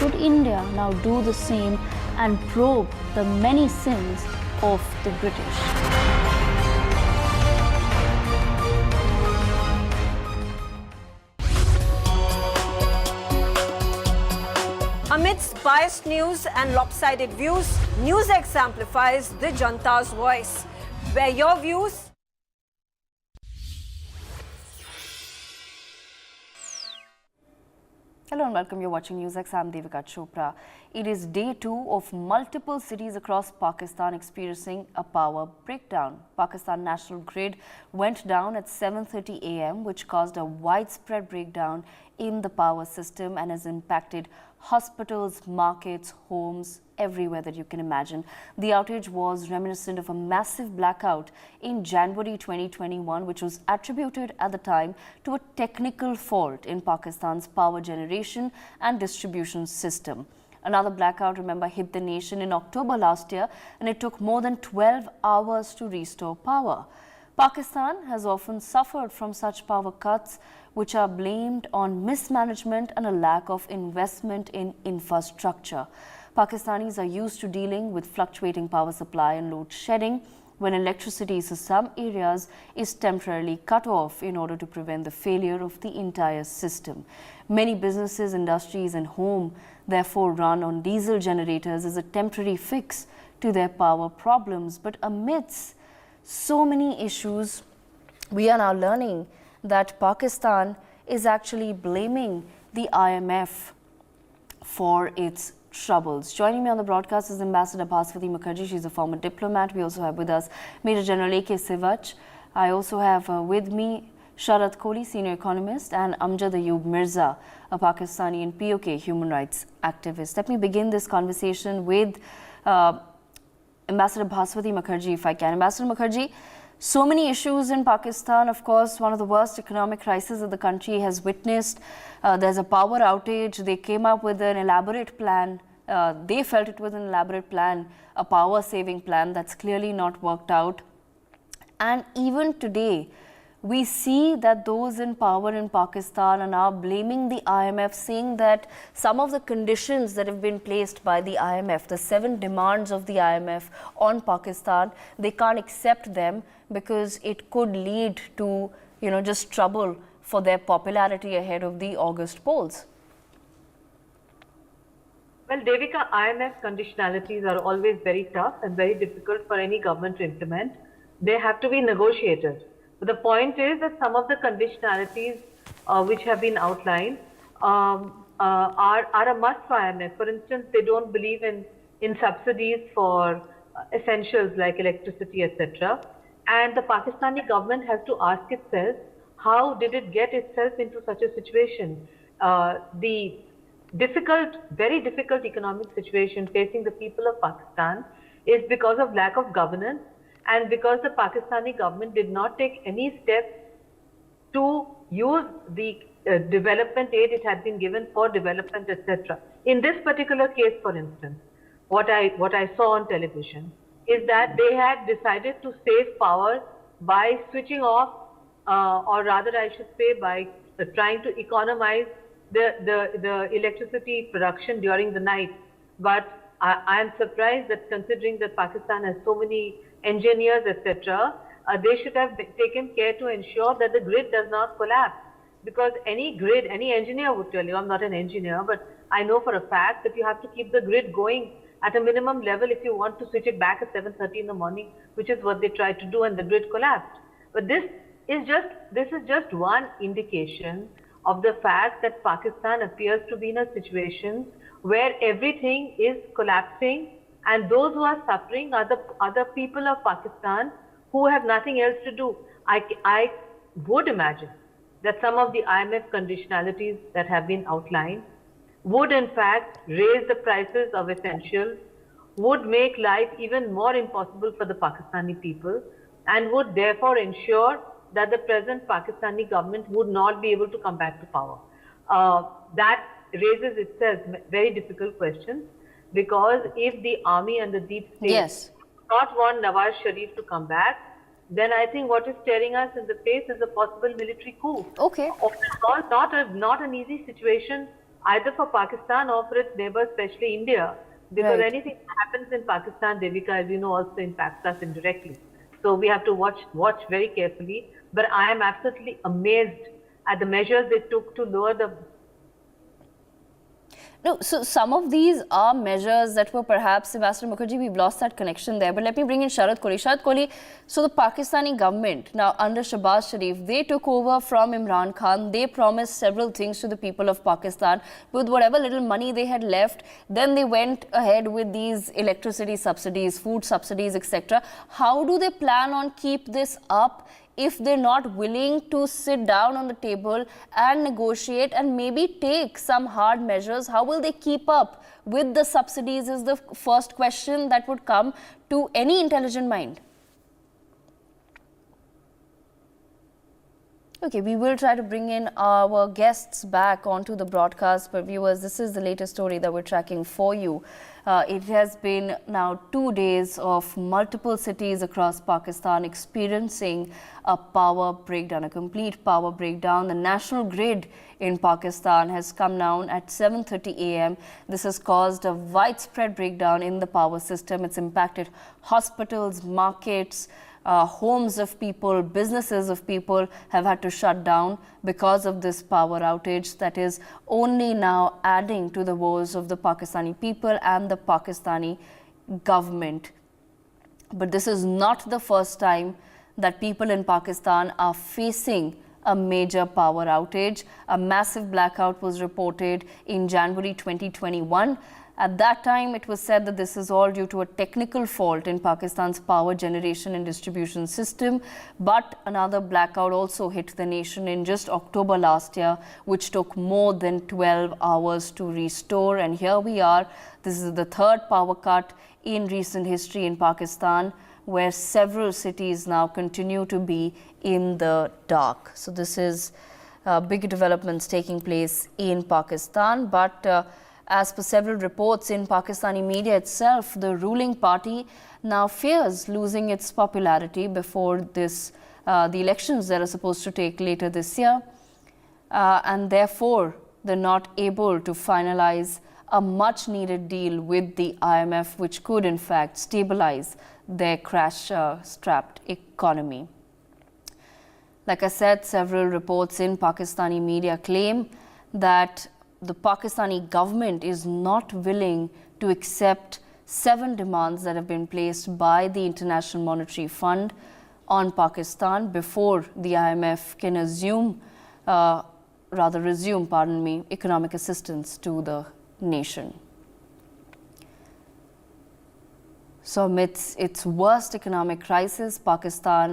should India now do the same and probe the many sins of the British? Amidst biased news and lopsided views, NewsX amplifies the Janta's voice. Where your views Hello and welcome. You're watching NewsX. I'm Devika Chopra. It is day 2 of multiple cities across Pakistan experiencing a power breakdown. Pakistan National Grid went down at 7:30 a.m., which caused a widespread breakdown in the power system and has impacted hospitals, markets, homes, everywhere that you can imagine. The outage was reminiscent of a massive blackout in January 2021, which was attributed at the time to a technical fault in Pakistan's power generation and distribution system. Another blackout, remember, hit the nation in October last year, and it took more than 12 hours to restore power. Pakistan has often suffered from such power cuts, which are blamed on mismanagement and a lack of investment in infrastructure. Pakistanis are used to dealing with fluctuating power supply and load shedding when electricity to some areas is temporarily cut off in order to prevent the failure of the entire system. Many businesses, industries and homes therefore run on diesel generators as a temporary fix to their power problems. But amidst so many issues, we are now learning that Pakistan is actually blaming the IMF for its troubles. Joining me on the broadcast is Ambassador Bhaswati Mukherjee. She's a former diplomat. We also have with us Major General A.K. Sivach. I also have with me Sharat Kohli, senior economist, and Amjad Ayub Mirza, a Pakistani and POK human rights activist. Let me begin this conversation with Ambassador Bhaswati Mukherjee, if I can. Ambassador Mukherjee, so many issues in Pakistan. Of course, one of the worst economic crises that the country has witnessed. There's a power outage. They came up with an elaborate plan. They felt it was an elaborate plan, a power-saving plan that's clearly not worked out. And even today, we see that those in power in Pakistan are now blaming the IMF, saying that some of the conditions that have been placed by the IMF, the 7 demands of the IMF on Pakistan, they can't accept them because it could lead to, just trouble for their popularity ahead of the August polls. Well, Devika, IMF conditionalities are always very tough and very difficult for any government to implement. They have to be negotiated. But the point is that some of the conditionalities which have been outlined are a must for IMF. For instance, they don't believe in subsidies for essentials like electricity, etc. And the Pakistani government has to ask itself, how did it get itself into such a situation? The very difficult economic situation facing the people of Pakistan is because of lack of governance, and because the Pakistani government did not take any steps to use the development aid it had been given for development, etc. In this particular case, for instance, what I saw on television is that they had decided to save power by switching off, or rather I should say by trying to economize the electricity production during the night. But I am surprised that, considering that Pakistan has so many engineers, etc., they should have taken care to ensure that the grid does not collapse. Because any grid, any engineer would tell you, I'm not an engineer, but I know for a fact that you have to keep the grid going at a minimum level if you want to switch it back at 7:30 in the morning, which is what they tried to do, and the grid collapsed. But this is just one indication of the fact that Pakistan appears to be in a situation where everything is collapsing, and those who are suffering are the other people of Pakistan who have nothing else to do. I would imagine that some of the IMF conditionalities that have been outlined would in fact raise the prices of essentials, would make life even more impossible for the Pakistani people, and would therefore ensure that the present Pakistani government would not be able to come back to power. That raises itself very difficult questions, because if the army and the deep state do not want Nawaz Sharif to come back, then I think what is staring us in the face is a possible military coup. Okay. All, not an easy situation either for Pakistan or for its neighbor, especially India, because Right. anything that happens in Pakistan, Devika, as you know, also impacts us indirectly. So we have to watch very carefully. But I am absolutely amazed at the measures they took to lower the. No, so some of these are measures that were perhaps, Ambassador Mukherjee, we've lost that connection there. But let me bring in Sharad Kohli. Sharad Kohli, so the Pakistani government, now under Shahbaz Sharif, they took over from Imran Khan. They promised several things to the people of Pakistan. With whatever little money they had left, then they went ahead with these electricity subsidies, food subsidies, etc. How do they plan on keep this up if they're not willing to sit down on the table and negotiate and maybe take some hard measures? How will they keep up with the subsidies is the first question that would come to any intelligent mind. Okay, we will try to bring in our guests back onto the broadcast, but viewers, this is the latest story that we're tracking for you. It has been now 2 days of multiple cities across Pakistan experiencing a power breakdown, a complete power breakdown. The national grid in Pakistan has come down at 7:30 a.m. This has caused a widespread breakdown in the power system. It's impacted hospitals, markets, homes of people, businesses of people have had to shut down because of this power outage that is only now adding to the woes of the Pakistani people and the Pakistani government. But this is not the first time that people in Pakistan are facing a major power outage. A massive blackout was reported in January 2021. At that time, it was said that this is all due to a technical fault in Pakistan's power generation and distribution system. But another blackout also hit the nation in just October last year, which took more than 12 hours to restore. And here we are. This is the third power cut in recent history in Pakistan, where several cities now continue to be in the dark. So this is big developments taking place in Pakistan. But as per several reports in Pakistani media itself, the ruling party now fears losing its popularity before this, the elections that are supposed to take later this year. And therefore, they're not able to finalize a much needed deal with the IMF, which could in fact stabilize their crash-strapped economy. Like I said, several reports in Pakistani media claim that the Pakistani government is not willing to accept 7 demands that have been placed by the International Monetary Fund on Pakistan before the IMF can resume economic assistance to the nation. So amidst its worst economic crisis,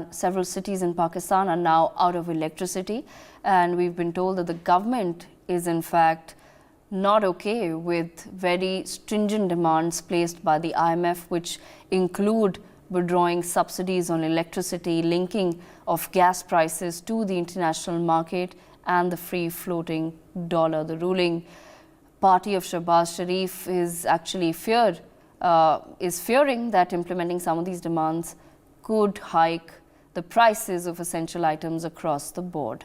several cities in Pakistan are now out of electricity, and we've been told that the government is in fact not okay with very stringent demands placed by the IMF, which include withdrawing subsidies on electricity, linking of gas prices to the international market, and the free floating dollar. The ruling party of Shahbaz Sharif is actually fearing that implementing some of these demands could hike the prices of essential items across the board.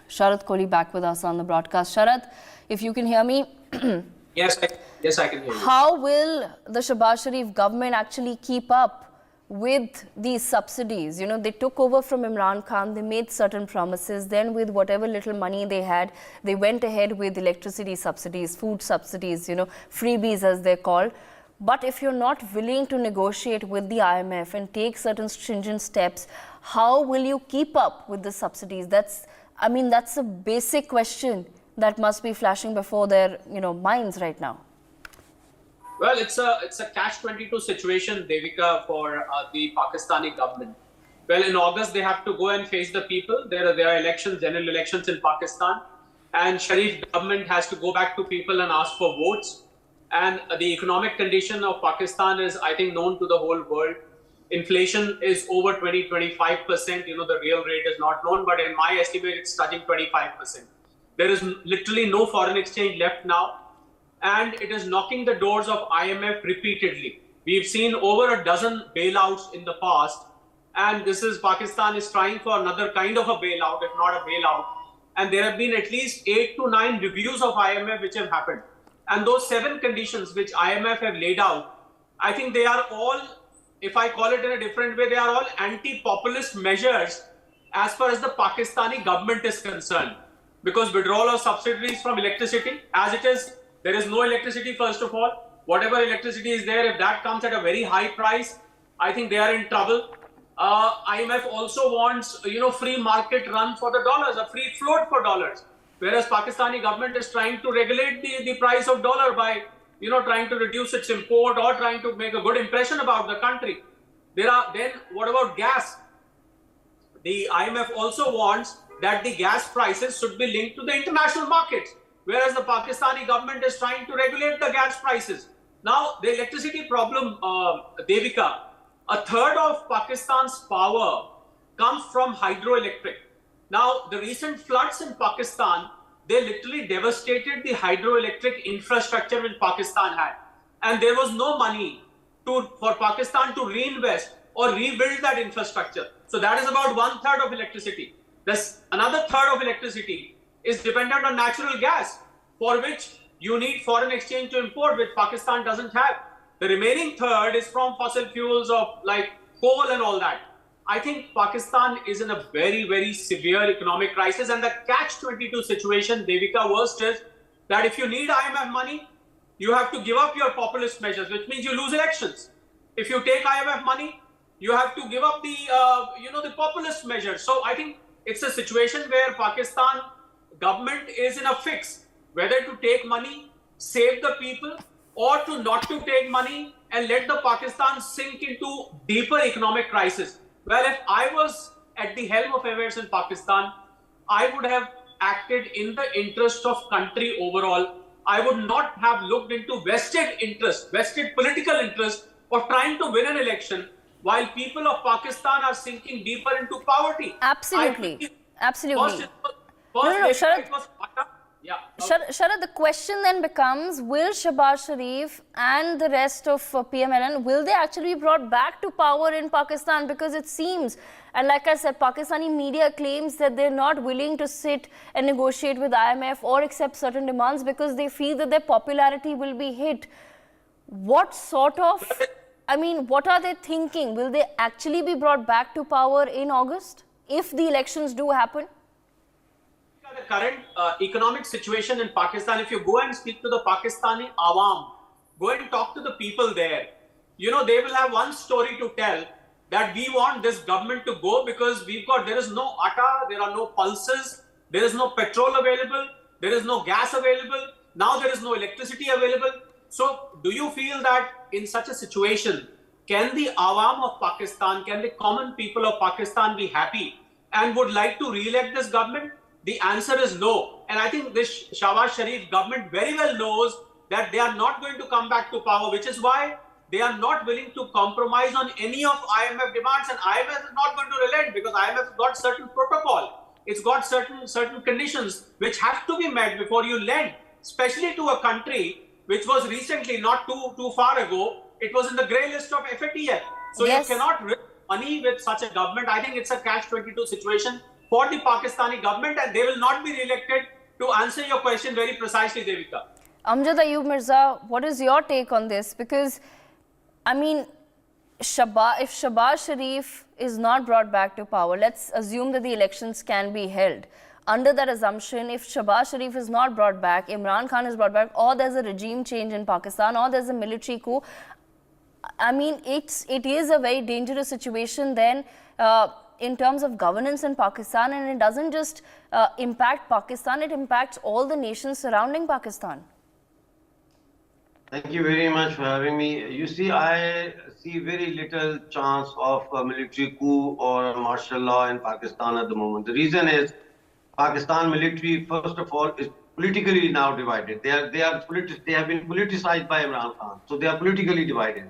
Sharad Kohli back with us on the broadcast. Sharad, if you can hear me. Yes, I can hear you. How will the Shahbaz Sharif government actually keep up with these subsidies? You know, they took over from Imran Khan, they made certain promises, then with whatever little money they had, they went ahead with electricity subsidies, food subsidies, you know, freebies as they're called. But if you're not willing to negotiate with the IMF and take certain stringent steps, how will you keep up with the subsidies? That's a basic question that must be flashing before their minds right now. Well, it's a catch-22 situation, Devika, for the Pakistani government. Well, in August, they have to go and face the people. There are elections, general elections in Pakistan. And Sharif government has to go back to people and ask for votes. And the economic condition of Pakistan is, I think, known to the whole world. Inflation is over 20-25%. You know, the real rate is not known, but in my estimate, it's touching 25%. There is literally no foreign exchange left now. And it is knocking the doors of IMF repeatedly. We've seen over a dozen bailouts in the past. And Pakistan is trying for another kind of a bailout, if not a bailout. and there have been at least 8 to 9 reviews of IMF which have happened. And those 7 conditions which IMF have laid out, I think they are all, if I call it in a different way, they are all anti-populist measures as far as the Pakistani government is concerned. Because withdrawal of subsidies from electricity, as it is, there is no electricity first of all. Whatever electricity is there, if that comes at a very high price, I think they are in trouble. IMF also wants, free market run for the dollars, a free float for dollars. Whereas Pakistani government is trying to regulate the price of dollar by, trying to reduce its import or trying to make a good impression about the country. Then what about gas? The IMF also wants that the gas prices should be linked to the international markets, whereas the Pakistani government is trying to regulate the gas prices. Now, the electricity problem, Devika, a third of Pakistan's power comes from hydroelectric. Now, the recent floods in Pakistan, they literally devastated the hydroelectric infrastructure which Pakistan had. And there was no money for Pakistan to reinvest or rebuild that infrastructure. So that is about 1/3 of electricity. Another third of electricity is dependent on natural gas, for which you need foreign exchange to import, which Pakistan doesn't have. The remaining third is from fossil fuels of like coal and all that. I think Pakistan is in a very, very severe economic crisis, and the catch-22 situation, Devika, worst is that if you need IMF money, you have to give up your populist measures, which means you lose elections. If you take IMF money, you have to give up the populist measures. So I think it's a situation where Pakistan government is in a fix, whether to take money, save the people, or to not to take money and let the Pakistan sink into deeper economic crisis. Well, if I was at the helm of affairs in Pakistan, I would have acted in the interest of country overall. I would not have looked into vested political interest of trying to win an election while people of Pakistan are sinking deeper into poverty. Absolutely. Absolutely. Sharad, the question then becomes, will Shehbaz Sharif and the rest of PMLN, will they actually be brought back to power in Pakistan? Because it seems, and like I said, Pakistani media claims that they're not willing to sit and negotiate with IMF or accept certain demands because they feel that their popularity will be hit. What are they thinking? Will they actually be brought back to power in August if the elections do happen? The current economic situation in Pakistan, if you go and speak to the Pakistani Awam, go and talk to the people there, they will have one story to tell, that we want this government to go because there is no atta, there are no pulses, there is no petrol available, there is no gas available, now there is no electricity available. So do you feel that in such a situation, can the Awam of Pakistan, can the common people of Pakistan be happy and would like to re-elect this government? The answer is no. And I think this Shehbaz Sharif government very well knows that they are not going to come back to power, which is why they are not willing to compromise on any of IMF demands. And IMF is not going to relent because IMF has got certain protocol. It's got certain conditions which have to be met before you lend, especially to a country which was recently, not too far ago, it was in the grey list of FATF. So yes, you cannot risk money with such a government. I think it's a catch-22 situation for the Pakistani government, and they will not be re-elected. To answer your question very precisely, Devika. Amjad Ayub Mirza, what is your take on this? Because, I mean, if Shehbaz Sharif is not brought back to power, let's assume that the elections can be held. Under that assumption, if Shehbaz Sharif is not brought back, Imran Khan is brought back, or there's a regime change in Pakistan, or there's a military coup, I mean, it is a very dangerous situation then in terms of governance in Pakistan, and it doesn't just impact Pakistan, it impacts all the nations surrounding Pakistan. Thank you very much for having me. You see, I see very little chance of a military coup or martial law in Pakistan at the moment. The reason is Pakistan military, first of all, is politically now divided. They have been politicized by Imran Khan, so they are politically divided.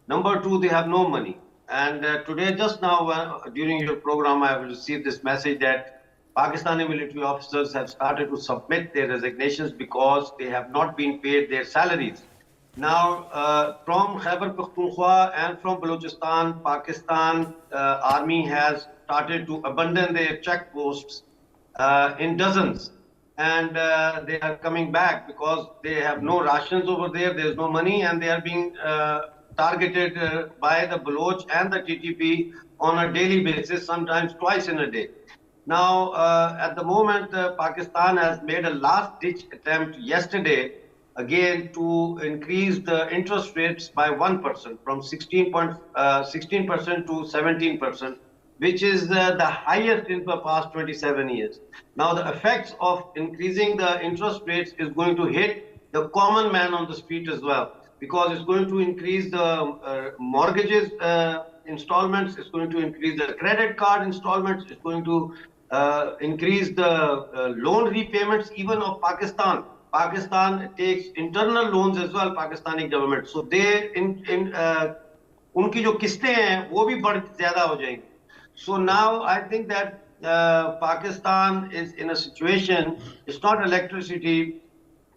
Number two, they have no money. And today, just now, during your program, I have received this message that Pakistani military officers have started to submit their resignations because they have not been paid their salaries. Now, from Khyber Pakhtunkhwa and from Balochistan, Pakistan army has started to abandon their checkposts in dozens. And they are coming back because they have no rations over there, there's no money, and they are being targeted by the Baloch and the TTP on a daily basis, sometimes twice in a day. Now, at the moment, Pakistan has made a last-ditch attempt yesterday, again, to increase the interest rates by 1%, from 16% to 17%, which is the highest in the past 27 years. Now, the effects of increasing the interest rates is going to hit the common man on the street as well, because it's going to increase the mortgages installments, it's going to increase the credit card installments, it's going to increase the loan repayments even of Pakistan. Pakistan takes internal loans as well, Pakistani government. So they उनकी जो किस्तें हैं वो भी बढ़ ज्यादा हो जाएंगी. So now I think that Pakistan is in a situation, it's not electricity.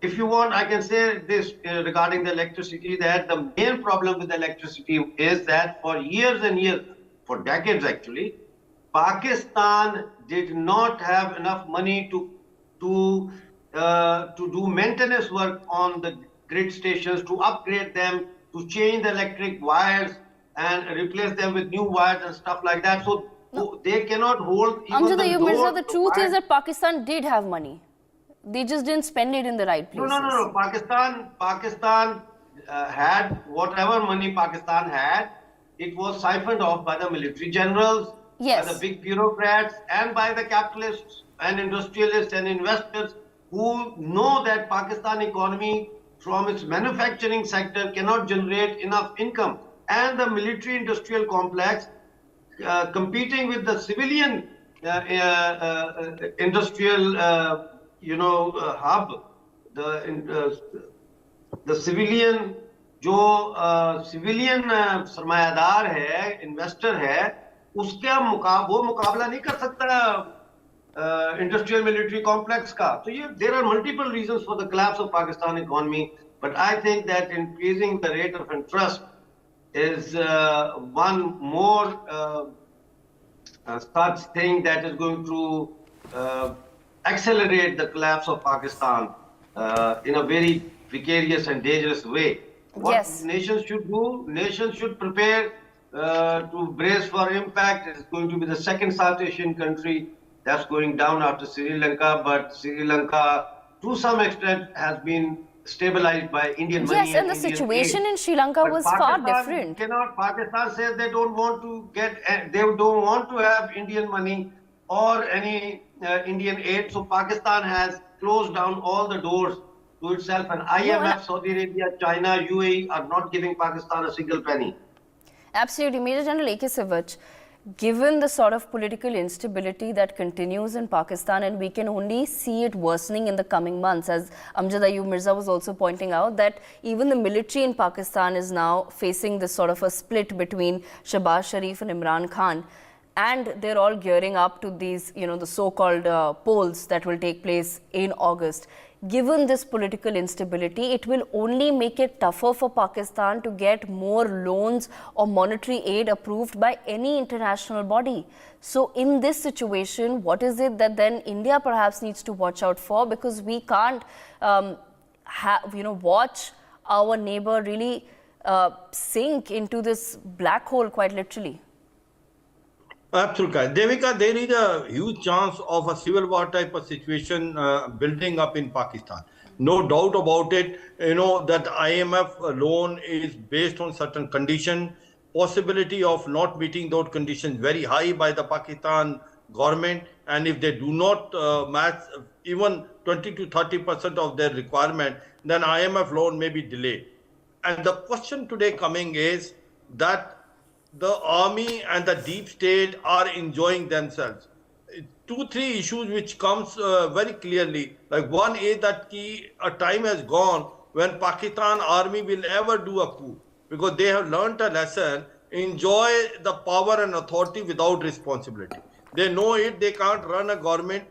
If you want, I can say this regarding the electricity, that the main problem with electricity is that for years and years, for decades actually, Pakistan did not have enough money to do maintenance work on the grid stations, to upgrade them, to change the electric wires and replace them with new wires and stuff like that. So they cannot hold even Amjad the Ayub load. Mirza, the truth is that Pakistan did have money. They just didn't spend it in the right places. No. Pakistan had whatever money Pakistan had. It was siphoned off by the military generals, Yes. by the big bureaucrats, and by the capitalists and industrialists and investors who know that Pakistan economy from its manufacturing sector cannot generate enough income. And the military industrial complex competing with the civilian industrial hub, the civilian जो civilian सरमायादार है, investor है, उसका वो मुकाबला नहीं कर सकता industrial military complex का. So there are multiple reasons for the collapse of Pakistan economy, but I think that increasing the rate of interest is one more such thing that is going to accelerate the collapse of Pakistan in a very precarious and dangerous way. What nations should do? Nations should prepare to brace for impact. It's going to be the second South Asian country that's going down after Sri Lanka, but Sri Lanka, to some extent, has been stabilized by Indian money. Yes, and the situation in Sri Lanka was far different. Pakistan says they don't want to have Indian money or any Indian aid. So Pakistan has closed down all the doors to itself, and IMF, Saudi Arabia, China, UAE are not giving Pakistan a single penny. Absolutely. Major General A.K. Sivach, given the sort of political instability that continues in Pakistan, and we can only see it worsening in the coming months, as Amjad Ayub Mirza was also pointing out, that even the military in Pakistan is now facing this sort of a split between Shahbaz Sharif and Imran Khan, and they're all gearing up to these, the so-called polls that will take place in August. Given this political instability, it will only make it tougher for Pakistan to get more loans or monetary aid approved by any international body. So in this situation, what is it that then India perhaps needs to watch out for? Because we can't watch our neighbor really sink into this black hole, quite literally. Absolutely. Devika, there is a huge chance of a civil war type of situation building up in Pakistan. No doubt about it. That IMF loan is based on certain condition. Possibility of not meeting those conditions very high by the Pakistan government. And if they do not match even 20 to 30% of their requirement, then IMF loan may be delayed. And the question today coming is that the army and the deep state are enjoying themselves. 2-3 issues which comes very clearly. Like one is that a time has gone when Pakistan army will ever do a coup, because they have learnt a lesson, enjoy the power and authority without responsibility. They know it, they can't run a government.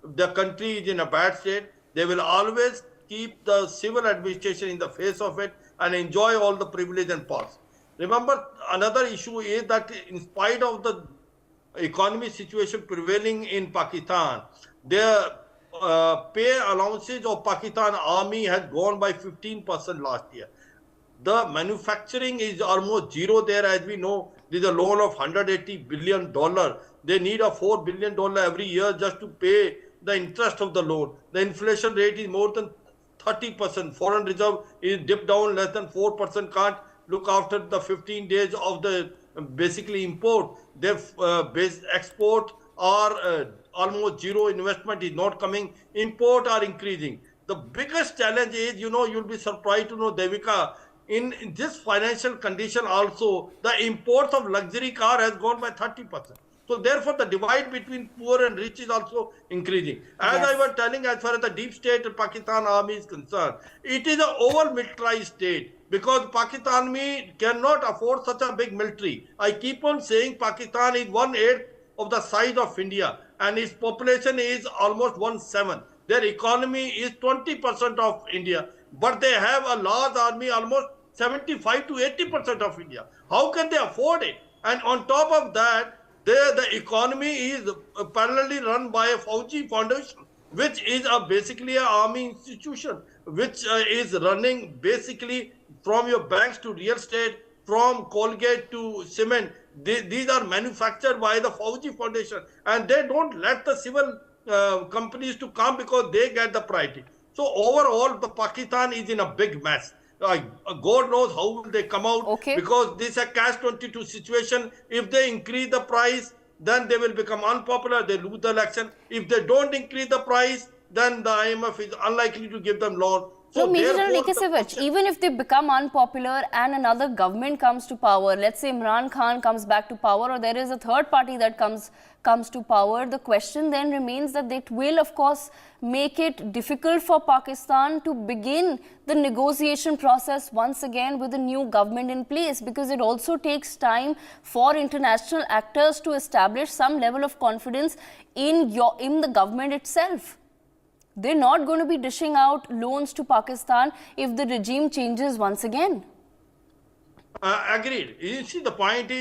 The country is in a bad state. They will always keep the civil administration in the face of it and enjoy all the privilege and powers. Remember, another issue is that in spite of the economic situation prevailing in Pakistan, Their pay allowances of Pakistan army has gone by 15% last year. The manufacturing is almost zero there. As we know, there's a loan of $180 billion. They need a $4 billion every year just to pay the interest of the loan. The inflation rate is more than 30%. Foreign reserve is dipped down less than 4%. Can't look after the 15 days of the basically import. Their base export are almost zero. Investment is not coming. Import are increasing. The biggest challenge is, you'll be surprised to know, Devika, in this financial condition also, the imports of luxury car has gone by 30%. So therefore, the divide between poor and rich is also increasing. As I was telling, as far as the deep state of Pakistan army is concerned, it is an over-militarized state because Pakistan army cannot afford such a big military. I keep on saying Pakistan is 1/8 of the size of India and its population is almost 1/7. Their economy is 20% of India, but they have a large army, almost 75 to 80% of India. How can they afford it? And on top of that, the economy is parallelly run by a Fauji Foundation, which is basically an army institution, which is running basically from your banks to real estate, from Colgate to cement. These are manufactured by the Fauji Foundation, and they don't let the civil companies to come because they get the priority. So overall, the Pakistan is in a big mess. God knows how will they come out, because this is a catch-22 situation. If they increase the price, then they will become unpopular, they lose the election. If they don't increase the price, then the IMF is unlikely to give them loan. So Major General Nikisevich, even if they become unpopular and another government comes to power, let's say Imran Khan comes back to power, or there is a third party that comes to power, the question then remains that it will of course make it difficult for Pakistan to begin the negotiation process once again with a new government in place, because it also takes time for international actors to establish some level of confidence in the government itself. They're not going to be dishing out loans to Pakistan if the regime changes once again. Agreed. You see,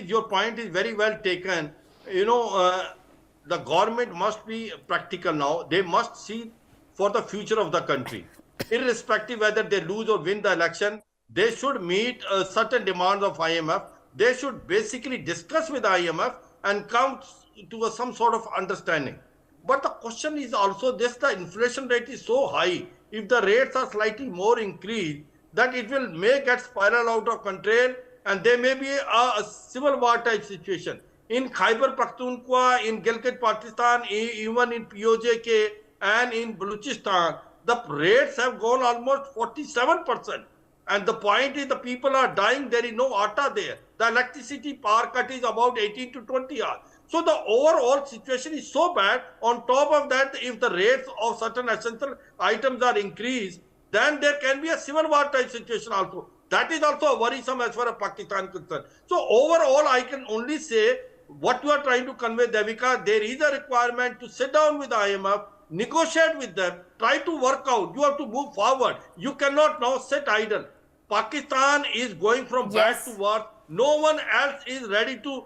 your point is very well taken. The government must be practical now. They must see for the future of the country. Irrespective whether they lose or win the election, they should meet certain demands of IMF. They should basically discuss with IMF and come to some sort of understanding. But the question is also this: the inflation rate is so high. If the rates are slightly more increased, that it will may get spiral out of control, and there may be a civil war type situation. In Khyber Pakhtunkhwa, in Gilgit-Baltistan, even in POJK and in Balochistan, the rates have gone almost 47%. And the point is, the people are dying. There is no atta there. The electricity power cut is about 18 to 20 hours. So the overall situation is so bad. On top of that, if the rates of certain essential items are increased, then there can be a civil war type situation also. That is also worrisome as far as Pakistan is concerned. So overall, I can only say what you are trying to convey, Devika, there is a requirement to sit down with the IMF, negotiate with them, try to work out. You have to move forward. You cannot now sit idle. Pakistan is going from bad to worse. No one else is ready to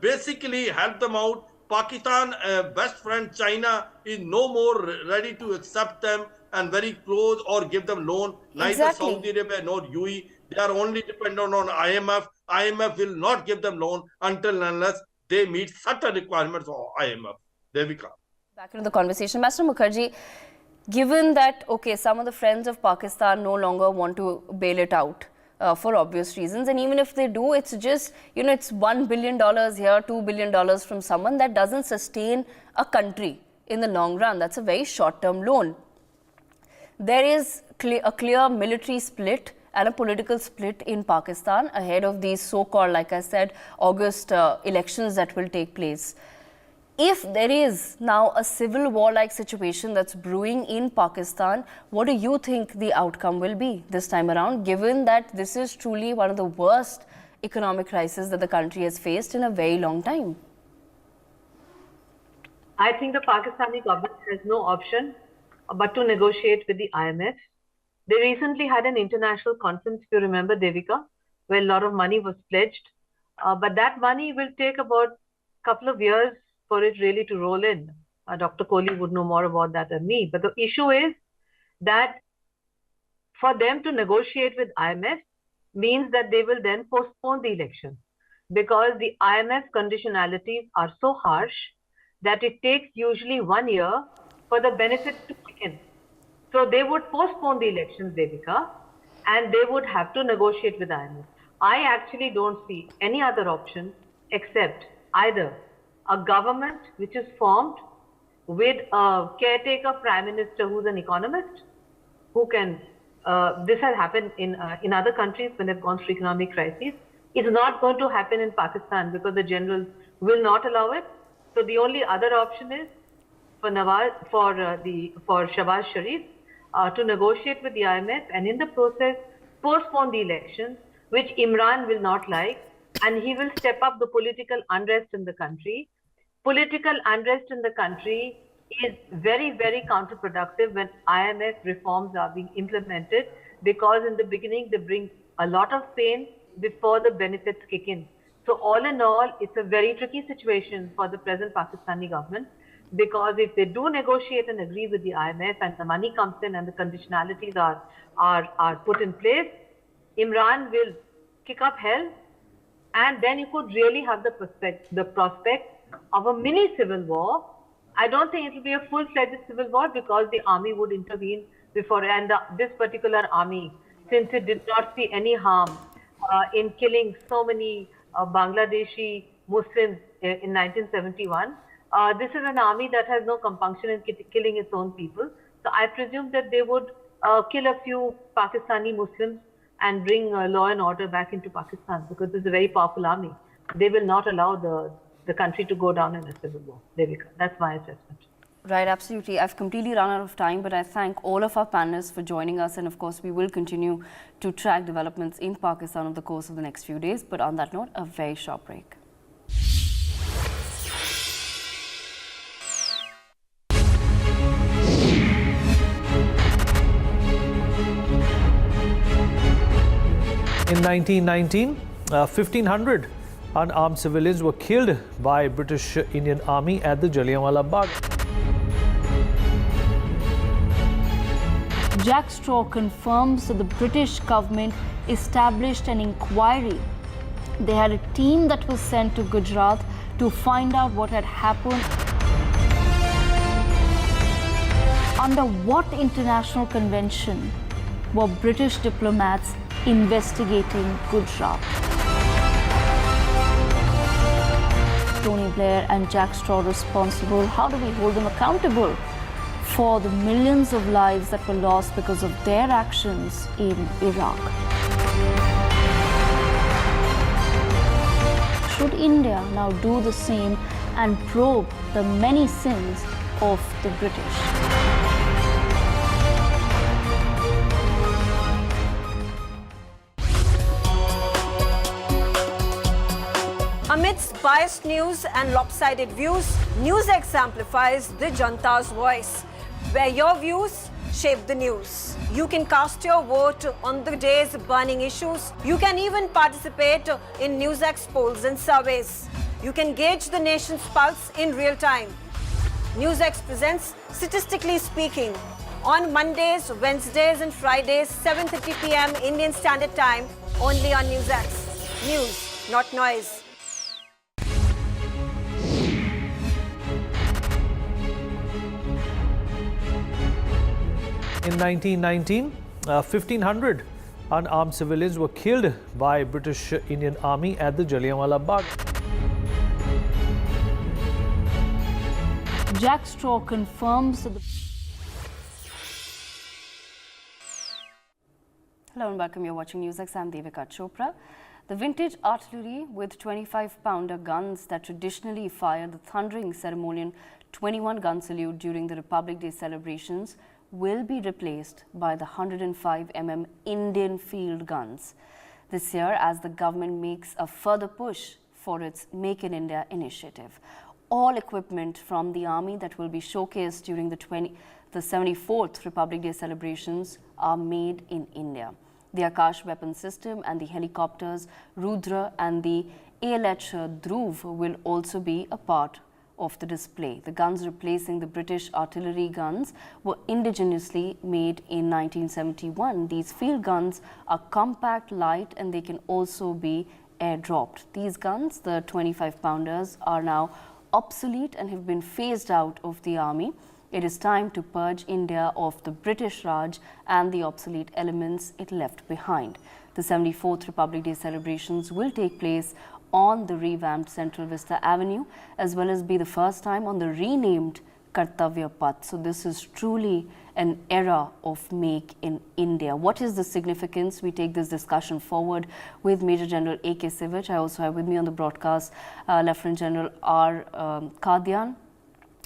basically help them out. Pakistan, best friend China, is no more ready to accept them and very close or give them loan. Neither Saudi Arabia nor UAE. They are only dependent on IMF. IMF will not give them loan until and unless they meet certain requirements of IMF. Devika. Back into the conversation, Master Mukherjee, given that, some of the friends of Pakistan no longer want to bail it out, for obvious reasons, and even if they do, it's just, it's $1 billion here, $2 billion from someone. That doesn't sustain a country in the long run. That's a very short-term loan. There is a clear military split and a political split in Pakistan ahead of these so-called, like I said, August elections that will take place. If there is now a civil war-like situation that's brewing in Pakistan, what do you think the outcome will be this time around, given that this is truly one of the worst economic crises that the country has faced in a very long time? I think the Pakistani government has no option but to negotiate with the IMF. They recently had an international conference, if you remember, Devika, where a lot of money was pledged. But that money will take about a couple of years for it really to roll in. Dr. Kohli would know more about that than me. But the issue is that for them to negotiate with IMF means that they will then postpone the election, because the IMF conditionalities are so harsh that it takes usually 1 year for the benefits to kick in. So they would postpone the elections, Devika, and they would have to negotiate with IMF. I actually don't see any other option except either a government which is formed with a caretaker prime minister who's an economist, who can, this has happened in other countries when they've gone through economic crises. It's not going to happen in Pakistan because the generals will not allow it. So the only other option is for Shahbaz Sharif to negotiate with the IMF and in the process postpone the elections, which Imran will not like, and he will step up the political unrest in the country. Political unrest in the country is very, very counterproductive when IMF reforms are being implemented, because in the beginning they bring a lot of pain before the benefits kick in. So all in all, it's a very tricky situation for the present Pakistani government, because if they do negotiate and agree with the IMF and the money comes in and the conditionalities are put in place, Imran will kick up hell, and then you could really have the prospect of a mini civil war. I don't think it will be a full-fledged civil war, because the army would intervene before, and this particular army, since it did not see any harm in killing so many Bangladeshi Muslims in 1971, this is an army that has no compunction in killing its own people. So I presume that they would kill a few Pakistani Muslims and bring law and order back into Pakistan, because it's a very powerful army. They will not allow the country to go down in a civil war. Devika, that's my assessment. Right, absolutely. I've completely run out of time, but I thank all of our panelists for joining us. And of course, we will continue to track developments in Pakistan over the course of the next few days. But on that note, a very short break. In 1919, 1,500 unarmed civilians were killed by British Indian Army at the Jallianwala Bagh. Jack Straw confirms that the British government established an inquiry. They had a team that was sent to Gujarat to find out what had happened. Under what international convention were British diplomats investigating Gujarat? Tony Blair and Jack Straw responsible? How do we hold them accountable for the millions of lives that were lost because of their actions in Iraq? Should India now do the same and probe the many sins of the British? Amidst biased news and lopsided views, NewsX amplifies the Janta's voice, where your views shape the news. You can cast your vote on the day's burning issues. You can even participate in NewsX polls and surveys. You can gauge the nation's pulse in real time. NewsX presents Statistically Speaking on Mondays, Wednesdays and Fridays, 7:30 p.m. Indian Standard Time, only on NewsX. News, not noise. In 1919, 1,500 unarmed civilians were killed by British Indian Army at the Jallianwala Bagh. Jack Straw confirms that the... Hello and welcome. You're watching NewsX. I'm Devika Chopra. The vintage artillery with 25-pounder guns that traditionally fired the thundering ceremonial 21-gun salute during the Republic Day celebrations will be replaced by the 105mm Indian field guns this year, as the government makes a further push for its Make in India initiative. All equipment from the army that will be showcased during the 74th Republic Day celebrations are made in India. The Akash weapon system and the helicopters Rudra and the ALH Dhruv will also be a part of the display. The guns replacing the British artillery guns were indigenously made in 1971. These field guns are compact, light, and they can also be airdropped. These guns, the 25-pounders, are now obsolete and have been phased out of the army. It is time to purge India of the British Raj and the obsolete elements it left behind. The 74th Republic Day celebrations will take place on the revamped Central Vista Avenue, as well as be the first time on the renamed Kartavya Path. So this is truly an era of Make in India. What is the significance? We take this discussion forward with Major General A.K. Sivich. I also have with me on the broadcast Lieutenant General R. Kadian.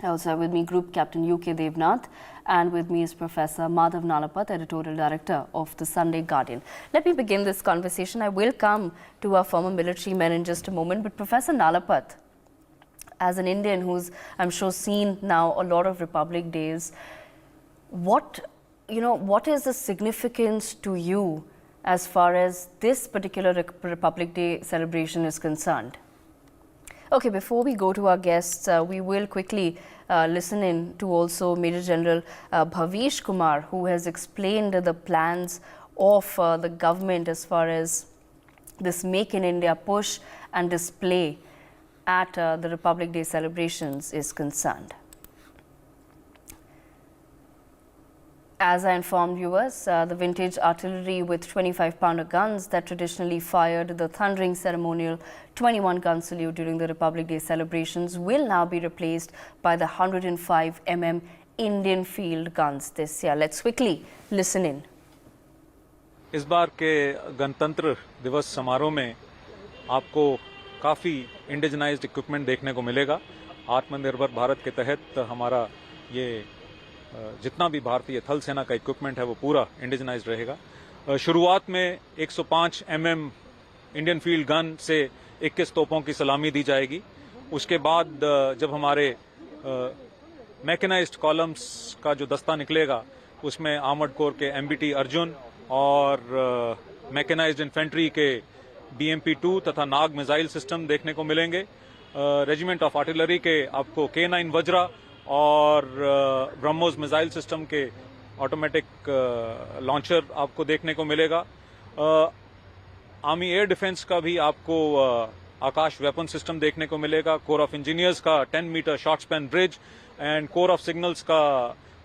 I also have with me Group Captain U.K. Devnath, and with me is Professor Madhav Nalapat, Editorial Director of the Sunday Guardian. Let me begin this conversation. I will come to our former military men in just a moment, but Professor Nalapat, as an Indian who's, I'm sure, seen now a lot of Republic Days, what is the significance to you as far as this particular Republic Day celebration is concerned? Okay, before we go to our guests, we will quickly listen in to also Major General Bhavish Kumar, who has explained the plans of the government as far as this Make in India push and display at the Republic Day celebrations is concerned. As I informed viewers, the vintage artillery with 25-pounder guns that traditionally fired the thundering ceremonial 21-gun salute during the Republic Day celebrations will now be replaced by the 105mm Indian field guns this year. Let's quickly listen in. इस बार के गणतंत्र दिवस समारोह में आपको काफ़ी इंडिजिनाइज्ड equipment देखने को मिलेगा। आत्मनिर्भर भारत के तहत हमारा ये जितना भी भारतीय थल सेना का इक्विपमेंट है वो पूरा इंडिजिनाइज्ड रहेगा। शुरुआत में 105 mm इंडियन फील्ड गन से 21 तोपों की सलामी दी जाएगी। उसके बाद जब हमारे मैकेनाइज्ड कॉलम्स का जो दस्ता निकलेगा उसमें आर्मर्ड कोर के MBT अर्जुन और मैकेनाइज्ड इन्फेंट्री के BMP-2 तथा नाग मिसाइल सिस्टम देखने को मिलेंगे। रेजिमेंट ऑफ आर्टिलरी के आपको K9 वज्रा और ब्रह्मोस मिसाइल सिस्टम के ऑटोमेटिक लॉन्चर आपको देखने को मिलेगा। आर्मी एयर डिफेंस का भी आपको आकाश वेपन सिस्टम देखने को मिलेगा। कोर ऑफ इंजीनियर्स का 10 metre short span bridge and corps of signals का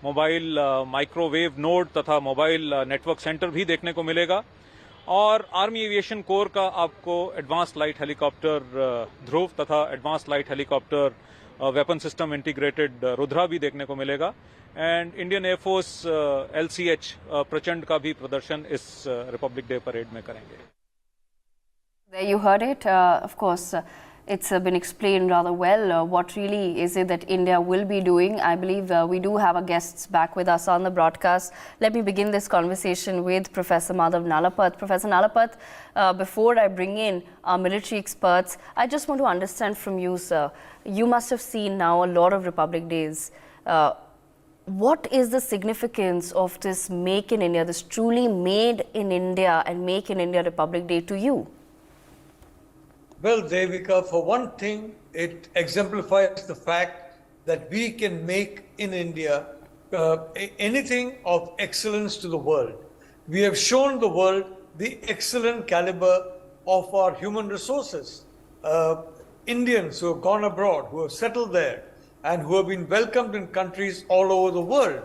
मोबाइल माइक्रोवेव नोड तथा मोबाइल नेटवर्क सेंटर भी देखने को मिलेगा। और आर्मी एविएशन कोर का आपको एडवांस लाइट हेलीकॉप्टर ध्रुव तथा advance light helicopter weapon system integrated Rudra भी देखने को मिलेगा। एंड इंडियन एयरफोर्स LCH प्रचंड का भी प्रदर्शन इस रिपब्लिक डे परेड में करेंगे। There you heard it. Of course, it's been explained rather well. What really is it that India will be doing? I believe we do have our guests back with us on the broadcast. Let me begin this conversation with Professor Madhav Nalapat. Professor Nalapat, before I bring in our military experts, I just want to understand from you, sir. You must have seen now a lot of Republic Days. What is the significance of this Make in India, this truly made in India and Make in India Republic Day to you? Well, Devika, for one thing, it exemplifies the fact that we can make in India anything of excellence to the world. We have shown the world the excellent caliber of our human resources. Indians who have gone abroad, who have settled there, and who have been welcomed in countries all over the world,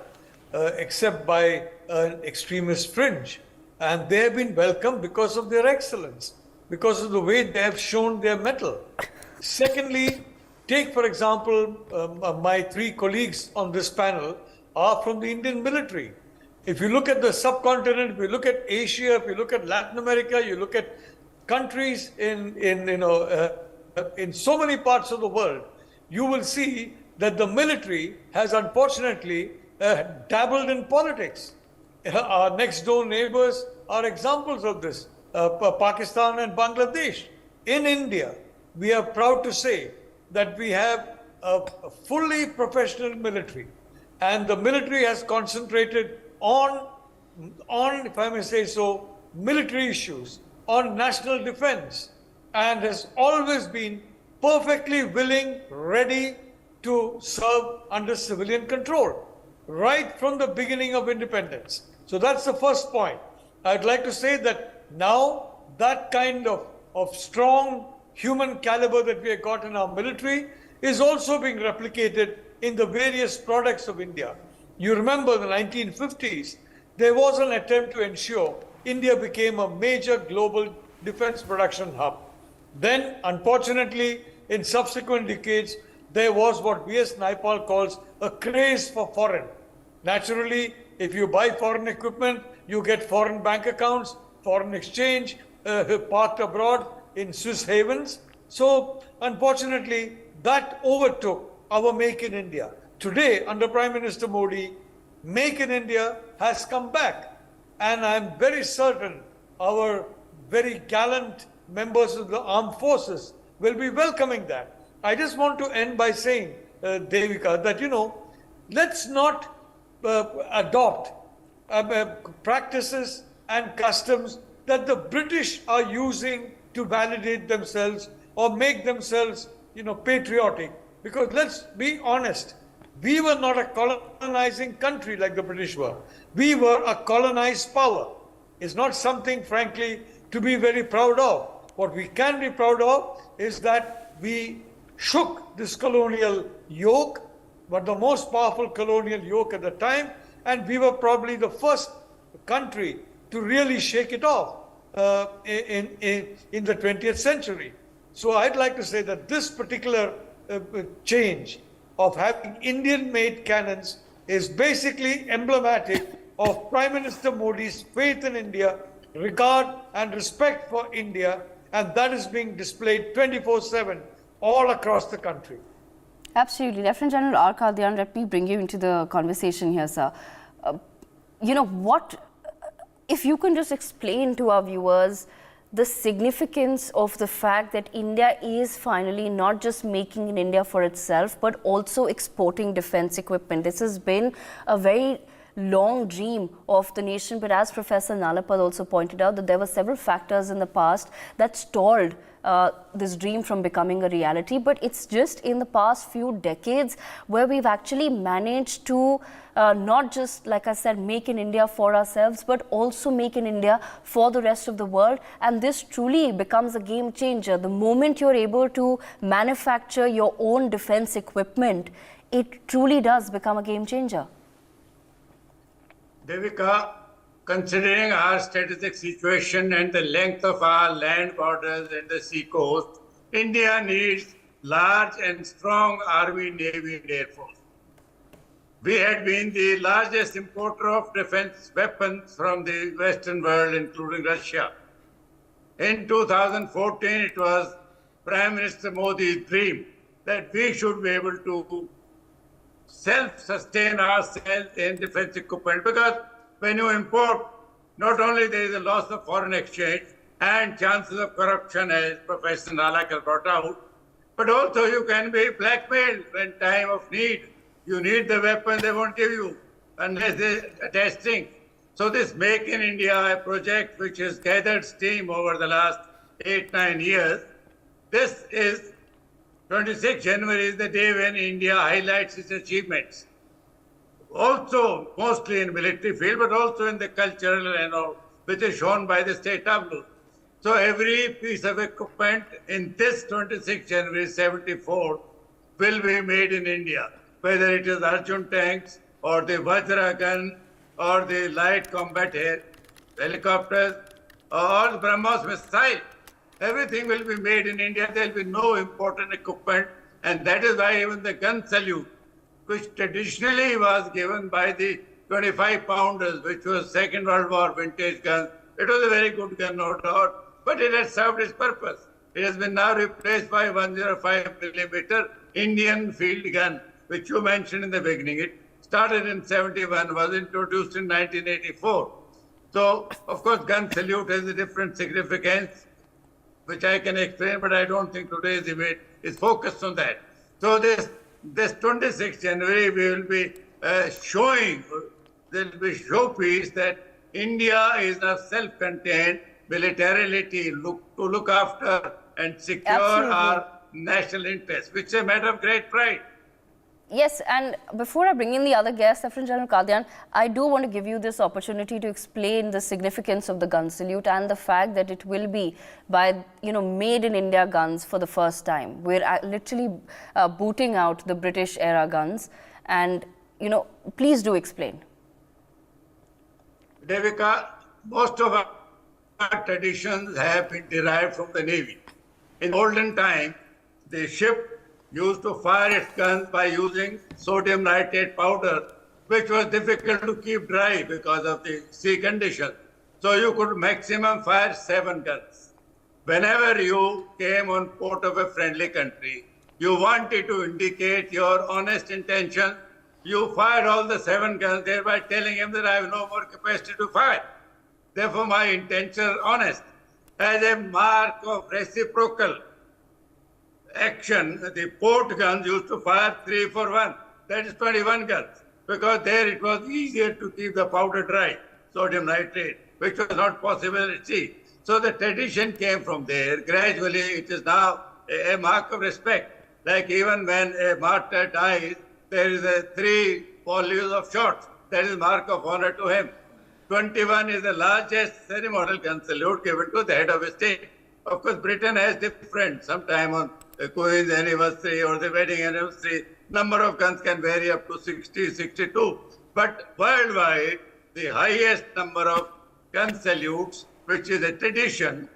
except by an extremist fringe. And they have been welcomed because of their excellence, because of the way they have shown their mettle. Secondly, take for example, my three colleagues on this panel are from the Indian military. If you look at the subcontinent, if you look at Asia, if you look at Latin America, you look at countries in so many parts of the world, you will see that the military has unfortunately dabbled in politics. Our next door neighbors are examples of this. Pakistan and Bangladesh. In India, we are proud to say that we have a fully professional military, and the military has concentrated on, if I may say so, military issues, on national defense, and has always been perfectly willing, ready, to serve under civilian control right from the beginning of independence. So that's the first point. I'd like to say that now that kind of strong human caliber that we have got in our military is also being replicated in the various products of India. You remember the 1950s, there was an attempt to ensure India became a major global defense production hub. Then, unfortunately, in subsequent decades, there was what V.S. Naipaul calls a craze for foreign. Naturally, if you buy foreign equipment, you get foreign bank accounts, foreign exchange, parked abroad in Swiss havens. So, unfortunately, that overtook our Make in India. Today, under Prime Minister Modi, Make in India has come back. And I'm very certain our very gallant members of the armed forces will be welcoming that. I just want to end by saying, Devika, that, let's not adopt practices and customs that the British are using to validate themselves or make themselves, patriotic. Because let's be honest, we were not a colonizing country like the British were. We were a colonized power. It's not something, frankly, to be very proud of. What we can be proud of is that we shook this colonial yoke, but the most powerful colonial yoke at the time, and we were probably the first country to really shake it off in the 20th century. So I'd like to say that this particular change of having Indian-made cannons is basically emblematic of Prime Minister Modi's faith in India, regard and respect for India, and that is being displayed 24/7 all across the country. Absolutely. Lieutenant General R. Kaldian, let me bring you into the conversation here, sir. If you can just explain to our viewers the significance of the fact that India is finally not just making in India for itself, but also exporting defense equipment. This has been a very long dream of the nation, but as Professor Nalapad also pointed out, that there were several factors in the past that stalled this dream from becoming a reality. But it's just in the past few decades where we've actually managed to not just, like I said, make in India for ourselves, but also make in India for the rest of the world. And this truly becomes a game changer. The moment you're able to manufacture your own defense equipment, it truly does become a game changer. Devika, considering our strategic situation and the length of our land borders and the sea coast, India needs large and strong army, navy and air force. We had been the largest importer of defense weapons from the Western world, including Russia. In 2014, it was Prime Minister Modi's dream that we should be able to self-sustain ourselves in defense equipment, because when you import, not only there is a loss of foreign exchange and chances of corruption, as Professor Nalak has brought out, but also you can be blackmailed when time of need. You need the weapon, they won't give you unless they are testing. So this Make in India project, which has gathered steam over the last 8-9 years, this is 26 January is the day when India highlights its achievements. Also, mostly in military field, but also in the cultural, which is shown by the state tableau. So every piece of equipment in this 26 January 74 will be made in India, whether it is Arjun tanks or the Vajra gun or the light combat helicopters or the BrahMos missile. Everything will be made in India. There will be no imported equipment. And that is why even the gun salute, which traditionally was given by the 25-pounders, which was Second World War vintage gun, it was a very good gun, no doubt, but it has served its purpose. It has been now replaced by 105mm Indian field gun, which you mentioned in the beginning. It started in 71, was introduced in 1984. So, of course, gun salute has a different significance, which I can explain, but I don't think today's debate is focused on that. So this 26th January, we will be showing, there will be showpiece that India is a self-contained militarily to look after and secure our national interests, which is a matter of great pride. Yes, and before I bring in the other guest, Lieutenant General Kadian, I do want to give you this opportunity to explain the significance of the gun salute and the fact that it will be by, made in India guns for the first time. We're literally booting out the British era guns, and, please do explain. Devika, most of our traditions have been derived from the Navy. In olden times, the ship used to fire its guns by using sodium nitrate powder, which was difficult to keep dry because of the sea conditions. So you could maximum fire 7 guns. Whenever you came on port of a friendly country, you wanted to indicate your honest intention, you fired all the 7 guns, thereby telling him that I have no more capacity to fire. Therefore, my intention is honest. As a mark of reciprocal action, the port guns used to fire 3 for 1. That is 21 guns. Because there it was easier to keep the powder dry, sodium nitrate, which was not possible at sea. So the tradition came from there. Gradually, it is now a mark of respect. Like even when a martyr dies, there is a 3 volleys of shots. That is mark of honor to him. 21 is the largest ceremonial gun salute given to the head of a state. Of course, Britain has different. Sometime on the Queen's anniversary or the wedding anniversary, number of guns can vary up to 60, 62. But worldwide, the highest number of gun salutes, which is a tradition,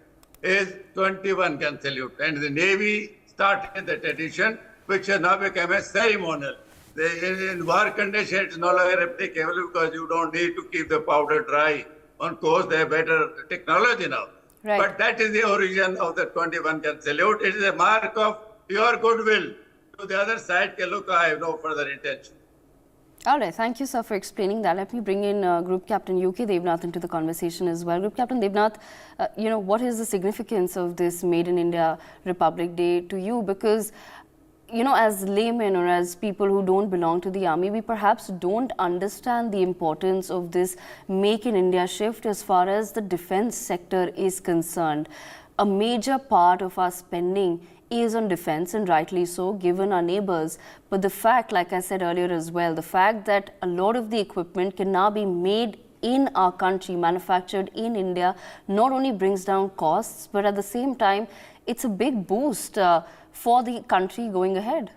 is 21 gun salute. And the Navy started the tradition, which has now become a ceremonial. In war conditions, it's no longer applicable because you don't need to keep the powder dry. On course, they have better technology now. Right. But that is the origin of the 21 gun salute. It is a mark of your goodwill. To the other side, look, I have no further intention. All right, thank you, sir, for explaining that. Let me bring in Group Captain UK Devnath into the conversation as well. Group Captain Devnath, what is the significance of this Made in India Republic Day to you? Because as laymen or as people who don't belong to the army, we perhaps don't understand the importance of this Make in India shift as far as the defense sector is concerned. A major part of our spending is on defense, and rightly so, given our neighbors. But the fact, like I said earlier as well, the fact that a lot of the equipment can now be made in our country, manufactured in India, not only brings down costs, but at the same time, it's a big boost for the country going ahead.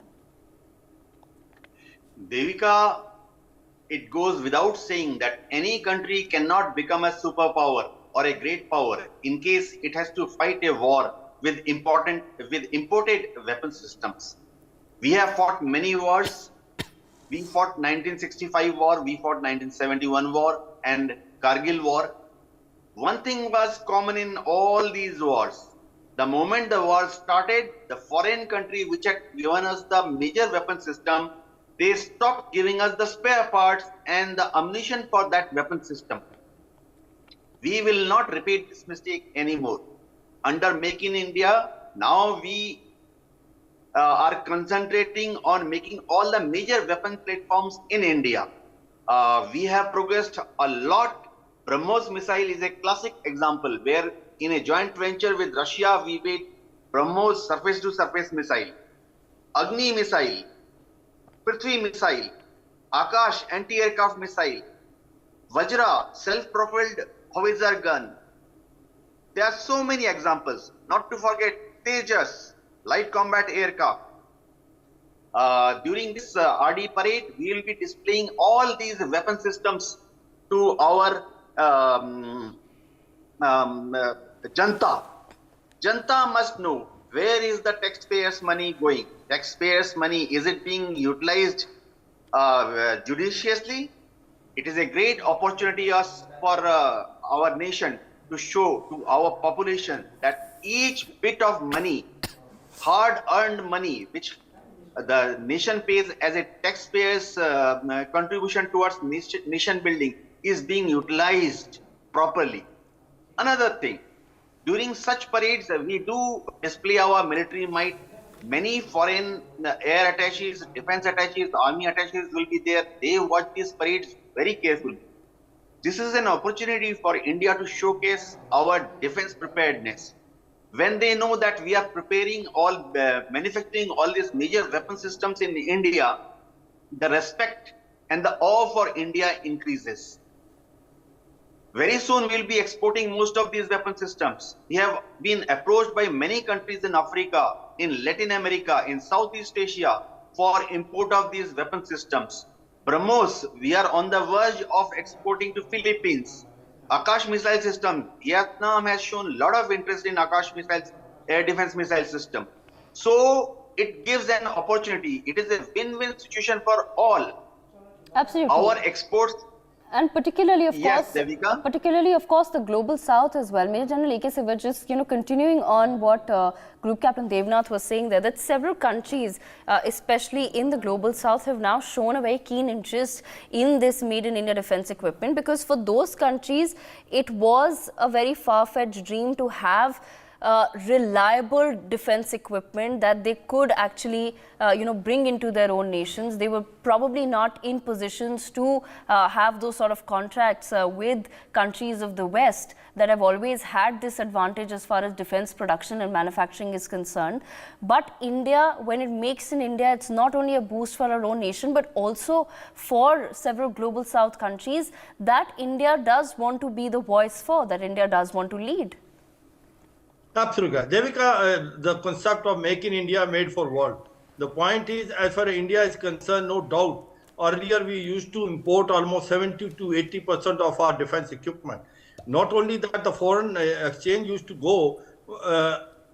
Devika, it goes without saying that any country cannot become a superpower or a great power in case it has to fight a war with imported weapon systems. We have fought many wars. We fought 1965 war, we fought 1971 war and Kargil war. One thing was common in all these wars. The moment the war started, the foreign country which had given us the major weapon system, they stopped giving us the spare parts and the ammunition for that weapon system. We will not repeat this mistake anymore. Under Make in India, now we are concentrating on making all the major weapon platforms in India. We have progressed a lot. BrahMos missile is a classic example where in a joint venture with Russia, we made BrahMos surface-to-surface missile, Agni missile, Prithvi missile, Akash anti-aircraft missile, Vajra self-propelled howitzer gun. There are so many examples. Not to forget Tejas, light combat aircraft. During this RD parade, we will be displaying all these weapon systems to our Janta. Janta must know where is the taxpayers' money going. Taxpayers' money, is it being utilized judiciously? It is a great opportunity for our nation to show to our population that each bit of money, hard-earned money, which the nation pays as a taxpayer's contribution towards nation building, is being utilized properly. Another thing, during such parades, we do display our military might. Many foreign air attaches, defense attaches, army attaches will be there. They watch these parades very carefully. This is an opportunity for India to showcase our defense preparedness. When they know that we are preparing manufacturing all these major weapon systems in India, the respect and the awe for India increases. Very soon we'll be exporting most of these weapon systems. We have been approached by many countries in Africa, in Latin America, in Southeast Asia for import of these weapon systems. BrahMos, we are on the verge of exporting to Philippines. Akash missile system, Vietnam has shown a lot of interest in Akash missiles, air defense missile system. So it gives an opportunity. It is a win-win situation for all. Absolutely. Our exports. And particularly, of Yes, course, Devika? particularly, of course, the global south as well. Major General A.K. Siva, just continuing on what Group Captain Devnath was saying there, that several countries, especially in the global south, have now shown a very keen interest in this made in India defense equipment, because for those countries, it was a very far-fetched dream to have reliable defense equipment that they could actually bring into their own nations. They were probably not in positions to have those sort of contracts with countries of the West that have always had this advantage as far as defense production and manufacturing is concerned. But India, when it makes in India, it's not only a boost for our own nation, but also for several global south countries that India does want to be the voice for, that India does want to lead. Absolutely. Devika, the concept of Make in India, made for world. The point is, as far as India is concerned, no doubt, earlier we used to import almost 70 to 80% of our defense equipment. Not only that, the foreign exchange used to go,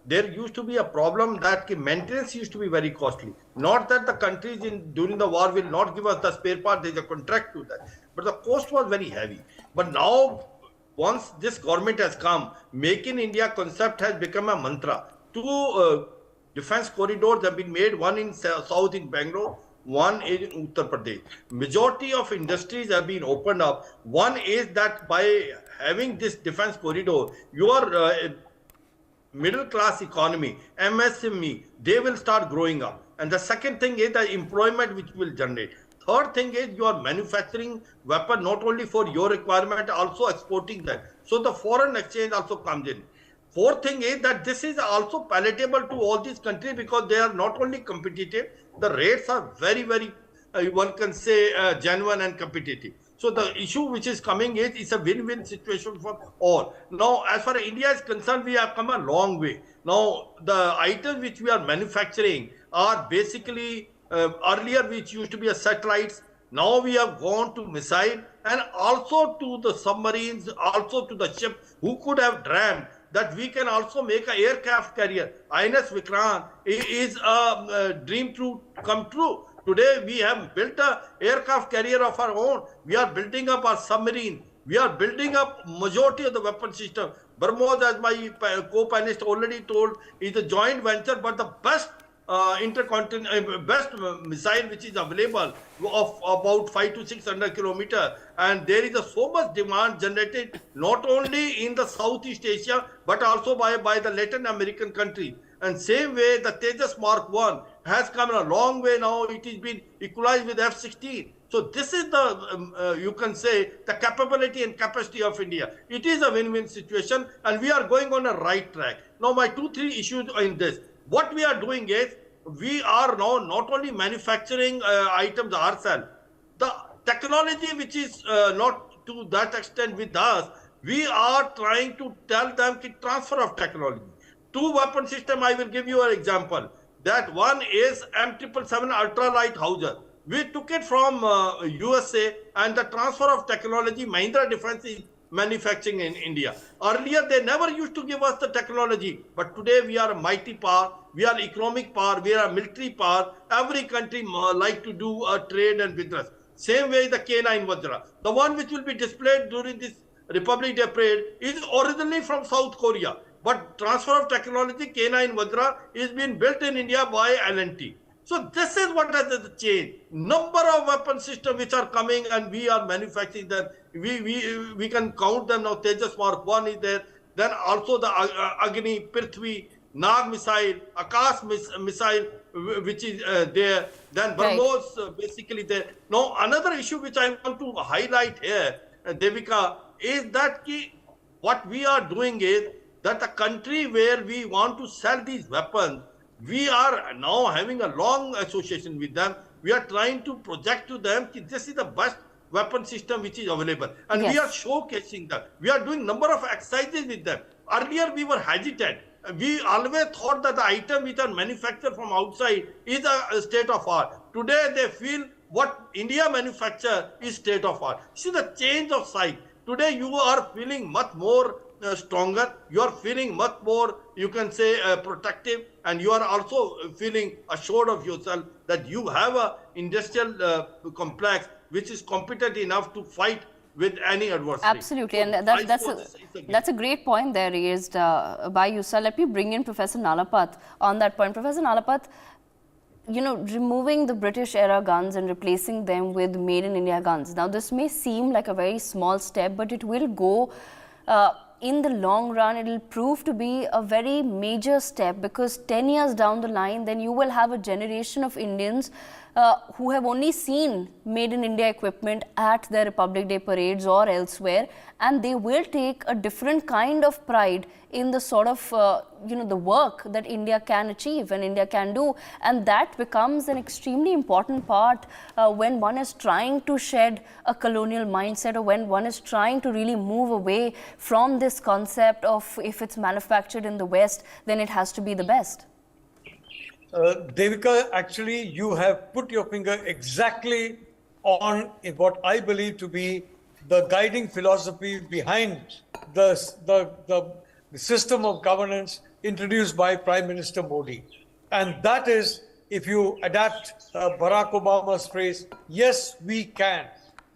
there used to be a problem that maintenance used to be very costly. Not that the countries during the war will not give us the spare part, there is a contract to that. But the cost was very heavy. But now, once this government has come, Make in India concept has become a mantra. Two defense corridors have been made, one in south in Bangalore, one in Uttar Pradesh. Majority of industries have been opened up. One is that by having this defense corridor, your middle class economy, MSME, they will start growing up. And the second thing is the employment which will generate. Third thing is you are manufacturing weapon not only for your requirement, also exporting them. So the foreign exchange also comes in. Fourth thing is that this is also palatable to all these countries because they are not only competitive, the rates are very, very, one can say, genuine and competitive. So the issue which is coming is it's a win-win situation for all. Now, as far as India is concerned, we have come a long way. Now, the items which we are manufacturing are basically earlier which used to be a satellites. Now we have gone to missile and also to the submarines, also to the ship. Who could have dreamt that we can also make an aircraft carrier? INS Vikrant is a dream come true. Today we have built an aircraft carrier of our own. We are building up our submarine. We are building up majority of the weapon system. BrahMos, as my co-panelist already told, is a joint venture, but the best best missile which is available of about 500 to 600 kilometers, and there is so much demand generated not only in the Southeast Asia but also by the Latin American country. And same way the Tejas Mark 1 has come a long way now. It has been equalized with F-16. So this is the, you can say, the capability and capacity of India. It is a win-win situation and we are going on a right track. Now my 2-3 issues in this. What we are doing is, we are now not only manufacturing items ourselves, the technology which is not to that extent with us, we are trying to tell them to transfer of technology. 2 weapon system, I will give you an example. That one is M777 ultralight howitzer. We took it from USA, and the transfer of technology, Mahindra Defense is manufacturing in India. Earlier, they never used to give us the technology, but today we are a mighty power, we are economic power, we are a military power. Every country like to do a trade and business. Same way the K9 Vajra. The one which will be displayed during this Republic Day parade is originally from South Korea, but transfer of technology K9 Vajra is being built in India by L&T. So this is what has changed. Number of weapon systems which are coming and we are manufacturing them. We can count them now. Tejas Mark 1 is there. Then also the Agni, Prithvi, Nag missile, Akash missile which is there. Then BrahMos basically there. Now another issue which I want to highlight here, Devika, is that what we are doing is that the country where we want to sell these weapons, we are now having a long association with them. we are trying to project to them that this is the best weapon system which is available. And we are showcasing that. We are doing number of exercises with them. Earlier we were hesitant. We always thought that the item which are manufactured from outside is a state of art. Today they feel what India manufacture is state of art. See the change of sight. Today you are feeling much more stronger. You are feeling much more, you can say, protective, and you are also feeling assured of yourself that you have a industrial complex which is competent enough to fight with any adversity. Absolutely, so and that's a great point there raised by you, sir. Let me bring in Professor Nalapat on that point. Professor Nalapat, you know, removing the British era guns and replacing them with made in India guns. Now, this may seem like a very small step, but it will go in the long run, it will prove to be a very major step, because 10 years down the line, then you will have a generation of Indians who have only seen made in India equipment at their Republic Day parades or elsewhere, and they will take a different kind of pride in the sort of, you know, the work that India can achieve and India can do. And that becomes an extremely important part when one is trying to shed a colonial mindset, or when one is trying to really move away from this concept of if it's manufactured in the West, then it has to be the best. Devika, actually, you have put your finger exactly on what I believe to be the guiding philosophy behind the system of governance introduced by Prime Minister Modi. And that is, if you adapt Barack Obama's phrase, yes, we can.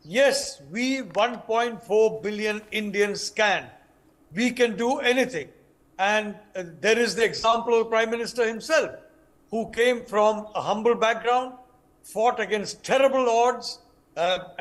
Yes, we 1.4 billion Indians can. We can do anything. And there is the example of Prime Minister himself, who came from a humble background, fought against terrible odds.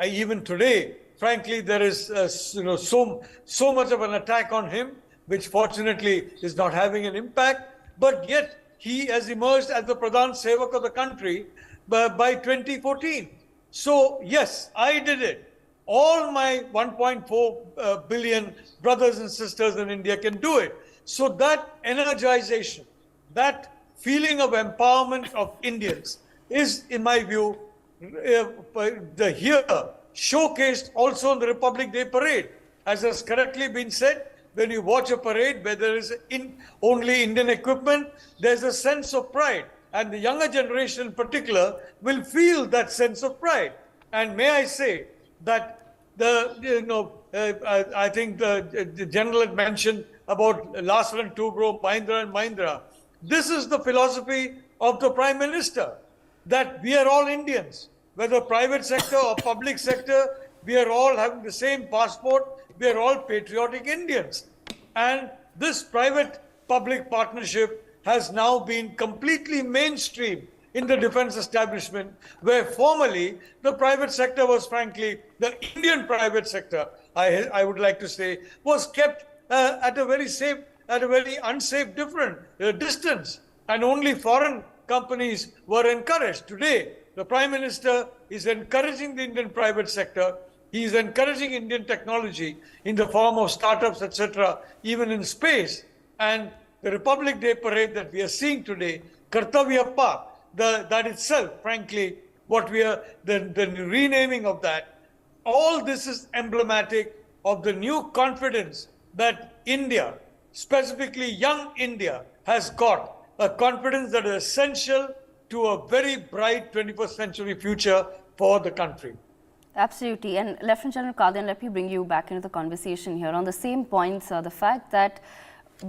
Even today, frankly, there is so much of an attack on him, which fortunately is not having an impact. But yet, he has emerged as the Pradhan Sevak of the country by 2014. So, yes, I did it. All my 1.4 billion brothers and sisters in India can do it. So that energization, that feeling of empowerment of Indians is, in my view, here showcased also on the Republic Day parade. As has correctly been said, when you watch a parade where there is only Indian equipment, there's a sense of pride. And the younger generation in particular will feel that sense of pride. And may I say that I think the general had mentioned about last run to grow, Mahindra and Mahindra. This is the philosophy of the Prime Minister, that we are all Indians, whether private sector or public sector, we are all having the same passport, we are all patriotic Indians. And this private-public partnership has now been completely mainstream in the defense establishment, where formerly the private sector was, frankly, the Indian private sector, I would like to say, was kept at a very unsafe distance, and only foreign companies were encouraged. Today, the Prime Minister is encouraging the Indian private sector. He is encouraging Indian technology in the form of startups, etc., even in space. And the Republic Day parade that we are seeing today, Kartavya Path, that itself, frankly, what we are, the renaming of that, all this is emblematic of the new confidence that India, specifically young India, has got, a confidence that is essential to a very bright 21st century future for the country. Absolutely. And Lieutenant General Kadian, let me bring you back into the conversation here. On the same points, the fact that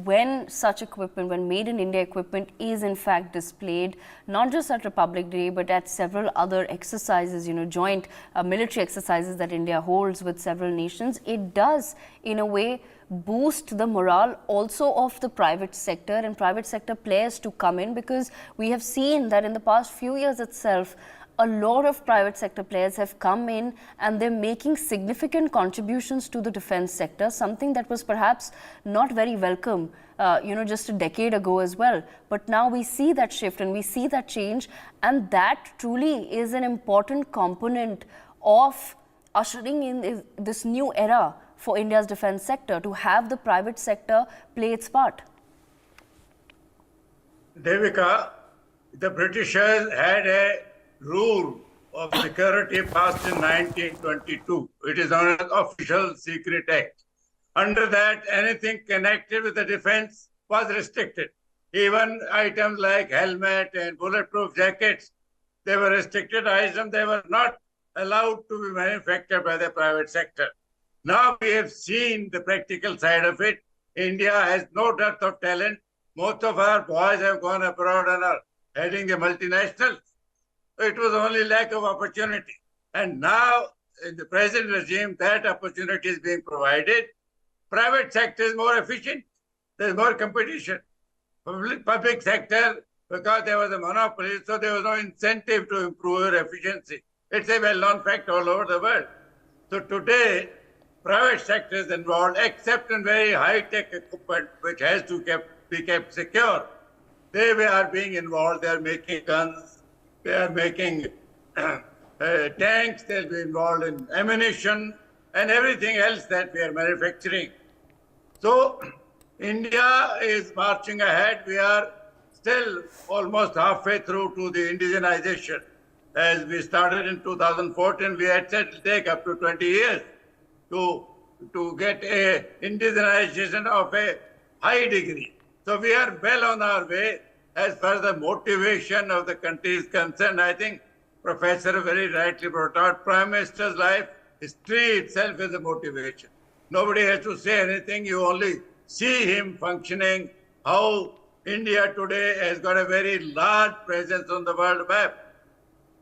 when such equipment, when made in India equipment is in fact displayed, not just at Republic Day, but at several other exercises, you know, joint military exercises that India holds with several nations, it does in a way boost the morale also of the private sector and private sector players to come in, because we have seen that in the past few years itself, a lot of private sector players have come in and they're making significant contributions to the defense sector, something that was perhaps not very welcome, just a decade ago as well. But now we see that shift and we see that change, and that truly is an important component of ushering in this new era for India's defense sector, to have the private sector play its part. Devika, the Britishers had a rule of Security passed in 1922. It is known as Official Secret Act. Under that, anything connected with the defense was restricted. Even items like helmet and bulletproof jackets, they were restricted items. They were not allowed to be manufactured by the private sector. Now we have seen the practical side of it. India has no dearth of talent. Most of our boys have gone abroad and are heading the multinationals. It was only lack of opportunity. And now, in the present regime, that opportunity is being provided. Private sector is more efficient. There's more competition. Public sector, because there was a monopoly, so there was no incentive to improve your efficiency. It's a well-known fact all over the world. So today, private sector is involved, except in very high-tech equipment, which has to be kept secure. They are being involved. They are making guns. They are making tanks. They'll be involved in ammunition and everything else that we are manufacturing. So India is marching ahead. We are still almost halfway through to the indigenization. As we started in 2014, we had said it'll take up to 20 years to get a indigenization of a high degree. So we are well on our way. As far as the motivation of the country is concerned, I think Professor very rightly brought out Prime Minister's life. History itself is a motivation. Nobody has to say anything. You only see him functioning, how India today has got a very large presence on the world map.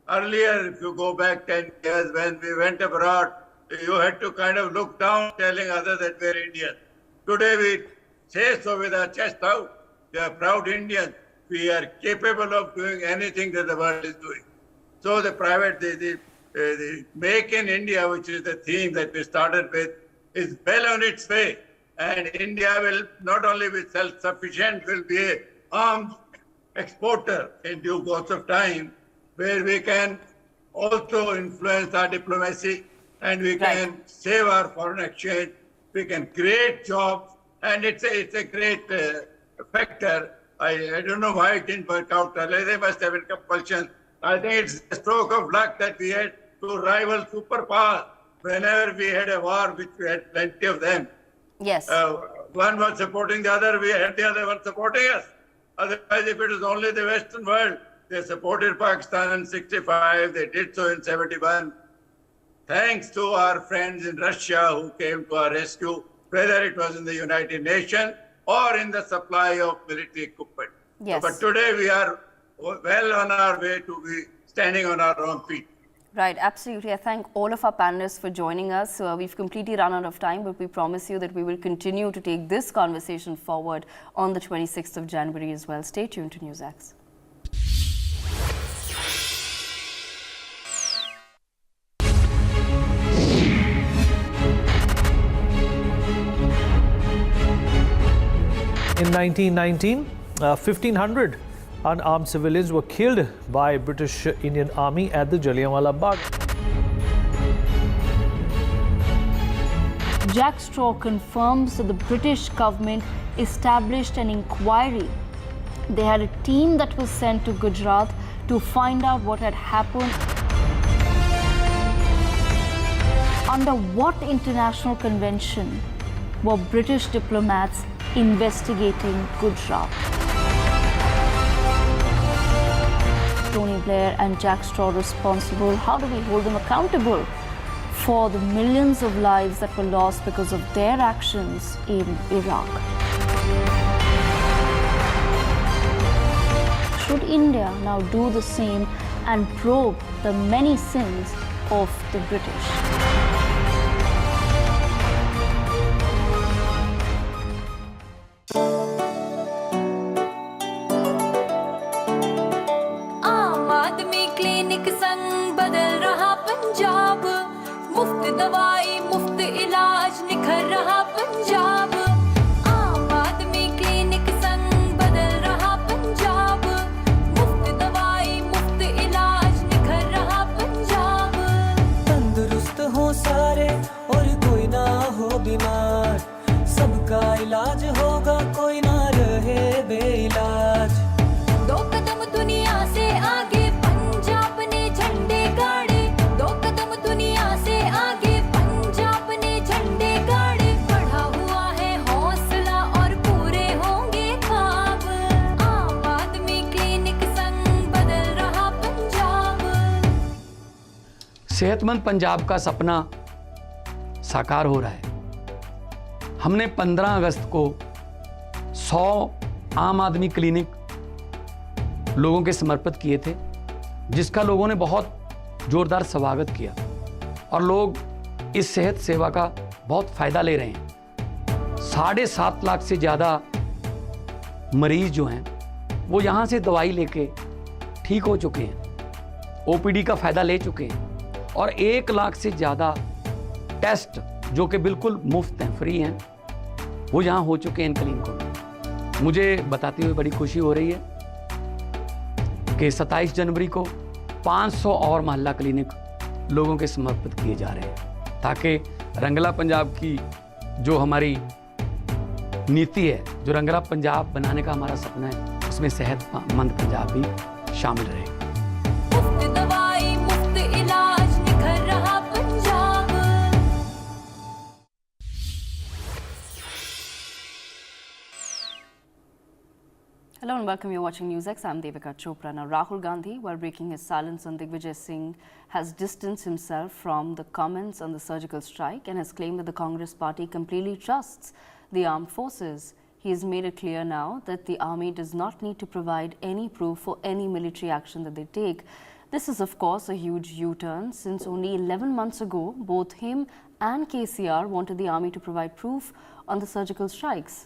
Earlier, if you go back 10 years when we went abroad, you had to kind of look down telling others that we're Indian. Today we say so with our chest out. We are proud Indians. We are capable of doing anything that the world is doing. So the Make in India, which is the theme that we started with, is well on its way. And India will not only be self-sufficient, will be an arms exporter in due course of time, where we can also influence our diplomacy and we can save our foreign exchange, we can create jobs, and it's a great factor. I don't know why it didn't work out earlier. They must have been compulsion. I think it's a stroke of luck that we had to rival superpowers. Whenever we had a war, which we had plenty of them, yes, one was supporting the other, we had the other one supporting us. Otherwise, if it was only the Western world, they supported Pakistan in 65, they did so in 71. Thanks to our friends in Russia who came to our rescue, whether it was in the United Nations or in the supply of military equipment. yes. But today we are well on our way to be standing on our own feet. Right, absolutely. I thank all of our panelists for joining us. We've completely run out of time, but we promise you that we will continue to take this conversation forward on the 26th of January as well. Stay tuned to NewsX. In 1919, 1,500 unarmed civilians were killed by British Indian Army at the Jallianwala Bagh. Jack Straw confirms that the British government established an inquiry. They had a team that was sent to Gujarat to find out what had happened. Under what international convention were British diplomats investigating Gujarat? Tony Blair and Jack Straw responsible? How do we hold them accountable for the millions of lives that were lost because of their actions in Iraq? Should India now do the same and probe the many sins of the British? दवाई मुफ्त इलाज निखर रहा पंजाब आम आदमी clinic संग बदल रहा पंजाब मुफ्त दवाई मुफ्त इलाज निखर रहा पंजाब तंदुरुस्त हो सारे और कोई ना हो बीमार सबका इलाज होगा कोई ना रहे बेइलाज दो कदम दुनिया से आगे पंजाब ने झंडे गाड़े सेहतमंद पंजाब का सपना साकार हो रहा है। हमने 15 अगस्त को 100 आम आदमी क्लिनिक लोगों के समर्पित किए थे, जिसका लोगों ने बहुत जोरदार स्वागत किया और लोग इस सेहत सेवा का बहुत फायदा ले रहे हैं। 7.5 लाख से ज़्यादा मरीज जो हैं वो यहाँ से दवाई लेके ठीक हो चुके हैं, ओपीडी का फायदा ले चुके हैं और 1 लाख से ज़्यादा टेस्ट जो कि बिल्कुल मुफ्त हैं, फ्री हैं, वो यहाँ हो चुके हैं इन क्लिनिकों में। मुझे बताते हुए बड़ी खुशी हो रही है कि 27 जनवरी को 500 और मोहल्ला क्लिनिक लोगों के समर्पित किए जा रहे हैं, ताकि रंगला पंजाब की जो हमारी नीति है, जो रंगला पंजाब बनाने का हमारा सपना है, उसमें सेहतमंद पंजाब भी शामिल रहे। मुफ्त दवाई मुफ्त इलाज निखर रहा Punjab. Hello and welcome. You're watching NewsX. I'm Devika Chopra. Now, Rahul Gandhi, while breaking his silence on Digvijaya Singh, has distanced himself from the comments on the surgical strike and has claimed that the Congress party completely trusts the armed forces. He has made it clear now that the army does not need to provide any proof for any military action that they take. This is, of course, a huge U-turn since only 11 months ago, both him and KCR wanted the army to provide proof on the surgical strikes.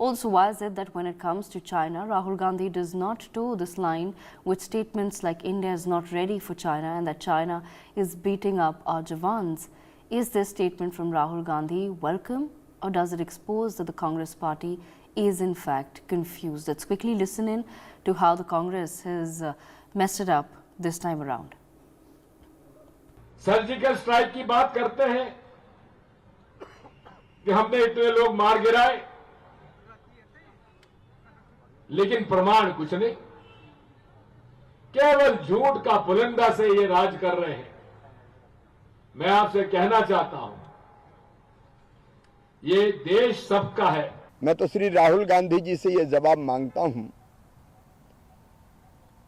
Also, why is it that when it comes to China, Rahul Gandhi does not toe this line with statements like India is not ready for China and that China is beating up our Jawans? Is this statement from Rahul Gandhi welcome, or does it expose that the Congress party is in fact confused? Let's quickly listen in to how the Congress has messed it up this time around. Surgical strike की बात करते हैं कि हमने इतने लोग मार गिराए, लेकिन प्रमाण कुछ नहीं, केवल झूठ का पुलिंदा से ये राज कर रहे हैं। मैं आपसे कहना चाहता हूं, ये देश सबका है। मैं तो श्री राहुल गांधी जी से ये जवाब मांगता हूं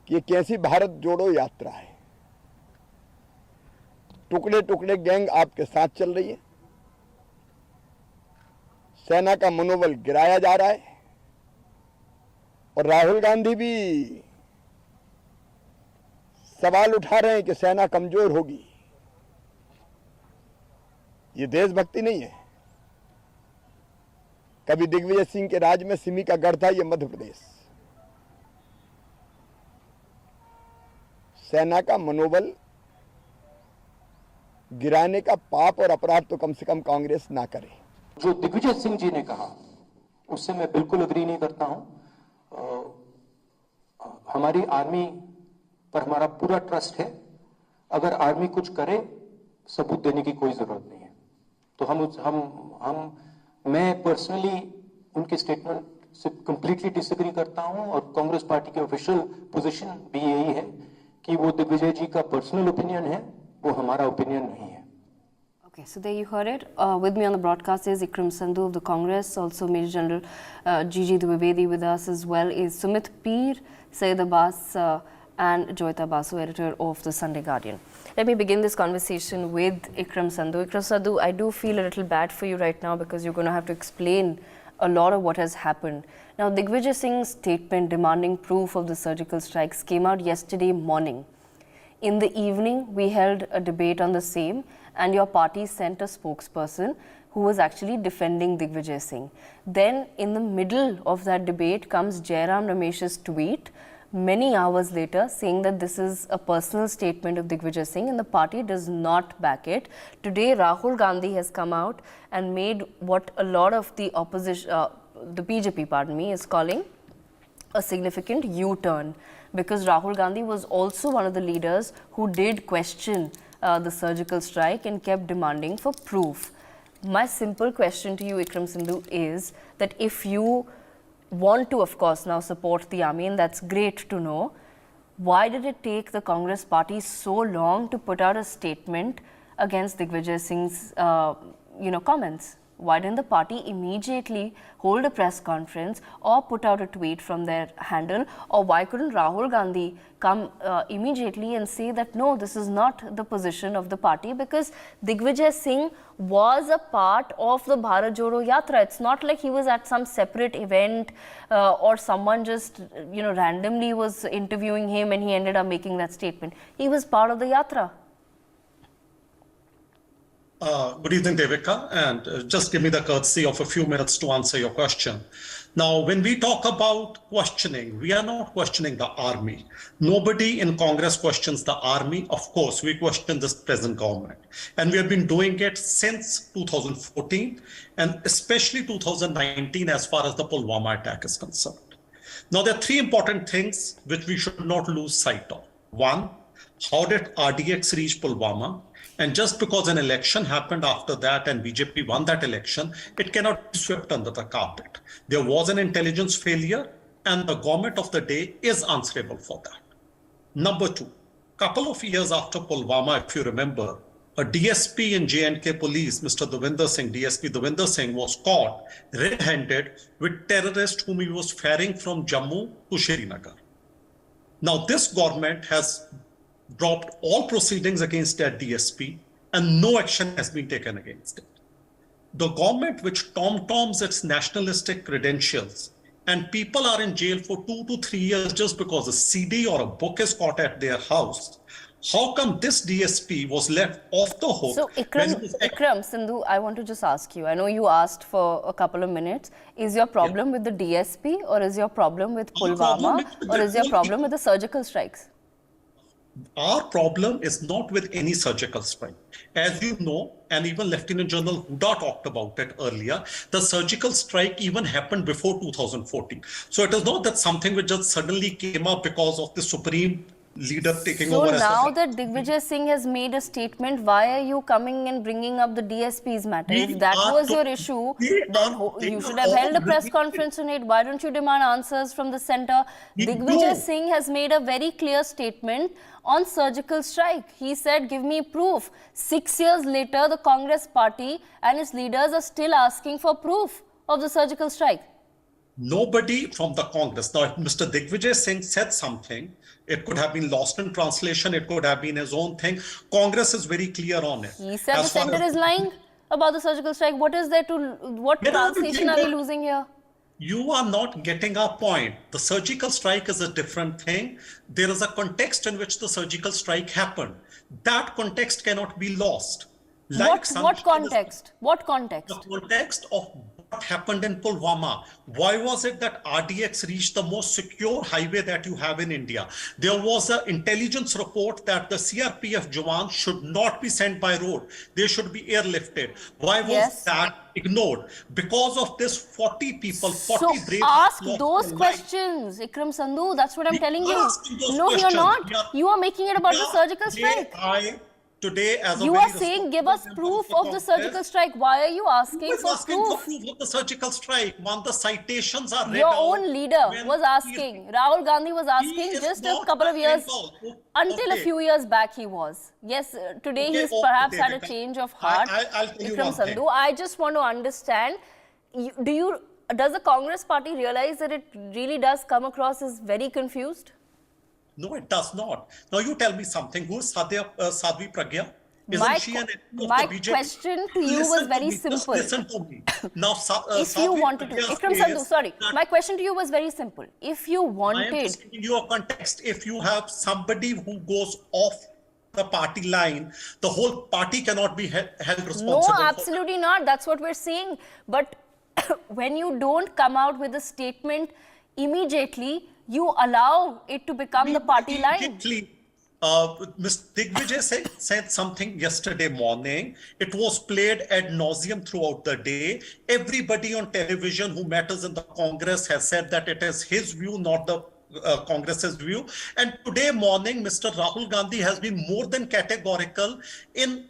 कि ये कैसी भारत जोड़ो यात्रा है। टुकड़े टुकड़े गैंग आपके साथ चल रही है, सेना का मनोबल गिराया जा रहा है और राहुल गांधी भी सवाल उठा रहे हैं कि सेना कमजोर होगी। ये देशभक्ति नहीं है। कभी दिग्विजय सिंह के राज में सिमी का गढ़ था, ये मध्य प्रदेश। सेना का मनोबल गिराने का पाप और अपराध तो कम से कम कांग्रेस ना करे। जो दिग्विजय सिंह जी ने कहा उससे मैं बिल्कुल अग्री नहीं करता हूं। हमारी आर्मी पर हमारा पूरा ट्रस्ट है। अगर आर्मी कुछ करे, सबूत देने की कोई जरूरत नहीं है। तो मैं पर्सनली उनके स्टेटमेंट से कंप्लीटली डिसएग्री करता हूं और कांग्रेस पार्टी की ऑफिशियल पोजीशन भी यही है कि वो दिग्विजय जी का पर्सनल ओपिनियन है, वो हमारा ओपिनियन नहीं है। Okay, so there you heard it. With me on the broadcast is Ikram Sandhu of the Congress, also Major General Gigi Dwivedi with us as well is Sumit Peer, Syed Abbas and Joyita Basu, editor of the Sunday Guardian. Let me begin this conversation with Ikram Sandhu. Ikram Sandhu, I do feel a little bad for you right now because you're going to have to explain a lot of what has happened. Now, Digvijay Singh's statement demanding proof of the surgical strikes came out yesterday morning. In the evening, we held a debate on the same, and your party sent a spokesperson who was actually defending Digvijay Singh. Then, in the middle of that debate comes Jairam Ramesh's tweet many hours later saying that this is a personal statement of Digvijay Singh and the party does not back it. Today, Rahul Gandhi has come out and made what a lot of the opposition, the BJP, is calling a significant U-turn, because Rahul Gandhi was also one of the leaders who did question the surgical strike and kept demanding for proof. My simple question to you, Ikram Sandhu, is that if you want to, of course, now support the army, and that's great to know, why did it take the Congress party so long to put out a statement against Digvijay Singh's comments? Why didn't the party immediately hold a press conference or put out a tweet from their handle? Or why couldn't Rahul Gandhi come immediately and say that no, this is not the position of the party? Because Digvijaya Singh was a part of the Bharat Jodo Yatra. It's not like he was at some separate event or someone just randomly was interviewing him and he ended up making that statement. He was part of the Yatra. Good evening, Devika, and just give me the courtesy of a few minutes to answer your question. Now, when we talk about questioning, we are not questioning the army. Nobody in Congress questions the army. Of course, we question this present government. And we have been doing it since 2014, and especially 2019 as far as the Pulwama attack is concerned. Now, there are three important things which we should not lose sight of. One, how did RDX reach Pulwama? And just because an election happened after that and BJP won that election, it cannot be swept under the carpet. There was an intelligence failure and the government of the day is answerable for that. Number two, couple of years after Pulwama, if you remember, a DSP in J&K police, Mr. Devinder Singh, DSP Devinder Singh, was caught red-handed with terrorists whom he was ferrying from Jammu to Srinagar. Now, this government has dropped all proceedings against that DSP and no action has been taken against it. The government which tom-toms its nationalistic credentials and people are in jail for 2 to 3 years just because a CD or a book is caught at their house. How come this DSP was left off the hook? So Ikram, Sindhu, I want to just ask you, I know you asked for a couple of minutes. Is your problem with the DSP or is your problem with Pulwama or is your problem with the surgical strikes? Our problem is not with any surgical strike. As you know, and even Lieutenant General Huda talked about it earlier, the surgical strike even happened before 2014. So it is not that something which just suddenly came up because of the supreme leader taking over. So now that Digvijaya Singh has made a statement, why are you coming and bringing up the DSP's matter? If that was your issue, then you should have held a press conference on it. Why don't you demand answers from the center? Digvijaya Singh has made a very clear statement on surgical strike. He said, give me proof. 6 years later, the Congress party and its leaders are still asking for proof of the surgical strike. Nobody from the Congress. Now, if Mr. Digvijay Singh said something, it could have been lost in translation. It could have been his own thing. Congress is very clear on it. He said the center is lying about the surgical strike. What is there to, what translation are we losing here? You are not getting our point. The surgical strike is a different thing. There is a context in which the surgical strike happened. That context cannot be lost. Like what context? What context? The context of what happened in Pulwama. Why was it that RDX reached the most secure highway that you have in India? There was an intelligence report that the CRPF Jawans should not be sent by road. They should be airlifted. Why was that ignored? Because of this 40 people, 40 so brave ask those questions, Ikram Sandhu. That's what I'm telling you. No, you're not. You are making it about the surgical strike. Today, as you are saying, give us proof of the surgical strike. Why are you asking for proof? Of the surgical strike. One, the citations are read Your out. own leader was asking. Rahul Gandhi was asking just a couple of years, until a few years back he was. Yes, today he's perhaps had a change of heart. I'll tell you Ikram Sandhu, I just want to understand, does the Congress party realize that it really does come across as very confused? No, it does not. Now you tell me something. Who is Sadhvi Pragya? My question to you was very simple. Listen to me. Now, if you wanted to, Ikram Sandhu, sorry. My question to you was very simple. If you wanted... I am just giving you a context. If you have somebody who goes off the party line, the whole party cannot be held responsible. No, absolutely not. That's what we're saying. But when you don't come out with a statement immediately, you allow it to become the party line. Mr. Digvijay said something yesterday morning. It was played ad nauseum throughout the day. Everybody on television who matters in the Congress has said that it is his view, not the Congress's view. And today morning, Mr. Rahul Gandhi has been more than categorical in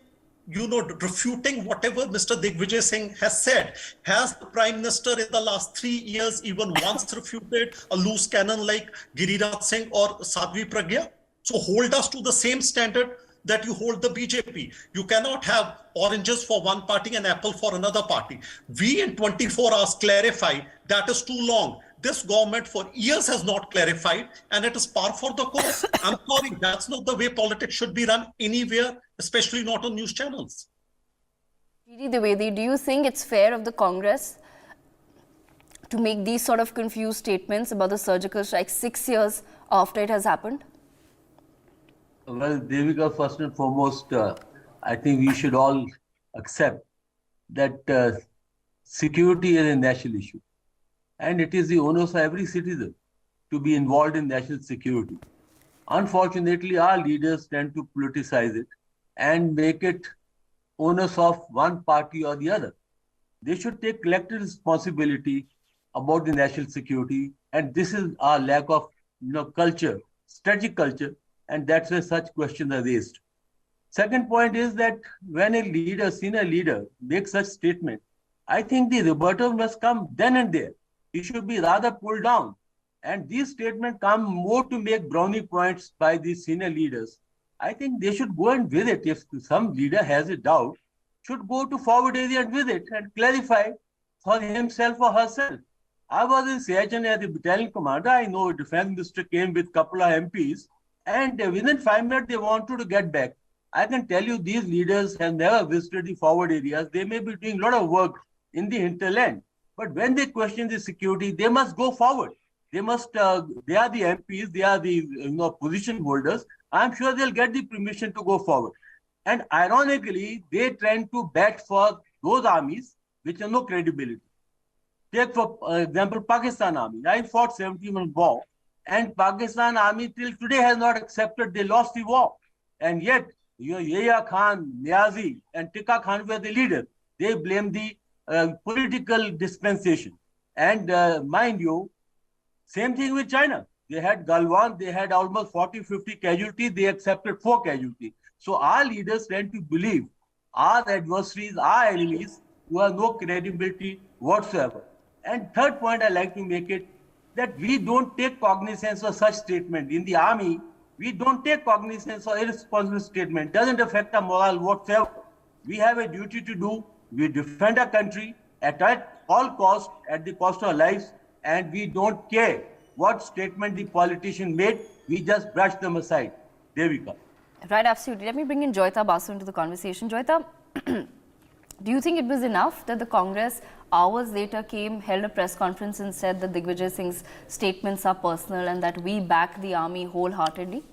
refuting whatever Mr. Digvijay Singh has said. Has the Prime Minister in the last 3 years even once refuted a loose cannon like Giriraj Singh or Sadhvi Pragya? So hold us to the same standard that you hold the BJP. You cannot have oranges for one party and apple for another party. We in 24 hours clarify that is too long. This government for years has not clarified, and it is par for the course. I'm sorry, that's not the way politics should be run anywhere, especially not on news channels. Digvijaya, do you think it's fair of the Congress to make these sort of confused statements about the surgical strike 6 years after it has happened? Well, Devika, first and foremost, I think we should all accept that security is a national issue. And it is the onus of every citizen to be involved in national security. Unfortunately, our leaders tend to politicize it and make it onus of one party or the other. They should take collective responsibility about the national security, and this is our lack of culture, strategic culture, and that's why such questions are raised. Second point is that when a leader, senior leader, makes such statement, I think the rebuttal must come then and there. It should be rather pulled down. And these statements come more to make brownie points by these senior leaders. I think they should go and visit. If some leader has a doubt, should go to forward area and visit and clarify for himself or herself. I was in Siachen as a battalion commander. I know a defense minister came with a couple of MPs, and within 5 minutes they wanted to get back. I can tell you these leaders have never visited the forward areas. They may be doing a lot of work in the hinterland, but when they question the security, they must go forward. They must. They are the MPs. They are the position holders. I'm sure they'll get the permission to go forward. And ironically, they tend to bat for those armies which have no credibility. Take for example, Pakistan Army. I fought 71 war, and Pakistan Army till today has not accepted they lost the war. And yet, Yahya Khan, Niazi, and Tika Khan were the leaders. They blame the political dispensation. And mind you, same thing with China. They had Galwan, they had almost 40-50 casualties, they accepted 4 casualties. So our leaders tend to believe our adversaries, our enemies, who have no credibility whatsoever. And third point I like to make it, that we don't take cognizance of such statement. In the army, we don't take cognizance of irresponsible statement. Doesn't affect our morale whatsoever. We have a duty to do. We defend our country at all costs, at the cost of our lives, and we don't care what statement the politician made. We just brush them aside. Devika. Right, absolutely. Let me bring in Joyita Basu into the conversation. Joyita, do you think it was enough that the Congress hours later held a press conference and said that Digvijay Singh's statements are personal and that we back the army wholeheartedly?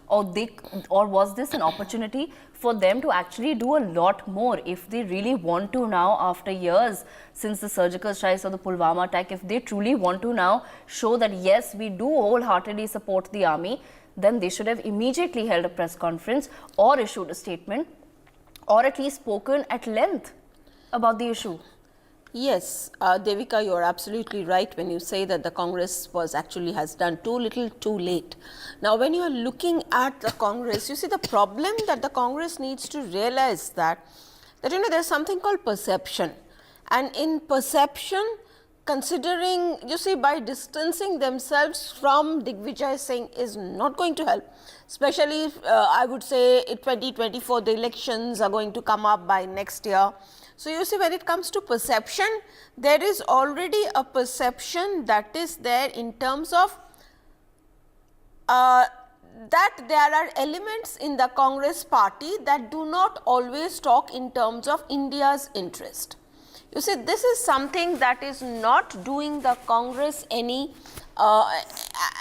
Or was this an opportunity for them to actually do a lot more if they really want to now, after years since the surgical strikes or the Pulwama attack, if they truly want to now show that yes, we do wholeheartedly support the army, then they should have immediately held a press conference or issued a statement or at least spoken at length about the issue. Yes, Devika, you're absolutely right when you say that the Congress has done too little, too late. Now, when you are looking at the Congress, you see the problem that the Congress needs to realize that there's something called perception. And in perception, considering, you see, by distancing themselves from Digvijay Singh is not going to help. Especially, I would say, in 2024, the elections are going to come up by next year. So, you see, when it comes to perception, there is already a perception that is there in terms of that there are elements in the Congress party that do not always talk in terms of India's interest. You see, this is something that is not doing the Congress any,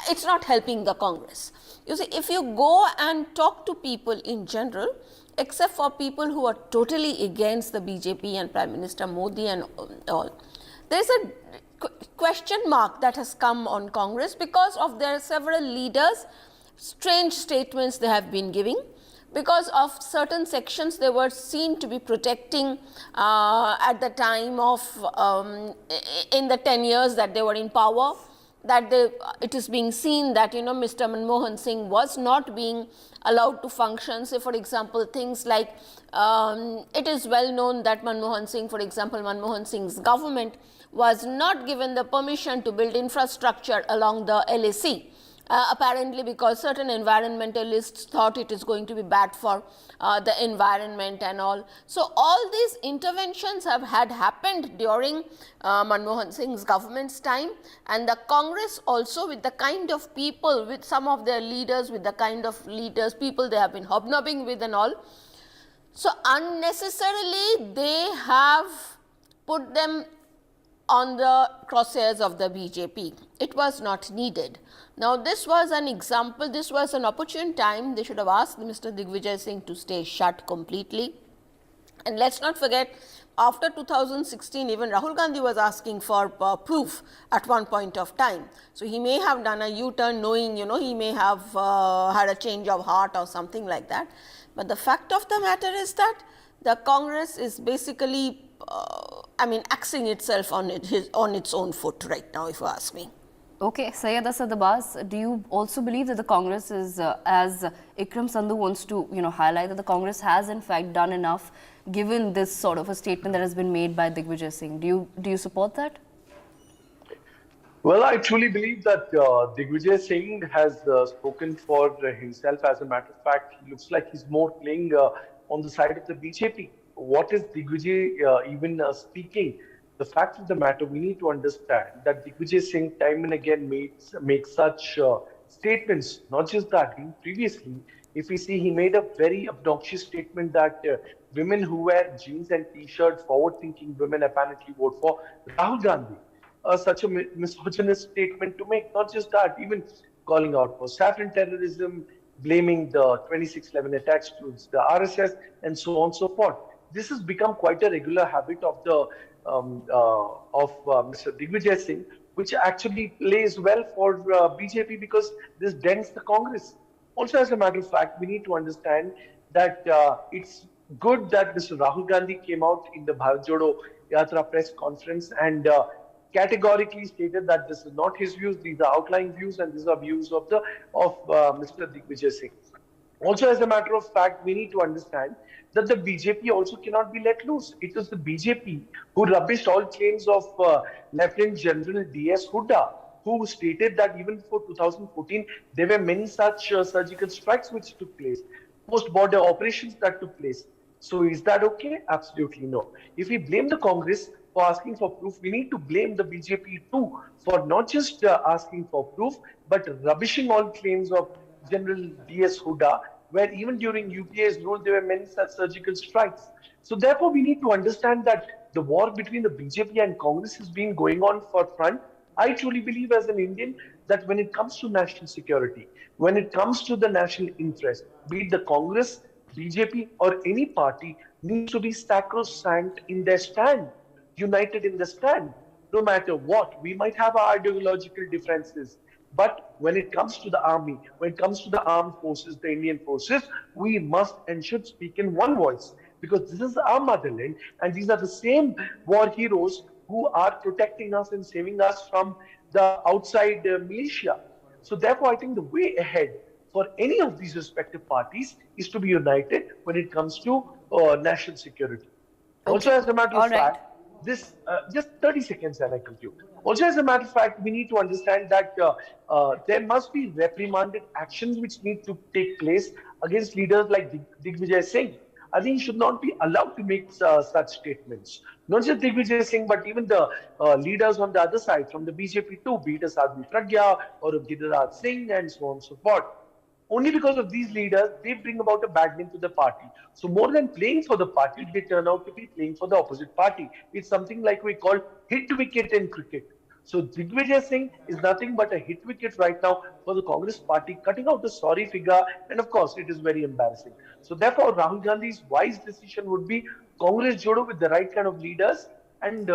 it's not helping the Congress. You see, if you go and talk to people in general, except for people who are totally against the BJP and Prime Minister Modi and all, there is a question mark that has come on Congress because of their several leaders, strange statements they have been giving. Because of certain sections they were seen to be protecting at the time of, in the 10 years that they were in power, that it is being seen that, Mr. Manmohan Singh was not being allowed to function. Say, for example, things like, it is well known that Manmohan Singh, for example, Manmohan Singh's government was not given the permission to build infrastructure along the LAC. apparently because certain environmentalists thought it is going to be bad for the environment and all. So all these interventions have happened during Manmohan Singh's government's time, and the Congress also, with the kind of people, with some of their leaders, with the kind of leaders, people they have been hobnobbing with and all. So unnecessarily they have put them on the crosshairs of the BJP. It was not needed. Now this was an example, this was an opportune time. They should have asked Mr. Digvijaya Singh to stay shut completely. And let's not forget, after 2016, even Rahul Gandhi was asking for proof at one point of time. So he may have done a U-turn knowing, he may have had a change of heart or something like that. But the fact of the matter is that the Congress is basically axing itself on its own foot right now, if you ask me. Okay, Syed Asad Abbas, do you also believe that the Congress is, as Ikram Sandhu wants to, highlight, that the Congress has in fact done enough, given this sort of a statement that has been made by Digvijaya Singh? Do you support that? Well, I truly believe that Digvijaya Singh has spoken for himself. As a matter of fact, he looks like he's more playing on the side of the BJP. What is Digvijay even speaking? The fact of the matter, we need to understand that Digvijay Singh time and again makes such statements. Not just that, previously, if we see, he made a very obnoxious statement that women who wear jeans and t-shirts, forward-thinking women apparently vote for Rahul Gandhi. Such a misogynist statement to make. Not just that, even calling out for saffron terrorism, blaming the 2611 attacks to the RSS, and so on and so forth. This has become quite a regular habit of the Mr. Digvijay Singh, which actually plays well for BJP because this dents the Congress. Also, as a matter of fact, we need to understand that it's good that Mr. Rahul Gandhi came out in the Bharat Jodo Yatra press conference and categorically stated that this is not his views, these are outlying views, and these are views of Mr. Digvijay Singh. Also, as a matter of fact, we need to understand that the BJP also cannot be let loose. It was the BJP who rubbished all claims of Lieutenant General D.S. Hooda, who stated that even before 2014, there were many such surgical strikes which took place, post-border operations that took place. So is that okay? Absolutely no. If we blame the Congress for asking for proof, we need to blame the BJP too for not just asking for proof, but rubbishing all claims of General D.S. Hooda, where even during UPA's rule, there were many such surgical strikes. So therefore, we need to understand that the war between the BJP and Congress has been going on for front. I truly believe as an Indian that when it comes to national security, when it comes to the national interest, be it the Congress, BJP or any party, needs to be sacrosanct in their stand, united in the stand, no matter what. We might have our ideological differences, but when it comes to the army, when it comes to the armed forces, the Indian forces, we must and should speak in one voice, because this is our motherland and these are the same war heroes who are protecting us and saving us from the outside militia. So therefore, I think the way ahead for any of these respective parties is to be united when it comes to national security. Okay. Also, as a matter of fact, this just 30 seconds and I conclude. Also, as a matter of fact, we need to understand that there must be reprimanded actions which need to take place against leaders like Digvijay Singh. I think he should not be allowed to make such statements. Not just Digvijay Singh, but even the leaders on the other side, from the BJP too, be it Sadhvi Pragya or Giriraj Singh and so on and so forth. Only because of these leaders, they bring about a bad name to the party. So more than playing for the party, they turn out to be playing for the opposite party. It's something like we call hit wicket in cricket. So Digvijay Singh is nothing but a hit wicket right now for the Congress party, cutting out the sorry figure, and of course it is very embarrassing. So therefore Rahul Gandhi's wise decision would be Congress Jodo with the right kind of leaders and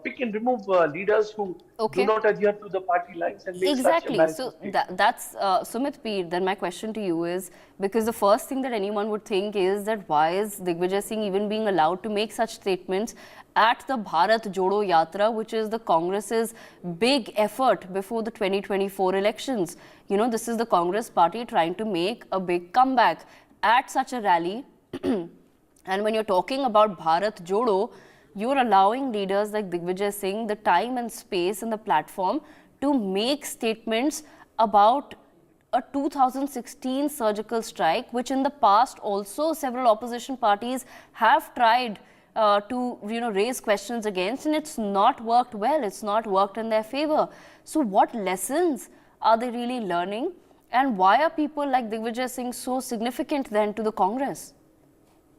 pick and remove leaders who do not adhere to the party lines and make exactly. Such so that's Sumit Peer. Then my question to you is, because the first thing that anyone would think is that why is Digvijay Singh even being allowed to make such statements at the Bharat Jodo Yatra, which is the Congress's big effort before the 2024 elections. This is the Congress party trying to make a big comeback at such a rally. And when you're talking about Bharat Jodo, you're allowing leaders like Digvijay Singh the time and space and the platform to make statements about a 2016 surgical strike, which in the past also several opposition parties have tried to raise questions against, and it's not worked well, it's not worked in their favor. So what lessons are they really learning, and why are people like Digvijaya Singh so significant then to the Congress?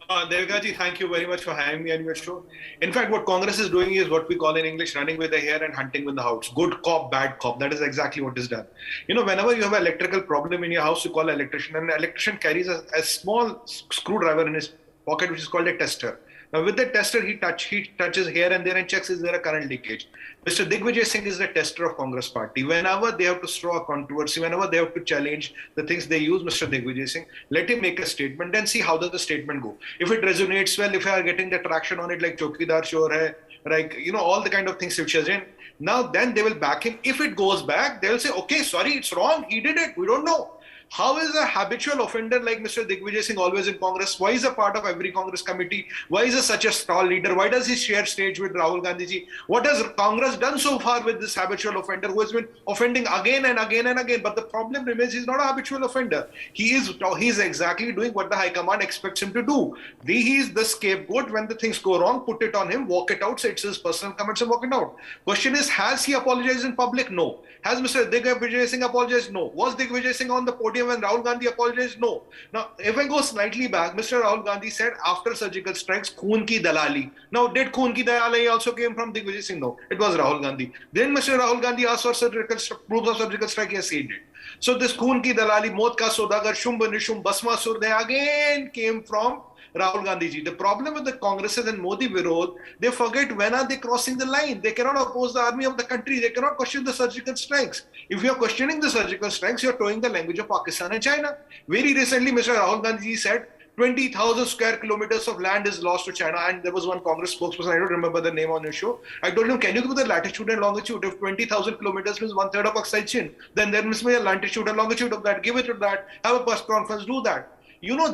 Devika ji, thank you very much for having me on your show. In fact, what Congress is doing is what we call in English running with the hare and hunting with the hounds. Good cop, bad cop. That is exactly what is done. Whenever you have an electrical problem in your house, you call an electrician, and an electrician carries a small screwdriver in his pocket, which is called a tester. Now, with the tester, he touches here and there and checks is there a current leakage. Mr. Digvijaya Singh is the tester of Congress party. Whenever they have to straw a controversy, whenever they have to challenge the things they use, Mr. Digvijaya Singh, let him make a statement and see how does the statement go. If it resonates well, if you are getting the traction on it, like Chokidar Shore hai, like, all the kind of things which is in, now then they will back him. If it goes back, they will say, okay, sorry, it's wrong. He did it. We don't know. How is a habitual offender like Mr. Digvijaya Singh always in Congress? Why is a part of every Congress committee? Why is he such a star leader? Why does he share stage with Rahul Gandhi ji? What has Congress done so far with this habitual offender who has been offending again and again and again? But the problem remains he's not a habitual offender. He is exactly doing what the High Command expects him to do. He is the scapegoat. When the things go wrong, put it on him, walk it out, say it's his personal comments and walk it out. Question is, has he apologized in public? No. Has Mr. Digvijaya Singh apologized? No. Was Digvijaya Singh on the podium when Rahul Gandhi apologized? No. Now, if I go slightly back, Mr. Rahul Gandhi said after surgical strikes, Khoon ki dalali. Now, did Khoon ki dalali also came from Digvijaya Singh? No. It was Rahul Gandhi. Then Mr. Rahul Gandhi asked for proofs of surgical strike. Yes, he did. So this Khoon ki dalali, Maut ka Saudagar, Shumb Nishum, Basmasur, they again came from Rahul Gandhi ji. The problem with the Congresses and Modi Virod, they forget when are they crossing the line. They cannot oppose the army of the country. They cannot question the surgical strikes. If you are questioning the surgical strikes, you are towing the language of Pakistan and China. Very recently, Mr. Rahul Gandhi ji said 20,000 square kilometers of land is lost to China, and there was one Congress spokesperson, I don't remember the name on your show. I told him, can you give the latitude and longitude? If 20,000 kilometers means 1/3 of Aksai Chin, then there must be a latitude and longitude of that. Give it to that. Have a press conference, do that.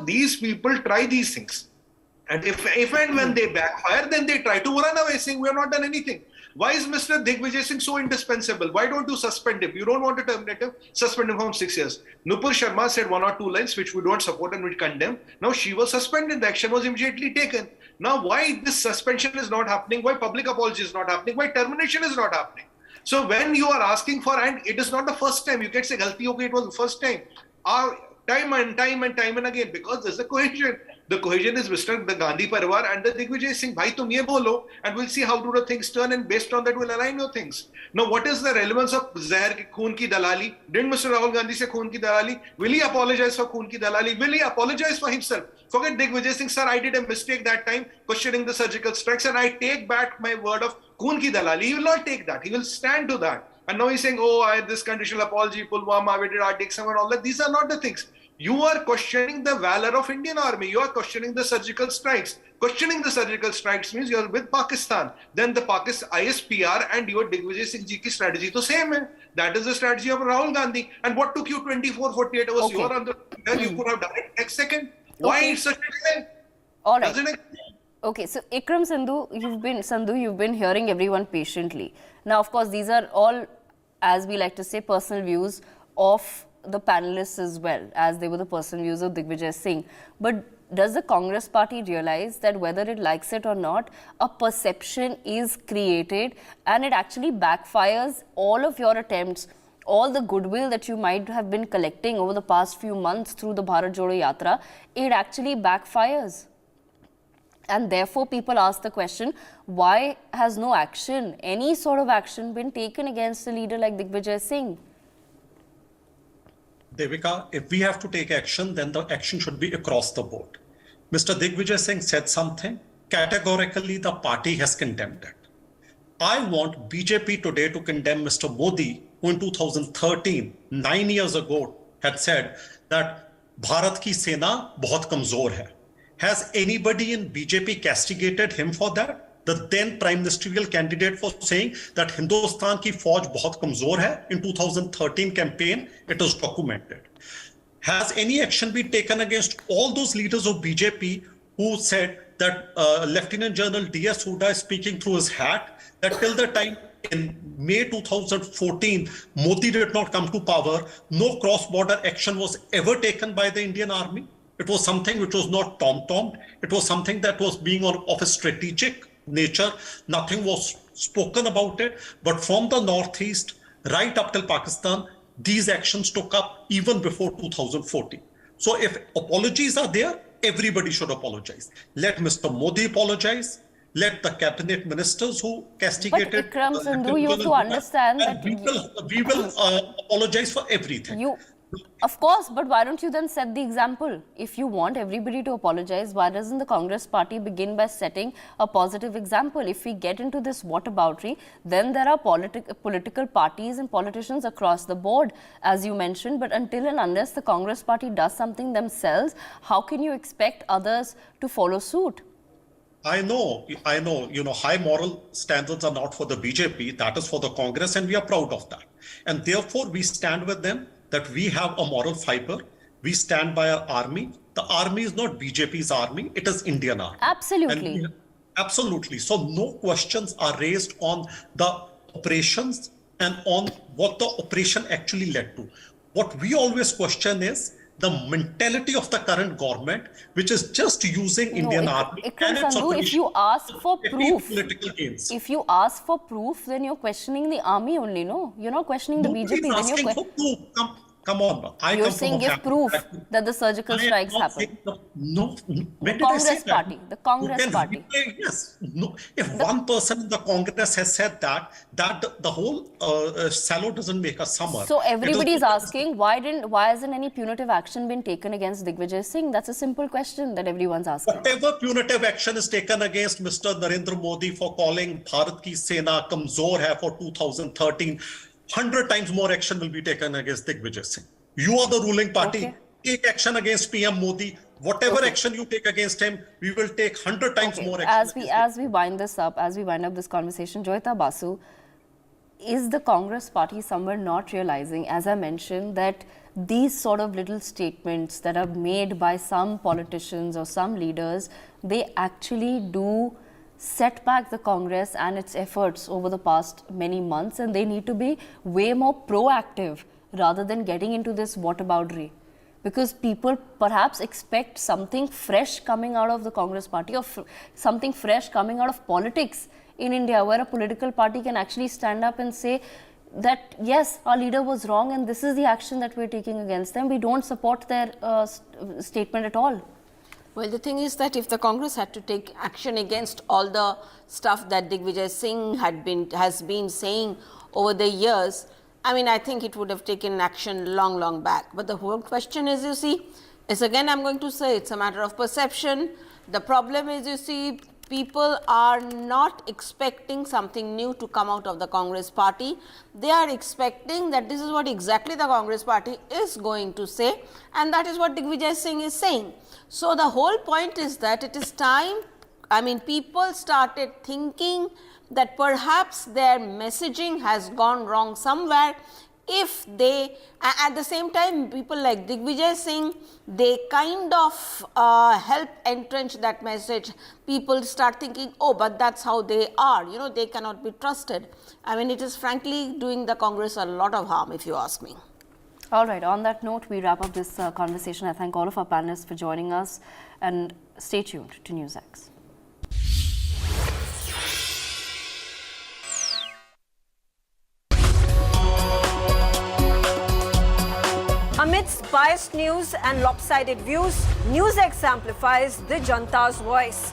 These people try these things. And if and when they backfire, then they try to run away saying we have not done anything. Why is Mr. Digvijaya Singh so indispensable? Why don't you suspend him? You don't want to terminate him, suspend him from 6 years. Nupur Sharma said 1 or 2 lines which we don't support and we condemn. Now she was suspended. The action was immediately taken. Now why this suspension is not happening? Why public apology is not happening? Why termination is not happening? So when you are asking for, and it is not the first time, you can say galti ho gayi, it was the first time. Time and again, because there's a cohesion. The cohesion is Mr. the Gandhi Parivar and the Digvijaya Singh. Bhai, tum ye bolo, and we'll see how do the things turn, and based on that, we'll align your things. Now, what is the relevance of Zahir ki Khoon ki dalali? Didn't Mr. Rahul Gandhi say Khoon ki dalali? Will he apologize for Khoon ki dalali? Will he apologize for himself? Forget Digvijaya Singh, sir, I did a mistake that time, questioning the surgical strikes, and I take back my word of Khoon ki dalali. He will not take that. He will stand to that. And now he's saying, oh, I had this conditional apology, Pulwama, we did Arctic and all that. These are not the things. You are questioning the valor of Indian army. You are questioning the surgical strikes. Questioning the surgical strikes means you are with Pakistan. Then the Pakistan ISPR and your Digvijaya Singh ji ki strategy to same hai. That is the strategy of Rahul Gandhi. And what took you 24, 48 hours? You are on the you could have done it next second. Why it's such a delay? All right. Okay, so Ikram Sandhu, you've been hearing everyone patiently. Now, of course, these are all, as we like to say, personal views of the panelists as well, as they were the personal views of Digvijaya Singh. But does the Congress party realize that whether it likes it or not, a perception is created and it actually backfires all of your attempts, all the goodwill that you might have been collecting over the past few months through the Bharat Jodo Yatra, it actually backfires. And therefore, people ask the question, why has no action, any sort of action been taken against a leader like Digvijaya Singh? Devika, if we have to take action, then the action should be across the board. Mr. Digvijaya Singh said something, categorically the party has condemned it. I want BJP today to condemn Mr. Modi, who in 2013, 9 years ago, had said that Bharat ki Sena bahut kamzor hai. Has anybody in BJP castigated him for that? The then prime ministerial candidate for saying that Hindustan ki fauj bahut kamzor hai in 2013 campaign, it is documented. Has any action been taken against all those leaders of BJP who said that Lieutenant General D.S. Huda is speaking through his hat, that till the time in May 2014, Modi did not come to power. No cross-border action was ever taken by the Indian Army. It was something which was not tom-tommed. It was something that was being of a strategic nature. Nothing was spoken about it. But from the Northeast, right up till Pakistan, these actions took up even before 2014. So if apologies are there, everybody should apologize. Let Mr. Modi apologize. Let the cabinet ministers who castigated. But Ikram Sandhu, you have to understand that we will apologize for everything. Of course, but why don't you then set the example? If you want everybody to apologize, why doesn't the Congress party begin by setting a positive example? If we get into this whataboutery, then there are political parties and politicians across the board, as you mentioned. But until and unless the Congress party does something themselves, how can you expect others to follow suit? I know, high moral standards are not for the BJP, that is for the Congress, and we are proud of that. And therefore, we stand with them that we have a moral fiber. We stand by our army. The army is not BJP's army, it is Indian army. Absolutely. Absolutely. So no questions are raised on the operations and on what the operation actually led to. What we always question is the mentality of the current government, which is just using Indian army. Ikram Sandhu, if you ask for proof, political gains. If you ask for proof, then you're questioning the army only, no? You're not questioning the BJP. Then asking for proof. Come on. You're saying give proof that the surgical strikes happened. No. The Congress party. The Congress party. Yes. No. If one person in the Congress has said that the whole sallow doesn't make a summer. So everybody is asking why hasn't any punitive action been taken against Digvijaya Singh? That's a simple question that everyone's asking. Whatever punitive action is taken against Mr. Narendra Modi for calling Bharat ki Sena kamzor hai for 2013, 100 times more action will be taken against Digvijaya Singh. You are the ruling party. Okay. Take action against PM Modi. Whatever action you take against him, we will take 100 times more action. As we wind up this conversation, Joyita Basu, is the Congress party somewhere not realizing, as I mentioned, that these sort of little statements that are made by some politicians or some leaders, they actually do set back the Congress and its efforts over the past many months, and they need to be way more proactive rather than getting into this whataboutery, because people perhaps expect something fresh coming out of the Congress party or something fresh coming out of politics in India, where a political party can actually stand up and say that yes, our leader was wrong and this is the action that we're taking against them. We don't support their statement at all. Well, the thing is that if the Congress had to take action against all the stuff that Digvijaya Singh has been saying over the years, I mean, I think it would have taken action long back. But the whole question is, you see, is again, I'm going to say it's a matter of perception. The problem is, you see, people are not expecting something new to come out of the Congress party. They are expecting that this is what exactly the Congress party is going to say, and that is what Digvijaya Singh is saying. So the whole point is that it is time, I mean, people started thinking that perhaps their messaging has gone wrong somewhere. If they, at the same time, people like Digvijaya Singh, they kind of help entrench that message. People start thinking, oh, but that's how they are, you know, they cannot be trusted. I mean, it is frankly doing the Congress a lot of harm, if you ask me. All right, on that note, we wrap up this conversation. I thank all of our panelists for joining us, and stay tuned to NewsX. Amidst biased news and lopsided views, NewsX amplifies the Janta's voice,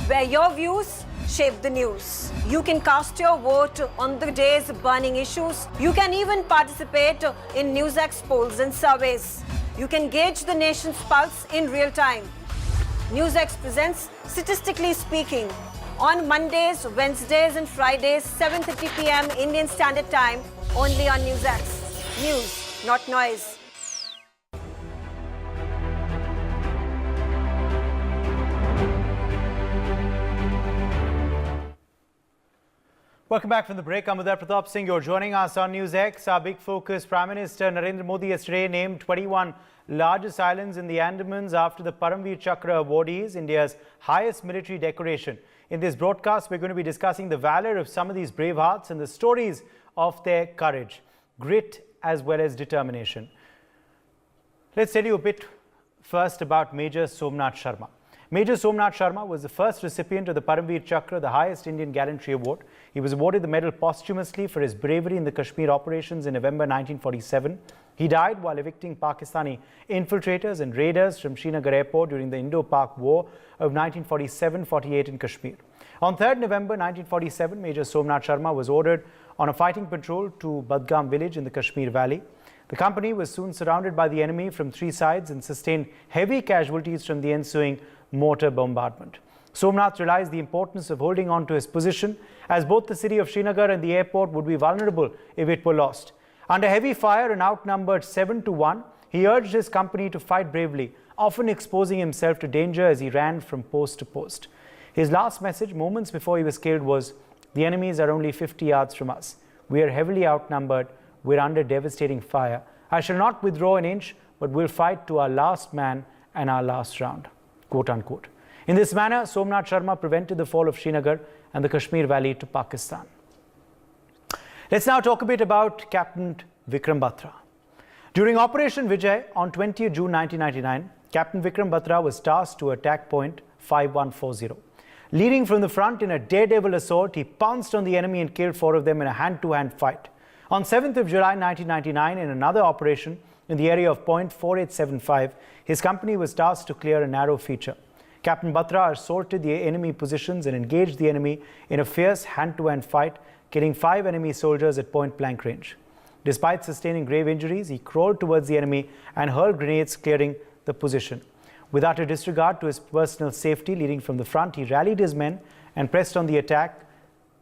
where your views shape the news. You can cast your vote on the day's burning issues. You can even participate in NewsX polls and surveys. You can gauge the nation's pulse in real time. NewsX presents Statistically Speaking on Mondays, Wednesdays and Fridays, 7:30 p.m. Indian Standard Time, only on NewsX. News, not noise. Welcome back from the break. I'm Uday Pratap Singh. You're joining us on NewsX. Our big focus, Prime Minister Narendra Modi yesterday named 21 largest islands in the Andamans after the Paramveer Chakra awardees, India's highest military decoration. In this broadcast, we're going to be discussing the valor of some of these brave hearts and the stories of their courage, grit, as well as determination. Let's tell you a bit first about Major Somnath Sharma. Major Somnath Sharma was the first recipient of the Paramveer Chakra, the highest Indian gallantry award. He was awarded the medal posthumously for his bravery in the Kashmir operations in November 1947. He died while evicting Pakistani infiltrators and raiders from Srinagar airport during the Indo-Pak War of 1947-48 in Kashmir. On 3rd November 1947, Major Somnath Sharma was ordered on a fighting patrol to Badgam village in the Kashmir Valley. The company was soon surrounded by the enemy from three sides and sustained heavy casualties from the ensuing mortar bombardment. Somnath realized the importance of holding on to his position, as both the city of Srinagar and the airport would be vulnerable if it were lost. Under heavy fire and outnumbered 7-1, he urged his company to fight bravely, often exposing himself to danger as he ran from post to post. His last message, moments before he was killed, was, "The enemies are only 50 yards from us. We are heavily outnumbered. We're under devastating fire. I shall not withdraw an inch, but will fight to our last man and our last round." Quote unquote. In this manner, Somnath Sharma prevented the fall of Srinagar and the Kashmir Valley to Pakistan. Let's now talk a bit about Captain Vikram Batra. During Operation Vijay on 20 June 1999, Captain Vikram Batra was tasked to attack point 5140. Leading from the front in a daredevil assault, he pounced on the enemy and killed 4 of them in a hand-to-hand fight. On 7th of July 1999, in another operation in the area of point 4875, his company was tasked to clear a narrow feature. Captain Batra assaulted the enemy positions and engaged the enemy in a fierce hand-to-hand fight, killing 5 enemy soldiers at point-blank range. Despite sustaining grave injuries, he crawled towards the enemy and hurled grenades, clearing the position. With utter disregard to his personal safety, leading from the front, he rallied his men and pressed on the attack.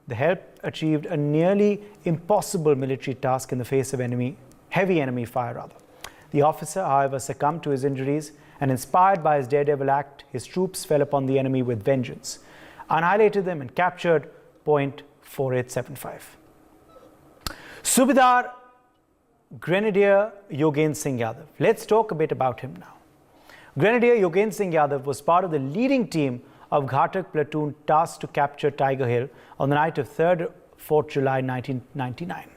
The help achieved a nearly impossible military task in the face of heavy enemy fire. The officer, however, succumbed to his injuries, and inspired by his daredevil act, his troops fell upon the enemy with vengeance, annihilated them and captured point 4875. Subedar Grenadier Yogen Singh Yadav. Let's talk a bit about him now. Grenadier Yogen Singh Yadav was part of the leading team of Ghatak platoon tasked to capture Tiger Hill on the night of 3rd 4th July 1999.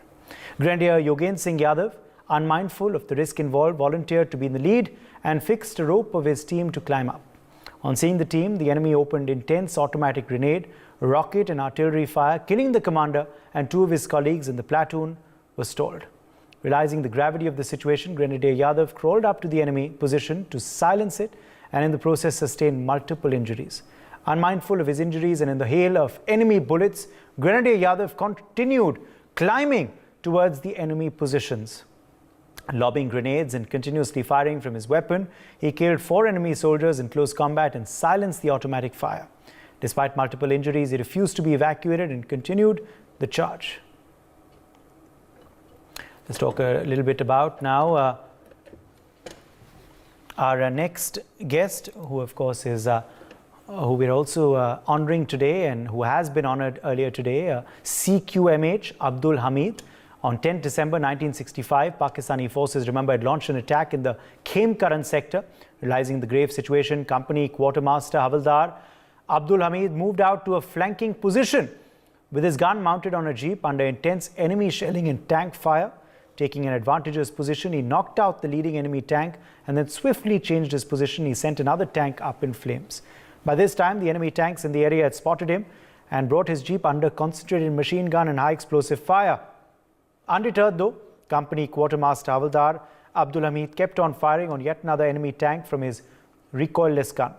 Grenadier Yogen Singh Yadav, unmindful of the risk involved, volunteered to be in the lead and fixed a rope of his team to climb up. On seeing the team, the enemy opened intense automatic grenade, rocket and artillery fire, killing the commander, and 2 of his colleagues in the platoon were stalled. Realizing the gravity of the situation, Grenadier Yadav crawled up to the enemy position to silence it, and in the process sustained multiple injuries. Unmindful of his injuries and in the hail of enemy bullets, Grenadier Yadav continued climbing towards the enemy positions. Lobbing grenades and continuously firing from his weapon, he killed 4 enemy soldiers in close combat and silenced the automatic fire. Despite multiple injuries, he refused to be evacuated and continued the charge. Let's talk a little bit about now our next guest, who of course is who we're also honoring today and who has been honored earlier today, CQMH Abdul Hamid. On 10 December 1965, Pakistani forces, remember, had launched an attack in the Khemkaran sector. Realizing the grave situation, Company Quartermaster Havaldar Abdul Hamid moved out to a flanking position with his gun mounted on a jeep under intense enemy shelling and tank fire. Taking an advantageous position, he knocked out the leading enemy tank and then swiftly changed his position. He sent another tank up in flames. By this time, the enemy tanks in the area had spotted him and brought his jeep under concentrated machine gun and high explosive fire. Undeterred though, Company Quartermaster Havaldar Abdul Hamid kept on firing on yet another enemy tank from his recoilless gun.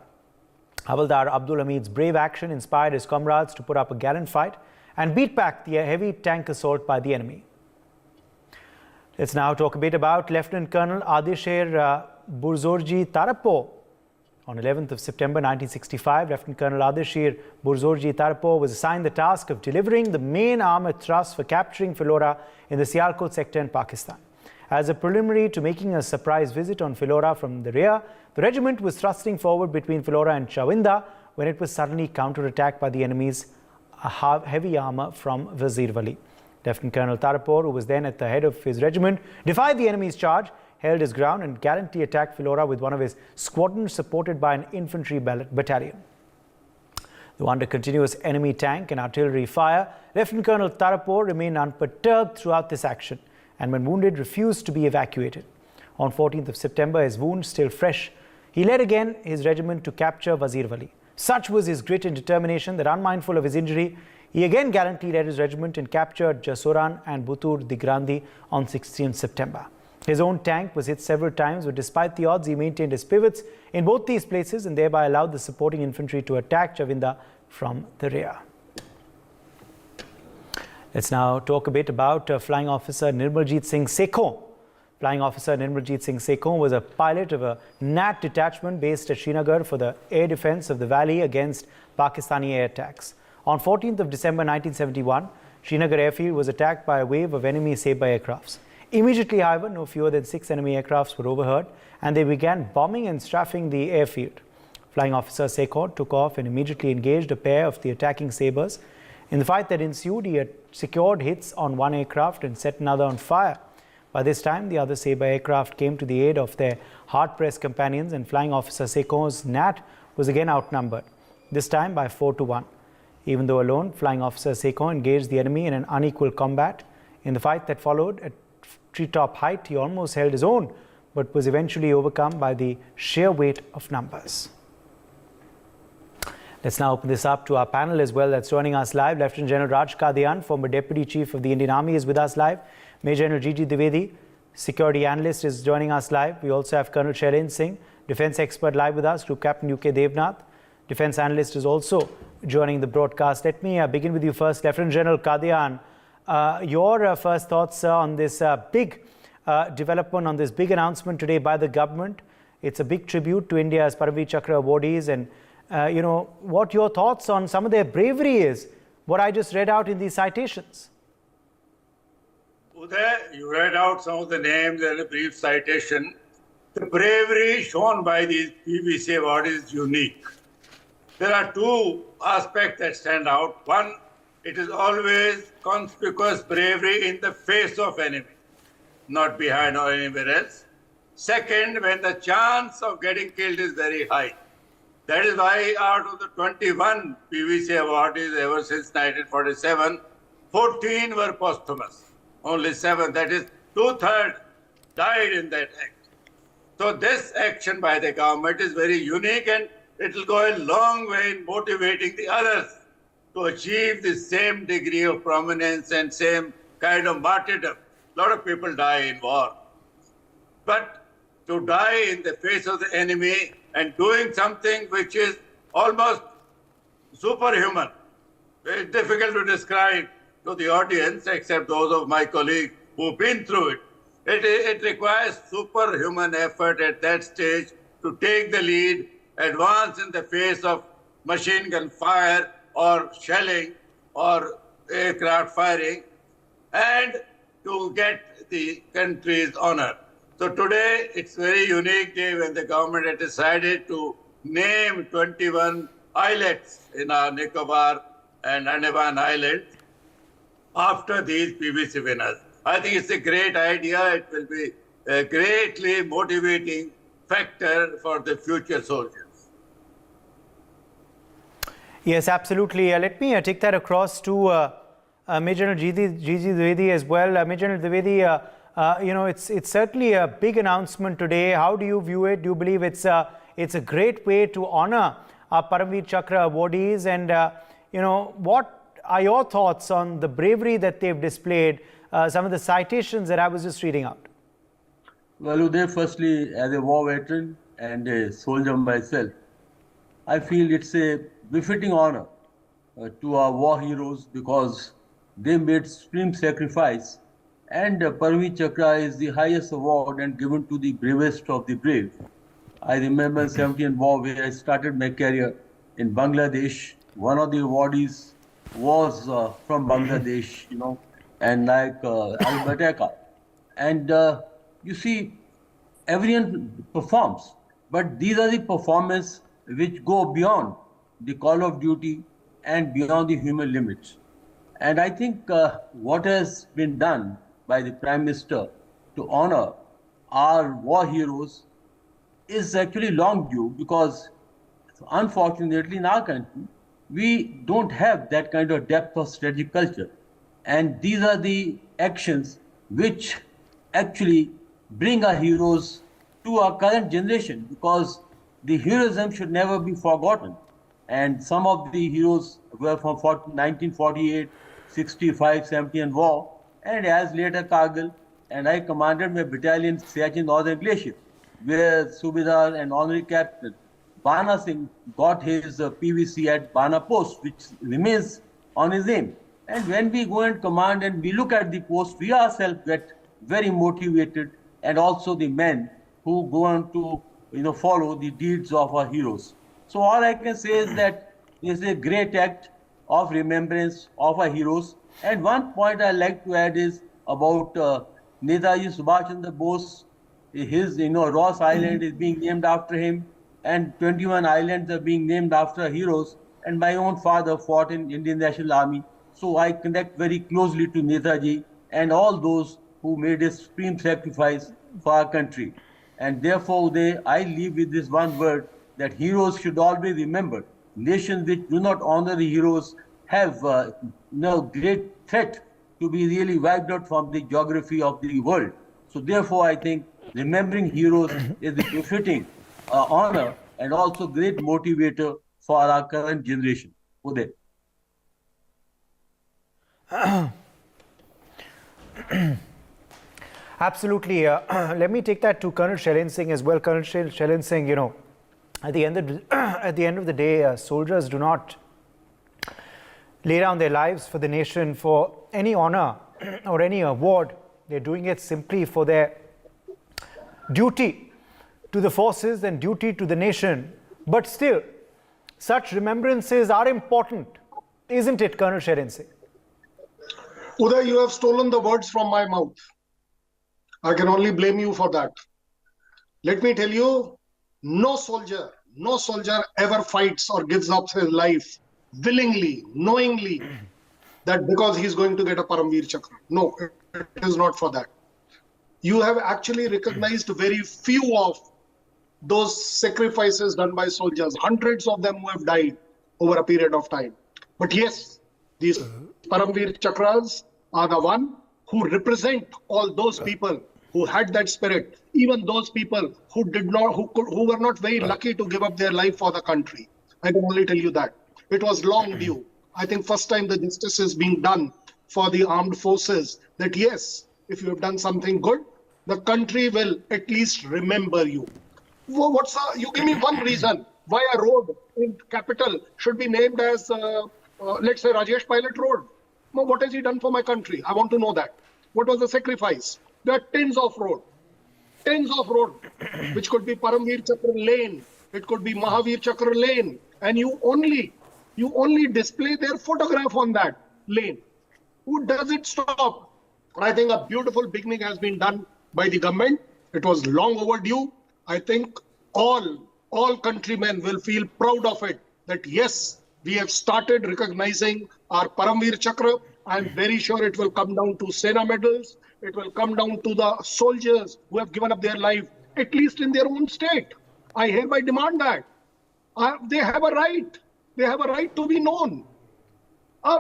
Havaldar Abdul Hamid's brave action inspired his comrades to put up a gallant fight and beat back the heavy tank assault by the enemy. Let's now talk a bit about Lieutenant Colonel Adisher Burzorji Tarapo. On 11th of September 1965, Lieutenant Colonel Adisher Burzorji Tarapo was assigned the task of delivering the main armoured thrust for capturing Philora in the Sialkot sector in Pakistan. As a preliminary to making a surprise visit on Philora from the rear, the regiment was thrusting forward between Philora and Chawinda when it was suddenly counterattacked by the enemy's heavy armour from Wazir Wali. Lieutenant Colonel Tarapur, who was then at the head of his regiment, defied the enemy's charge, held his ground and gallantly attacked Philora with one of his squadrons supported by an infantry battalion. Though under continuous enemy tank and artillery fire, Lieutenant Colonel Tarapore remained unperturbed throughout this action and when wounded refused to be evacuated. On 14th of September, his wounds still fresh, he led again his regiment to capture Wazirwali. Such was his grit and determination that, unmindful of his injury, he again gallantly led his regiment and captured Jasoran and Butur Digrandi on 16th September. His own tank was hit several times, but despite the odds, he maintained his pivots in both these places and thereby allowed the supporting infantry to attack Chavinda from the rear. Let's now talk a bit about Flying Officer Nirmaljeet Singh Sekhon. Flying Officer Nirmaljeet Singh Sekhon was a pilot of a NAT detachment based at Srinagar for the air defense of the valley against Pakistani air attacks. On 14th of December 1971, Srinagar airfield was attacked by a wave of enemy Sabre aircrafts. Immediately, however, no fewer than 6 enemy aircrafts were overheard and they began bombing and strafing the airfield. Flying Officer Sekhon took off and immediately engaged a pair of the attacking Sabres. In the fight that ensued, he had secured hits on one aircraft and set another on fire. By this time, the other Sabre aircraft came to the aid of their hard-pressed companions and Flying Officer Sekhon's NAT was again outnumbered, this time by 4-1. Even though alone, Flying Officer Sekhon engaged the enemy in an unequal combat. In the fight that followed at treetop height, he almost held his own, but was eventually overcome by the sheer weight of numbers. Let's now open this up to our panel as well that's joining us live. Lieutenant General Raj Kadian, former Deputy Chief of the Indian Army, is with us live. Major General Gigi Dwivedi, security analyst, is joining us live. We also have Colonel Shailendra Singh, defense expert, live with us. Group Captain UK Devnath, defense analyst, is also joining the broadcast. Let me begin with you first, Lieutenant General Kadian. Your first thoughts on this big development, on this big announcement today by the government. It's a big tribute to India's Paramveer Chakra awardees, and what your thoughts on some of their bravery is, what I just read out in these citations. Uday, you read out some of the names and a brief citation. The bravery shown by these PVC awards is unique. There are two aspects that stand out. One, it is always conspicuous bravery in the face of enemy, not behind or anywhere else. Second, when the chance of getting killed is very high. That is why out of the 21 PVC awardees ever since 1947, 14 were posthumous. Only 7, that is 2/3, died in that act. So this action by the government is very unique and it will go a long way in motivating the others to achieve the same degree of prominence and same kind of martyrdom. A lot of people die in war. But to die in the face of the enemy and doing something which is almost superhuman, very difficult to describe to the audience, except those of my colleagues who've been through it. It requires superhuman effort at that stage to take the lead, advance in the face of machine gun fire or shelling or aircraft firing, and to get the country's honor. So today, it's a very unique day when the government has decided to name 21 islets in our Nicobar and Andaman Islands after these PVC winners. I think it's a great idea. It will be a greatly motivating factor for the future soldiers. Yes, absolutely. Let me take that across to Major General Gigi Dwivedi as well. Major General Dwivedi, it's certainly a big announcement today. How do you view it? Do you believe it's a great way to honor our Paramveer Chakra awardees? And, what are your thoughts on the bravery that they've displayed, some of the citations that I was just reading out? Well, Uday, firstly, as a war veteran and a soldier myself, I feel it's a befitting honor to our war heroes because they made supreme sacrifice, and Paramveer Chakra is the highest award and given to the bravest of the brave. I remember 17th war where I started my career in Bangladesh. One of the awardees was from Bangladesh, and like Al-Bateka. And you see, everyone performs, but these are the performances which go beyond the call of duty and beyond the human limits. And I think what has been done by the Prime Minister to honor our war heroes is actually long due, because unfortunately in our country, we don't have that kind of depth of strategic culture. And these are the actions which actually bring our heroes to our current generation, because the heroism should never be forgotten. And some of the heroes were from 1948, 65, 70 and war, and as later Kargil, and I commanded my battalion Siachen Northern Glacier, where Subedar and Honorary Captain Bana Singh got his PVC at Bana Post, which remains on his name. And when we go and command and we look at the post, we ourselves get very motivated, and also the men who go on to follow the deeds of our heroes. So all I can say is that this is a great act of remembrance of our heroes. And one point I like to add is about Netaji Subhash Chandra Bose. His Ross Island is being named after him, and 21 islands are being named after heroes. And my own father fought in Indian National Army, so I connect very closely to Netaji and all those who made a supreme sacrifice for our country. And therefore, I leave with this one word, that heroes should always be remembered. Nations which do not honor the heroes have great threat to be really wiped out from the geography of the world. So therefore, I think remembering heroes is a befitting honor and also great motivator for our current generation. Uday. Absolutely. Let me take that to Colonel Shailen Singh as well. Colonel Shailen Singh, at the end of the day, soldiers do not lay down their lives for the nation for any honor or any award. They're doing it simply for their duty to the forces and duty to the nation. But still, such remembrances are important, isn't it, Colonel Shailen Singh? Uday, you have stolen the words from my mouth. I can only blame you for that. Let me tell you, no soldier ever fights or gives up his life willingly, knowingly, that because he's going to get a Paramveer Chakra. No, it is not for that. You have actually recognized very few of those sacrifices done by soldiers, hundreds of them who have died over a period of time. But yes, these Paramveer Chakras are the one who represent all those people who had that spirit, even those people who were not very lucky to give up their life for the country. I can only tell you that. It was long due. I think first time the justice is being done for the armed forces, that yes, if you have done something good, the country will at least remember you. You give me one reason why a road in capital should be named as, let's say, Rajesh Pilot Road. No, what has he done for my country? I want to know that. What was the sacrifice? There are tens of road, which could be Paramveer Chakra Lane, it could be Mahavir Chakra Lane, and you only display their photograph on that lane. Who does it stop? I think a beautiful beginning has been done by the government. It was long overdue. I think all countrymen will feel proud of it, that yes, we have started recognizing our Paramveer Chakra. I am very sure it will come down to Sena medals. It will come down to the soldiers who have given up their life, at least in their own state. I hereby demand that. They have a right. They have a right to be known.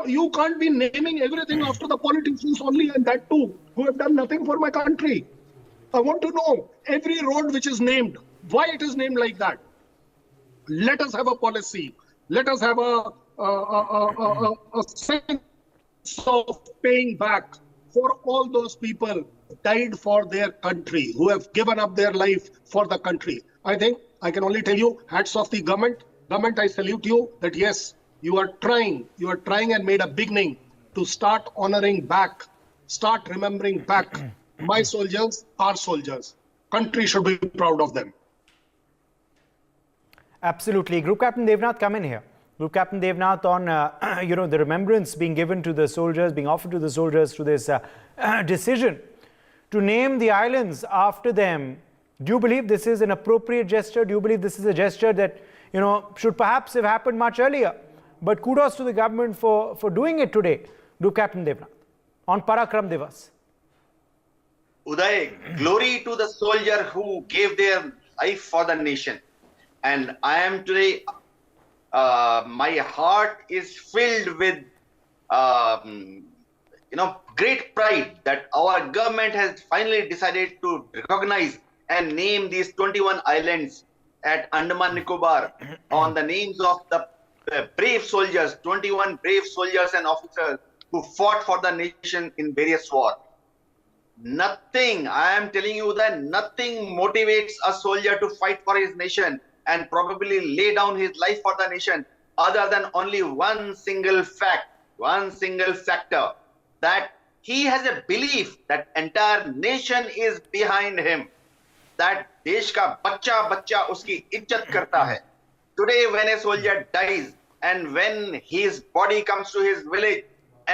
You can't be naming everything after the politicians only, and that too, who have done nothing for my country. I want to know every road which is named, why it is named like that. Let us have a policy. Let us have a sense of paying back for all those people who died for their country, who have given up their life for the country. I think I can only tell you, hats off the government. Government, I salute you that yes, you are trying and made a beginning to start honoring back, start remembering back my soldiers, our soldiers. Country should be proud of them. Absolutely. Group Captain Devnath, come in here. Group Captain Devnath on, the remembrance being given to the soldiers, being offered to the soldiers through this decision to name the islands after them. Do you believe this is an appropriate gesture? Do you believe this is a gesture that, should perhaps have happened much earlier? But kudos to the government for doing it today. Group Captain Devnath on Parakram Divas. Uday, glory to the soldier who gave their life for the nation. And I am today my heart is filled with great pride that our government has finally decided to recognize and name these 21 islands at Andaman Nicobar on the names of the brave soldiers, 21 brave soldiers and officers who fought for the nation in various wars. Nothing, I am telling you that nothing motivates a soldier to fight for his nation and probably lay down his life for the nation other than only one single fact, one single factor, that he has a belief that entire nation is behind him, that desh ka bachcha uski izzat karta hai. Today when a soldier dies and when his body comes to his village,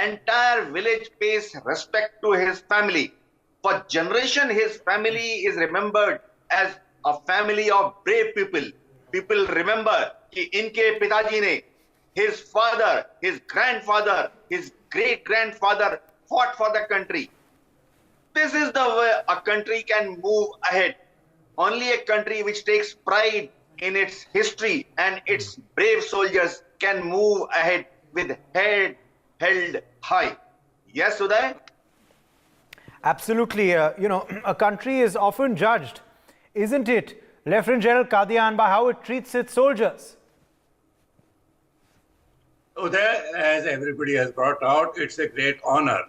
entire village pays respect to his family. For generation, his family is remembered as a family of brave people. People remember कि इनके पिताजी ने, his father, his grandfather, his great-grandfather fought for the country. This is the way a country can move ahead. Only a country which takes pride in its history and its brave soldiers can move ahead with head held high. Yes, Uday? Absolutely. A country is often judged, isn't it, Lieutenant General Qadian, by how it treats its soldiers? Uday, as everybody has brought out, it's a great honor.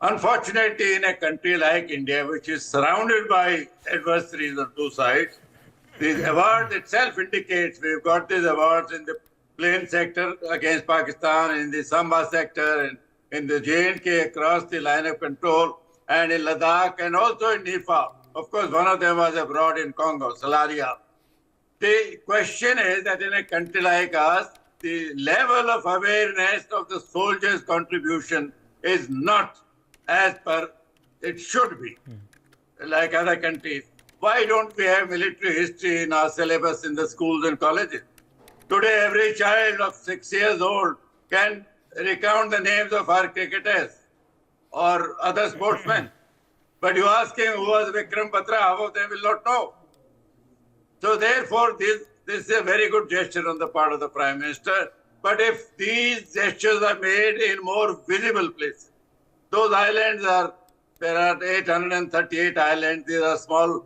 Unfortunately, in a country like India, which is surrounded by adversaries on two sides, this award itself indicates we've got these awards in the plain sector against Pakistan, in the Samba sector, and in the J&K across the line of control, and in Ladakh, and also in Nifa. Of course, one of them was abroad in Congo, Salaria. The question is that in a country like us, the level of awareness of the soldiers' contribution is not as per it should be, like other countries. Why don't we have military history in our syllabus in the schools and colleges? Today, every child of 6 years old can recount the names of our cricketers or other sportsmen. But you ask him who was Vikram Batra, half of them will not know. So therefore, this is a very good gesture on the part of the Prime Minister. But if these gestures are made in more visible places, those islands there are 838 islands, these are small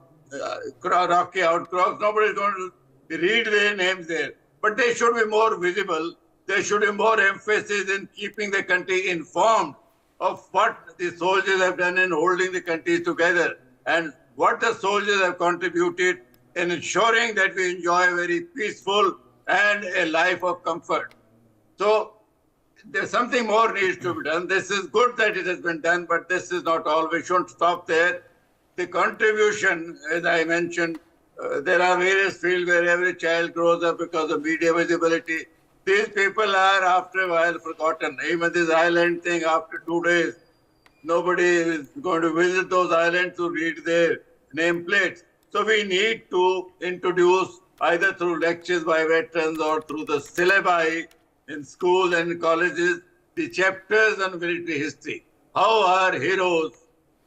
rocky outcrops, nobody is going to read their names there. But they should be more visible. There should be more emphasis in keeping the country informed of what the soldiers have done in holding the country together and what the soldiers have contributed in ensuring that we enjoy a very peaceful and a life of comfort. So there's something more needs to be done. This is good that it has been done, but this is not all. We shouldn't stop there. The contribution, as I mentioned, there are various fields where every child grows up because of media visibility. These people are after a while forgotten. Even this island thing, after 2 days, nobody is going to visit those islands to read their nameplates. So we need to introduce either through lectures by veterans or through the syllabi in schools and colleges, the chapters on military history. How our heroes,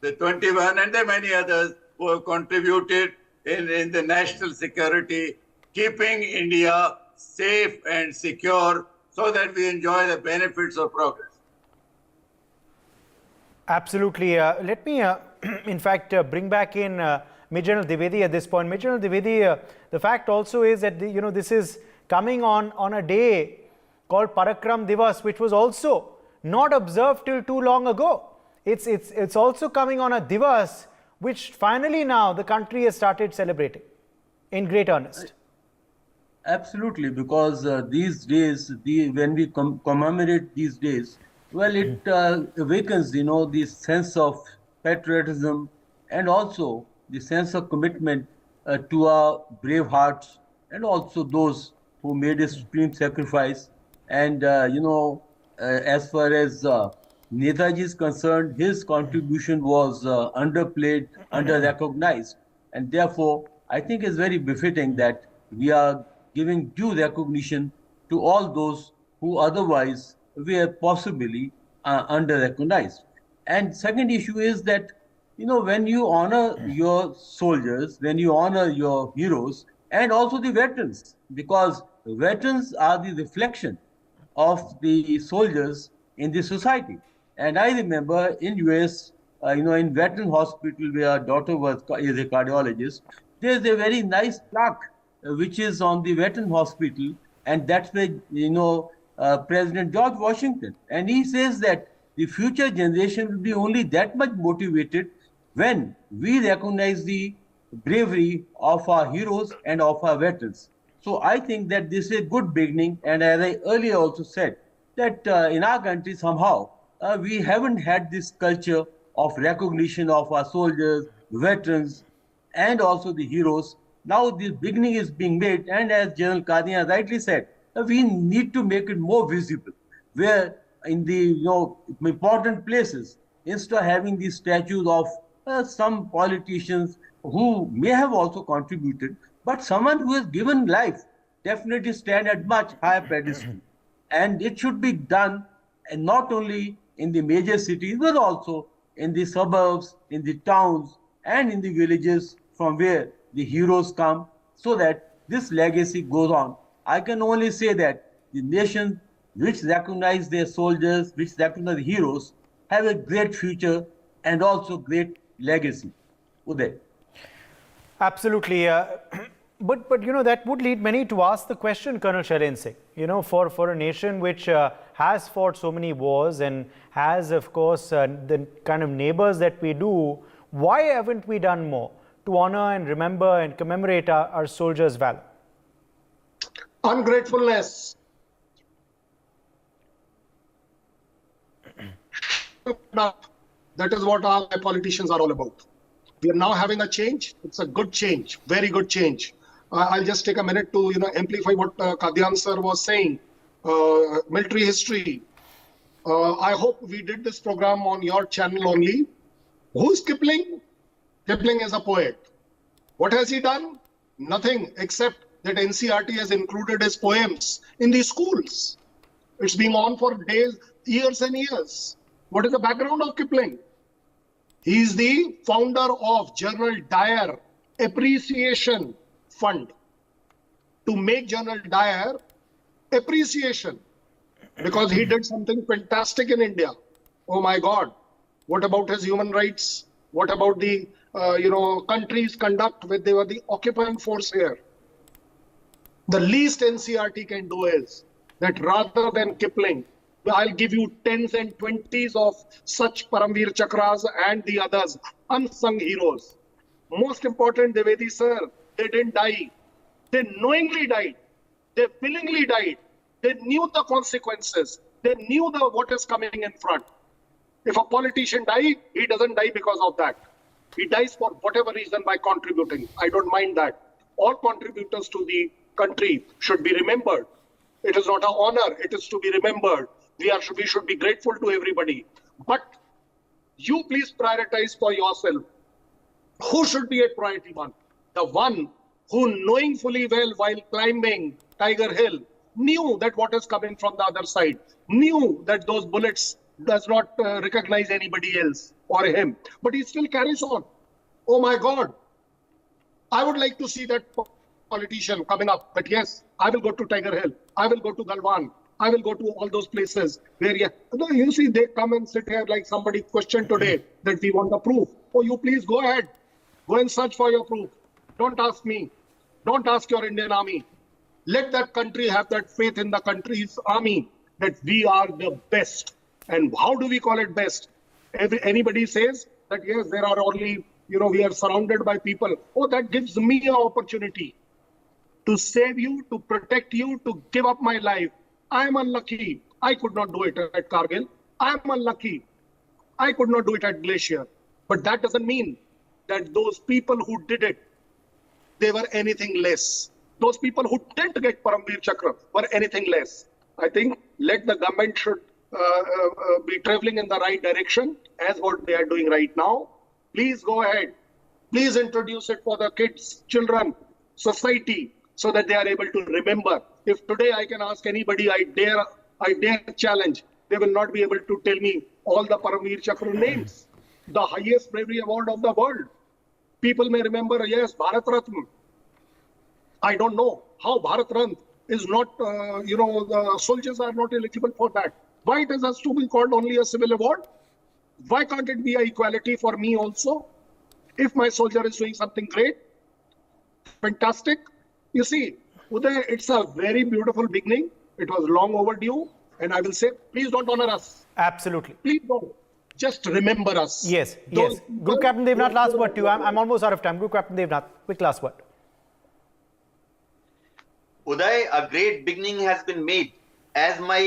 the 21 and the many others who have contributed in the national security, keeping India safe and secure so that we enjoy the benefits of progress. Absolutely. Let me, in fact, bring back in Major General Dwivedi at this point. Major General Dwivedi, the fact also is that, this is coming on a day called Parakram Divas, which was also not observed till too long ago. It's also coming on a Divas, which finally now the country has started celebrating in great earnest. Absolutely, because these days, when we commemorate these days, well, it awakens, the sense of patriotism and also the sense of commitment to our brave hearts and also those who made a supreme sacrifice. And, as far as Netaji is concerned, his contribution was underplayed, under-recognized. And therefore, I think it's very befitting that we are giving due recognition to all those who otherwise were possibly under-recognized. And second issue is that, when you honor your soldiers, when you honor your heroes, and also the veterans, because veterans are the reflection of the soldiers in the society. And I remember in US, in veteran hospital where our daughter is a cardiologist, there's a very nice plaque which is on the veteran hospital, and that's where President George Washington, and he says that the future generation will be only that much motivated when we recognize the bravery of our heroes and of our veterans. So I think that this is a good beginning, and as I earlier also said, that in our country somehow we haven't had this culture of recognition of our soldiers, veterans, and also the heroes. Now this beginning is being made, and as General Kadia rightly said, we need to make it more visible, where in the important places, instead of having these statues of some politicians who may have also contributed, but someone who has given life definitely stand at much higher pedestal. And it should be done, and not only in the major cities, but also in the suburbs, in the towns, and in the villages from where the heroes come, so that this legacy goes on. I can only say that the nations which recognize their soldiers, which recognize the heroes, have a great future and also great legacy. Uday. Absolutely. But that would lead many to ask the question, Colonel Sharen Singh, for a nation which has fought so many wars and has, of course, the kind of neighbors that we do, why haven't we done more to honor and remember and commemorate our soldiers' valor? Ungratefulness. That is what our politicians are all about. We are now having a change. It's a good change, very good change. I'll just take a minute to amplify what Kadian sir was saying. Military history. I hope we did this program on your channel only. Who's Kipling? Kipling is a poet. What has he done? Nothing except that NCERT has included his poems in the schools. It's been on for days, years and years. What is the background of Kipling? He is the founder of General Dyer Appreciation Fund, to make General Dyer appreciation, because he did something fantastic in India. Oh my God. What about his human rights? What about the country's conduct when they were the occupying force here? The least NCERT can do is that rather than Kipling, I'll give you 10s and 20s of such Paramveer Chakras and the others, unsung heroes. Most important, Devedi sir, they didn't die. They knowingly died. They willingly died. They knew the consequences. They knew what is coming in front. If a politician dies, he doesn't die because of that. He dies for whatever reason by contributing. I don't mind that. All contributors to the country should be remembered. It is not an honor. It is to be remembered. We should be grateful to everybody. But you please prioritize for yourself. Who should be a priority one? The one who, knowing fully well while climbing Tiger Hill, knew that what is coming from the other side, knew that those bullets does not recognize anybody else or him, but he still carries on. Oh my God. I would like to see that politician coming up, but yes, I will go to Tiger Hill. I will go to Galwan. I will go to all those places where you see they come and sit here like somebody questioned today that we want the proof. Oh, you please go ahead. Go and search for your proof. Don't ask me. Don't ask your Indian army. Let that country have that faith in the country's army that we are the best. And how do we call it best? Anybody says that yes, there are only, we are surrounded by people. Oh, that gives me an opportunity to save you, to protect you, to give up my life. I am unlucky. I could not do it at Kargil. I am unlucky. I could not do it at Glacier. But that doesn't mean that those people who did it, they were anything less. Those people who didn't get Paramveer Chakra were anything less. I think let the government should be traveling in the right direction as what they are doing right now. Please go ahead. Please introduce it for the kids, children, society, so that they are able to remember. If today I can ask anybody, I dare challenge, they will not be able to tell me all the Paramveer Chakra names. The highest bravery award of the world. People may remember, yes, Bharat Ratna. I don't know how Bharat is not, the soldiers are not eligible for that. Why it has to be called only a civil award? Why can't it be a equality for me also? If my soldier is doing something great, fantastic. You see, Uday, it's a very beautiful beginning. It was long overdue. And I will say, please don't honor us. Absolutely. Please don't. Just remember us. Yes, yes. Group Captain Devnath, last word to you. I'm almost out of time. Group Captain Devnath, quick last word. Uday, a great beginning has been made. As my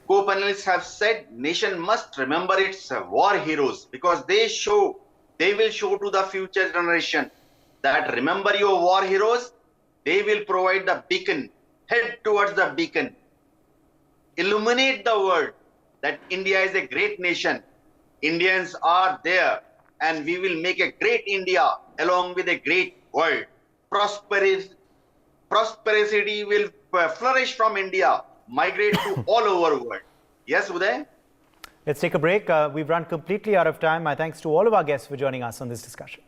co-panelists have said, nation must remember its war heroes because they will show to the future generation that remember your war heroes. They will provide the beacon. Head towards the beacon. Illuminate the world that India is a great nation. Indians are there and we will make a great India along with a great world. Prosperity will flourish from India, migrate to all over the world. Yes, Uday? Let's take a break. We've run completely out of time. My thanks to all of our guests for joining us on this discussion.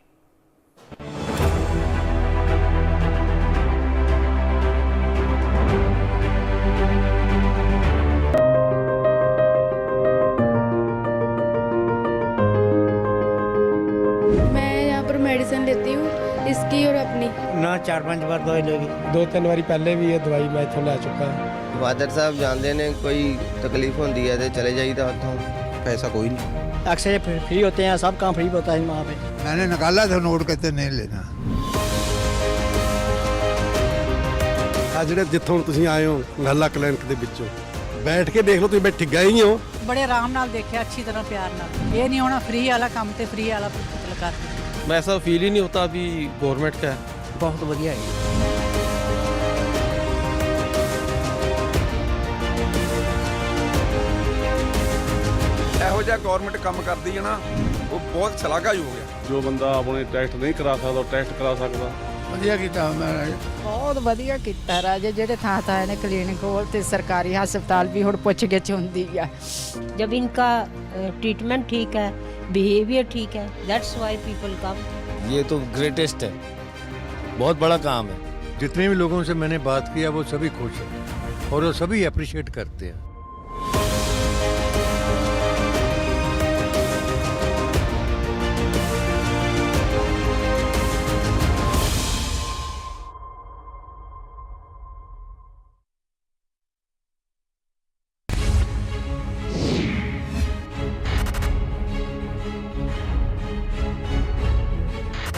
Medicine लेती हूँ इसकी और अपनी ना 4-5 बार दवाई लेगी 2-3 बारी पहले भी ये दवाई मैं इत्थों ले चुका हूँ फादर साहब जानते ने कोई तकलीफ होती है तो चले जाइए उतों पैसा कोई नहीं अक्सर फ्री होते हैं सब काम फ्री होता है वहाँ पे मैंने निकाला था नोट कहते नहीं लेना आ ਜਿਹੜੇ ਜਿੱਥੋਂ ਤੁਸੀਂ ਆਏ ਹੋ ਗੱਲਾ ਕਲੀਨਿਕ ਦੇ ਵਿੱਚੋਂ ਬੈਠ ਕੇ ਦੇਖ ਲਓ ਤੁਸੀਂ ਬੈਠੇ ਗਏ ਹੀ ਹੋ बड़े आराम नाल देखा अच्छी तरह प्यार नाल ये नहीं होना फ्री वाला काम ते फ्री वाला कर ऐसा फील ही नहीं होता अभी गवर्नमेंट का है बहुत बढ़िया है ਇਹੋ ਜਿਹਾ ਗਵਰਨਮੈਂਟ ਕੰਮ ਕਰਦੀ ਹੈ ਨਾ ਉਹ ਬਹੁਤ ਸ਼ਲਾਘਾਯੋਗ ਹੈ ਜੋ ਬੰਦਾ ਆਪਣੇ ਟੈਸਟ ਨਹੀਂ ਕਰਾ ਸਕਦਾ ਉਹ ਟੈਸਟ ਕਰਾ ਸਕਦਾ ਵਧੀਆ ਕੀਤਾ ਮੈਂ ਬਹੁਤ ਵਧੀਆ ਕੀਤਾ ਰਾਜੇ ਜਿਹੜੇ ਥਾਂ ਥਾਂ ਨੇ ਕਲੀਨਿਕ ਹੋਲ ਤੇ ਸਰਕਾਰੀ ਹਸਪਤਾਲ ਵੀ ਹੁਣ ਪੁੱਛ ਗਿੱਛ ਹੁੰਦੀ ਆ जब इनका ट्रीटमेंट ठीक है बिहेवियर ठीक है दैट्स व्हाई पीपल कम ये तो ग्रेटेस्ट है बहुत बड़ा काम है जितने भी लोगों से मैंने बात किया वो सभी खुश हैं और वो सभी अप्रिशिएट करते हैं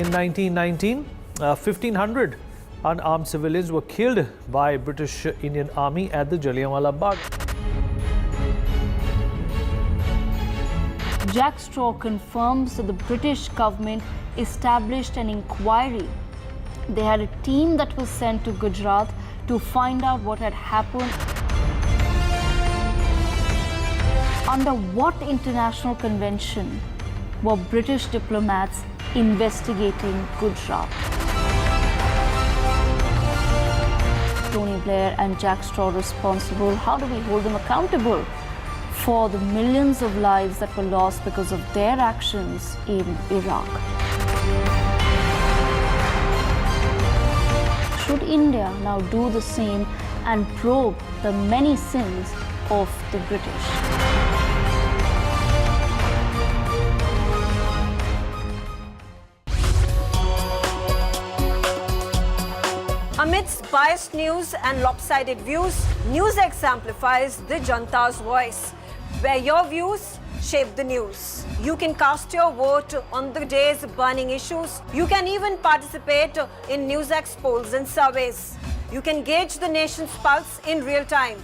In 1919, 1,500 unarmed civilians were killed by British Indian Army at the Jallianwala Bagh. Jack Straw confirms that the British government established an inquiry. They had a team that was sent to Gujarat to find out what had happened. Under what international convention were British diplomats investigating Gujarat? Tony Blair and Jack Straw responsible. How do we hold them accountable for the millions of lives that were lost because of their actions in Iraq? Should India now do the same and probe the many sins of the British? Amidst biased news and lopsided views, NewsX amplifies the Janta's voice, where your views shape the news. You can cast your vote on the day's burning issues. You can even participate in NewsX polls and surveys. You can gauge the nation's pulse in real time.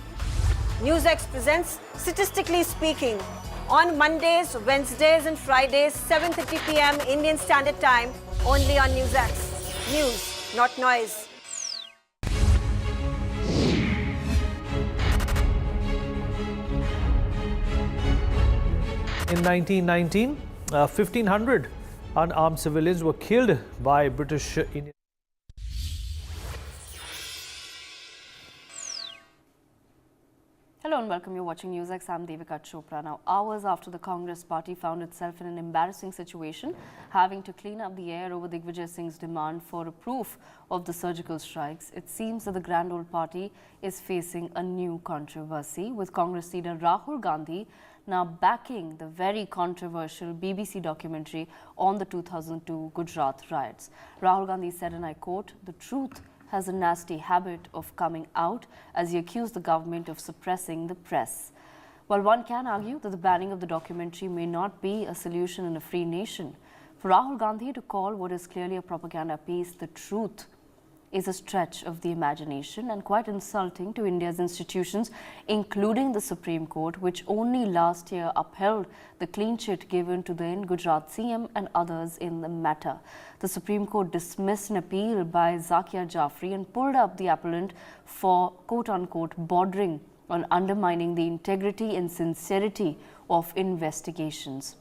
NewsX presents Statistically Speaking on Mondays, Wednesdays and Fridays, 7:30 p.m. Indian Standard Time, only on NewsX. News, not noise. In 1919, 1,500 unarmed civilians were killed by British Indian. Hello, and welcome. You're watching NewsX. I'm Devika Chopra. Now, hours after the Congress party found itself in an embarrassing situation, having to clean up the air over Digvijaya Singh's demand for a proof of the surgical strikes, it seems that the grand old party is facing a new controversy, with Congress leader Rahul Gandhi now backing the very controversial BBC documentary on the 2002 Gujarat riots. Rahul Gandhi said, and I quote, "The truth has a nasty habit of coming out," as he accused the government of suppressing the press. While one can argue that the banning of the documentary may not be a solution in a free nation, for Rahul Gandhi to call what is clearly a propaganda piece the truth is a stretch of the imagination and quite insulting to India's institutions, including the Supreme Court, which only last year upheld the clean chit given to then Gujarat CM and others in the matter. The Supreme Court dismissed an appeal by Zakia Jafri and pulled up the appellant for quote-unquote bordering on undermining the integrity and sincerity of investigations.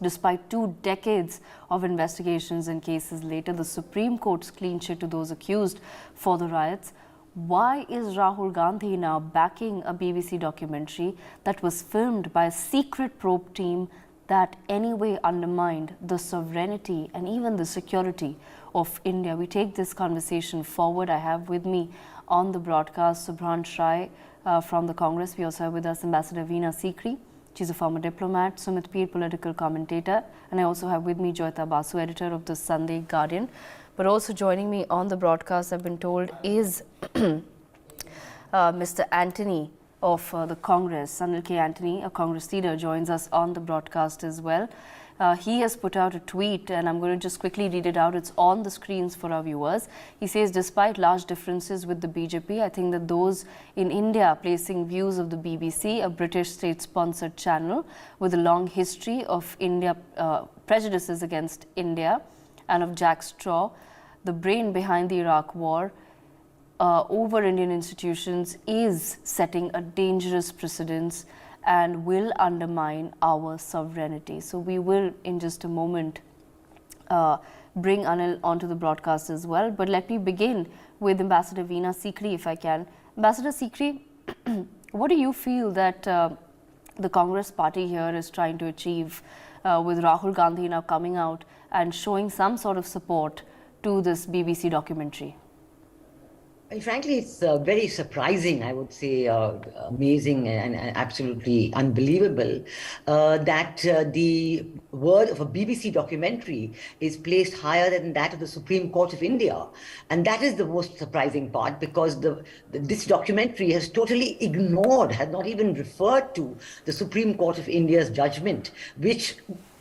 Despite 2 decades of investigations and cases later, the Supreme Court's clean chit to those accused for the riots, why is Rahul Gandhi now backing a BBC documentary that was filmed by a secret probe team that anyway undermined the sovereignty and even the security of India? We take this conversation forward. I have with me on the broadcast Subhrant Rai from the Congress. We also have with us Ambassador Veena Sikri. She's a former diplomat, Sumit Peer, political commentator, and I also have with me Joyita Basu, editor of the Sunday Guardian. But also joining me on the broadcast, I've been told, is Mr. Anthony of the Congress. Anil K. Anthony, a Congress leader, joins us on the broadcast as well. He has put out a tweet, and I'm going to just quickly read it out. It's on the screens for our viewers. He says, despite large differences with the BJP, I think that those in India placing views of the BBC, a British state-sponsored channel with a long history of India prejudices against India, and of Jack Straw, the brain behind the Iraq war, over Indian institutions, is setting a dangerous precedence and will undermine our sovereignty. So we will, in just a moment, bring Anil onto the broadcast as well. But let me begin with Ambassador Veena Sikri, if I can. Ambassador Sikri, what do you feel that the Congress party here is trying to achieve with Rahul Gandhi now coming out and showing some sort of support to this BBC documentary? Frankly, it's very surprising, I would say, amazing and absolutely unbelievable that the word of a BBC documentary is placed higher than that of the Supreme Court of India. And that is the most surprising part, because this documentary has totally ignored, has not even referred to the Supreme Court of India's judgment, which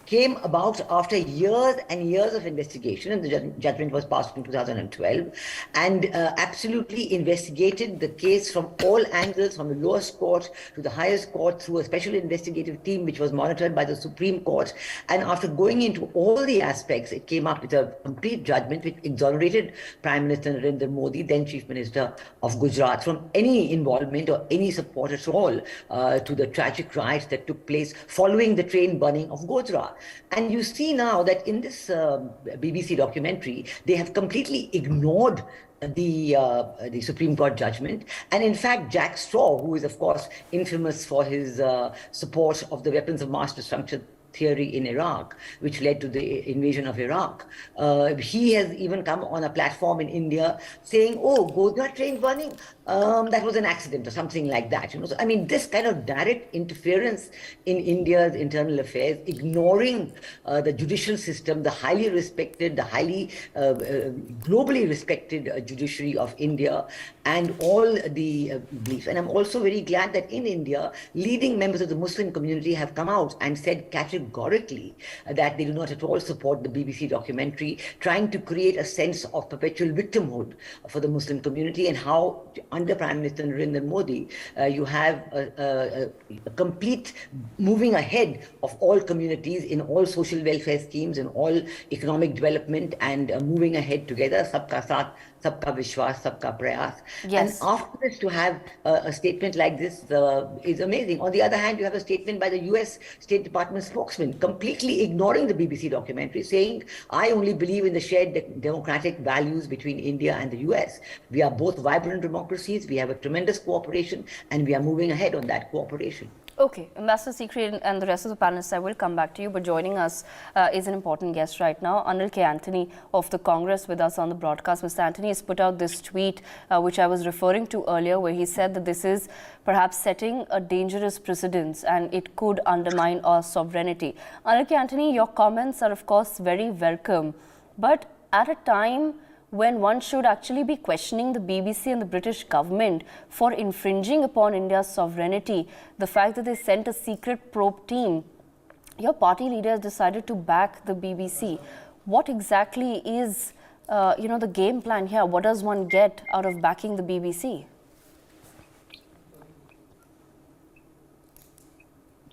came about after years and years of investigation, and the judgment was passed in 2012, and absolutely investigated the case from all angles, from the lowest court to the highest court, through a special investigative team which was monitored by the Supreme Court. And after going into all the aspects, it came up with a complete judgment which exonerated Prime Minister Narendra Modi, then Chief Minister of Gujarat, from any involvement or any support at all to the tragic riots that took place following the train burning of Gujarat. And you see now that in this BBC documentary, they have completely ignored the Supreme Court judgment. And in fact, Jack Straw, who is of course infamous for his support of the weapons of mass destruction theory in Iraq, which led to the invasion of Iraq, he has even come on a platform in India saying, oh, Gujarat train burning, that was an accident or something like that. So, I mean, this kind of direct interference in India's internal affairs, ignoring the judicial system, the highly respected, the highly globally respected judiciary of India, and all the beliefs. And I'm also very glad that in India, leading members of the Muslim community have come out and said categorically that they do not at all support the BBC documentary, trying to create a sense of perpetual victimhood for the Muslim community, and how under Prime Minister Narendra Modi, you have a complete moving ahead of all communities in all social welfare schemes, in all economic development, and moving ahead together, sabka saath, sabka vishwas, sabka prayas. And after this, to have a statement like this is amazing. On the other hand, you have a statement by the US State Department spokesman completely ignoring the BBC documentary, saying, I only believe in the shared democratic values between India and the US. We are both vibrant democracies. We have a tremendous cooperation, and we are moving ahead on that cooperation. Okay, Ambassador Sikri and the rest of the panelists, I will come back to you, but joining us is an important guest right now, Anil K. Anthony of the Congress with us on the broadcast. Mr. Anthony has put out this tweet, which I was referring to earlier, where he said that this is perhaps setting a dangerous precedence and it could undermine our sovereignty. Anil K. Anthony, your comments are of course very welcome, but at a time when one should actually be questioning the BBC and the British government for infringing upon India's sovereignty, the fact that they sent a secret probe team, your party leader has decided to back the BBC. What exactly is, the game plan here? What does one get out of backing the BBC?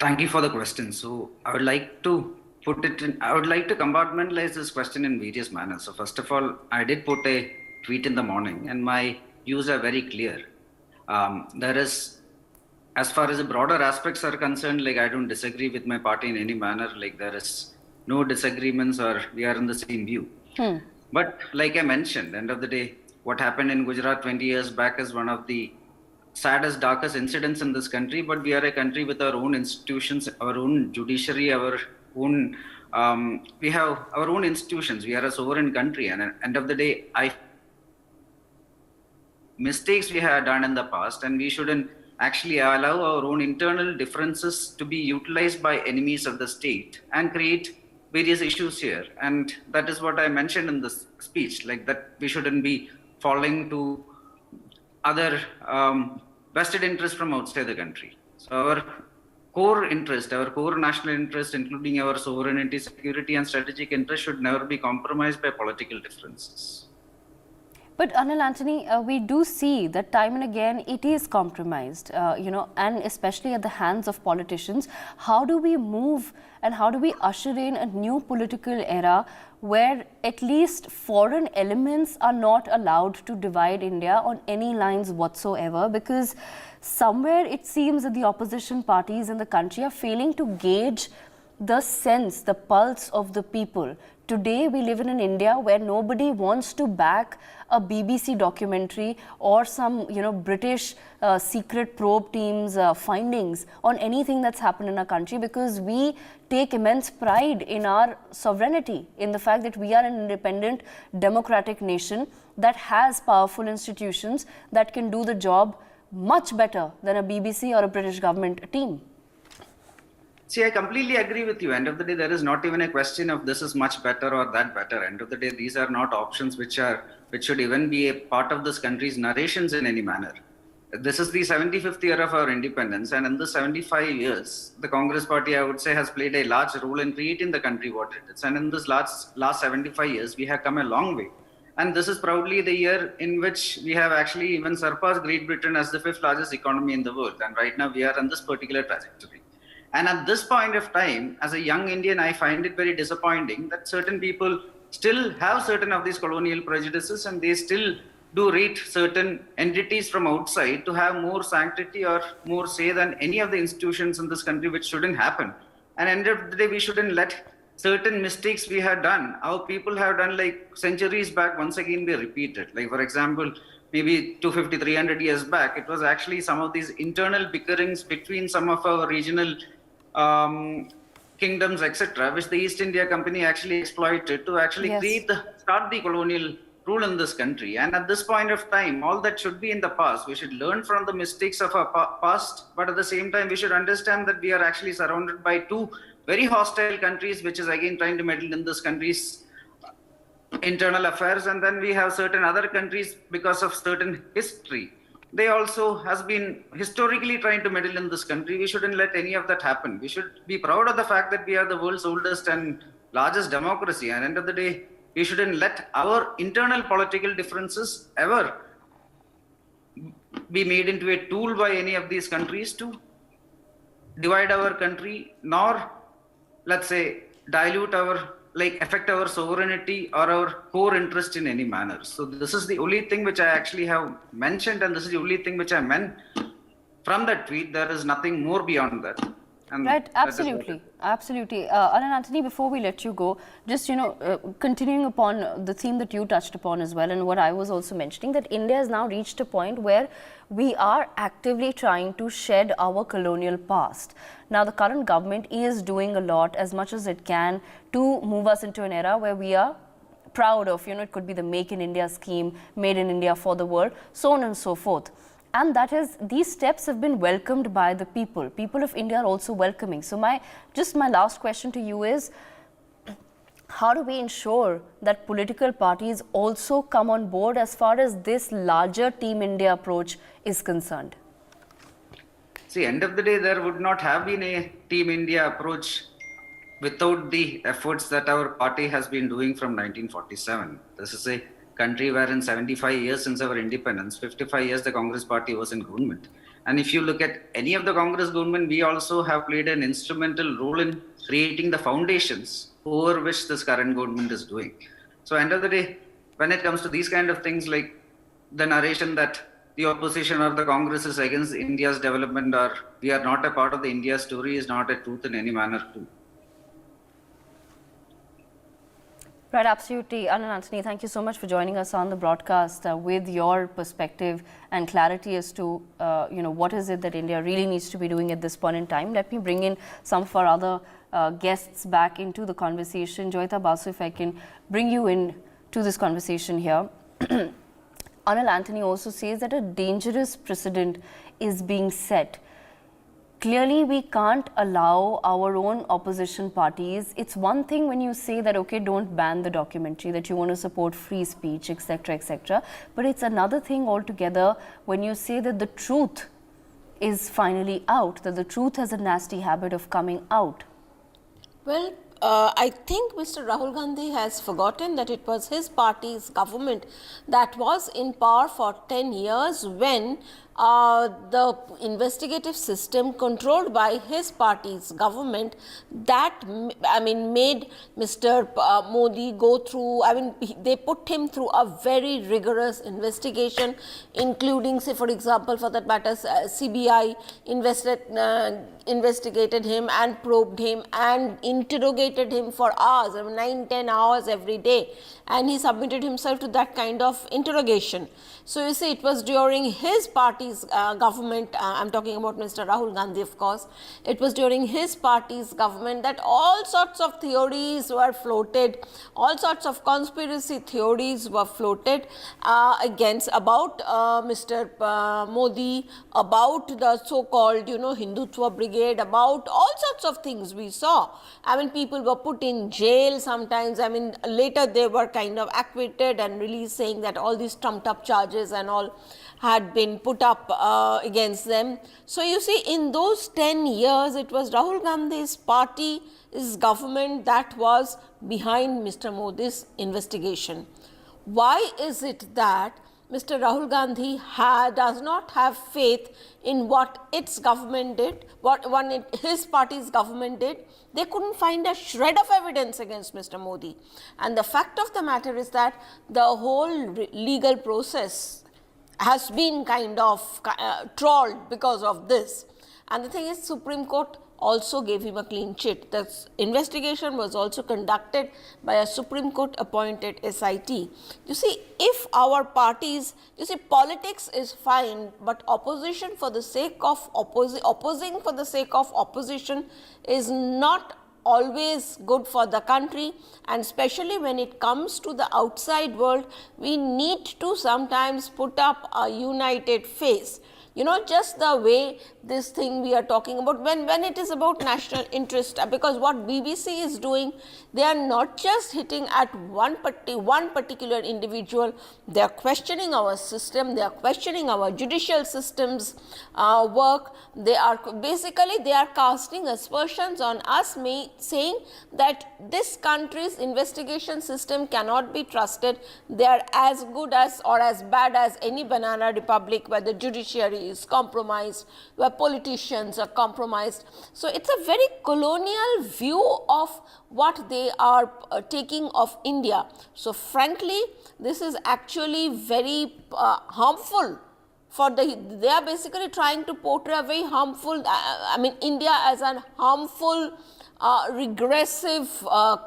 Thank you for the question. So I would like to compartmentalize this question in various manners. So first of all, I did put a tweet in the morning and my views are very clear. There is, as far as the broader aspects are concerned, like I don't disagree with my party in any manner, like there is no disagreements or we are in the same view. But like I mentioned, end of the day, what happened in Gujarat 20 years back is one of the saddest, darkest incidents in this country, but we are a country with our own institutions, our own judiciary, we have our own institutions. We are a sovereign country, and at the end of the day, mistakes we have done in the past, and we shouldn't actually allow our own internal differences to be utilized by enemies of the state and create various issues here. And that is what I mentioned in this speech, like that we shouldn't be falling to other vested interests from outside the country. So our core interest, our core national interest, including our sovereignty, security and strategic interest, should never be compromised by political differences. But Anil Anthony, we do see that time and again it is compromised, and especially at the hands of politicians. How do we move and how do we usher in a new political era where at least foreign elements are not allowed to divide India on any lines whatsoever? Because somewhere it seems that the opposition parties in the country are failing to gauge the sense, the pulse of the people. Today we live in an India where nobody wants to back a BBC documentary or some British secret probe team's findings on anything that's happened in our country, because we take immense pride in our sovereignty, in the fact that we are an independent democratic nation that has powerful institutions that can do the job much better than a BBC or a British government team. See, I completely agree with you. End of the day, there is not even a question of this is much better or that better. End of the day, these are not options which should even be a part of this country's narrations in any manner. This is the 75th year of our independence, and in the 75 years, the Congress party, I would say, has played a large role in creating the country what it is. And in this last 75 years, we have come a long way. And this is probably the year in which we have actually even surpassed Great Britain as the 5th largest economy in the world. And right now, we are on this particular trajectory. And at this point of time, as a young Indian, I find it very disappointing that certain people still have certain of these colonial prejudices, and they still do rate certain entities from outside to have more sanctity or more say than any of the institutions in this country, which shouldn't happen. And at the end of the day, we shouldn't let certain mistakes we have done, our people have done like centuries back, once again be repeated. Like, for example, maybe 250, 300 years back, it was actually some of these internal bickerings between some of our regional kingdoms, etc., which the East India Company actually exploited to actually start the colonial rule in this country. And at this point of time, all that should be in the past. We should learn from the mistakes of our past, but at the same time, we should understand that we are actually surrounded by two very hostile countries, which is again trying to meddle in this country's internal affairs. And then we have certain other countries, because of certain history, they also has been historically trying to meddle in this country. We shouldn't let any of that happen. We should be proud of the fact that we are the world's oldest and largest democracy. And at the end of the day, we shouldn't let our internal political differences ever be made into a tool by any of these countries to divide our country, nor, let's say, dilute our like affect our sovereignty or our core interest in any manner. So this is the only thing which I actually have mentioned, and this is the only thing which I meant from that tweet. There is nothing more beyond that. And right, absolutely, absolutely. Anand Anthony, before we let you go, just continuing upon the theme that you touched upon as well, and what I was also mentioning, that India has now reached a point where we are actively trying to shed our colonial past. Now, the current government is doing a lot, as much as it can, to move us into an era where we are proud of, it could be the Make in India scheme, Made in India for the world, so on and so forth. And these steps have been welcomed by the people. People of India are also welcoming. So my last question to you is, how do we ensure that political parties also come on board as far as this larger Team India approach is concerned? See, end of the day, there would not have been a Team India approach without the efforts that our party has been doing from 1947. This is a country where in 75 years since our independence, 55 years the Congress party was in government. And if you look at any of the Congress government, we also have played an instrumental role in creating the foundations over which this current government is doing. So end of the day, when it comes to these kind of things, like the narration that the opposition or the Congress is against India's development, or we are not a part of the India story, is not a truth in any manner too. Right, absolutely. Anand Anthony, thank you so much for joining us on the broadcast with your perspective and clarity as to, what is it that India really needs to be doing at this point in time. Let me bring in some of our other guests back into the conversation. Joyita Basu, if I can bring you in to this conversation here. Anand Anthony also says that a dangerous precedent is being set. Clearly, we can't allow our own opposition parties. It's one thing when you say that, okay, don't ban the documentary, that you want to support free speech, etc., etc. But it's another thing altogether when you say that the truth is finally out, that the truth has a nasty habit of coming out. Well, I think Mr. Rahul Gandhi has forgotten that it was his party's government that was in power for 10 years when the investigative system controlled by his party's government made Mr. Modi go through, they put him through a very rigorous investigation, including, say, for example, for that matter, CBI investigated him and probed him and interrogated him for hours, 9-10 hours every day, and he submitted himself to that kind of interrogation. So you see, it was during his party's government, I'm talking about Mr. Rahul Gandhi, of course, it was during his party's government that all sorts of theories were floated, all sorts of conspiracy theories were floated about Mr. Modi, about the so-called, Hindutva brigade, about all sorts of things we saw. People were put in jail sometimes. Later they were kind of acquitted and released, saying that all these trumped up charges and all had been put up against them. So you see, in those 10 years, it was Rahul Gandhi's party, his government that was behind Mr. Modi's investigation. Why is it that Mr. Rahul Gandhi does not have faith in what its government did, his party's government did? They couldn't find a shred of evidence against Mr. Modi. And the fact of the matter is that the whole legal process has been kind of trolled because of this. And the thing is, Supreme Court also gave him a clean chit. The investigation was also conducted by a Supreme Court appointed SIT. You see, if our parties, politics is fine, but opposition for the sake of opposing for the sake of opposition is not always good for the country, and especially when it comes to the outside world, we need to sometimes put up a united face. Just the way this thing we are talking about, when it is about national interest, because what BBC is doing, they are not just hitting at one particular individual, they are questioning our system, they are questioning our judicial system's work, they are casting aspersions on us, saying that this country's investigation system cannot be trusted, they are as good as or as bad as any banana republic where the judiciary is compromised, where politicians are compromised. So it's a very colonial view of what they are taking of India. So frankly, this is actually very harmful for they are basically trying to portray a very harmful, India as a harmful, regressive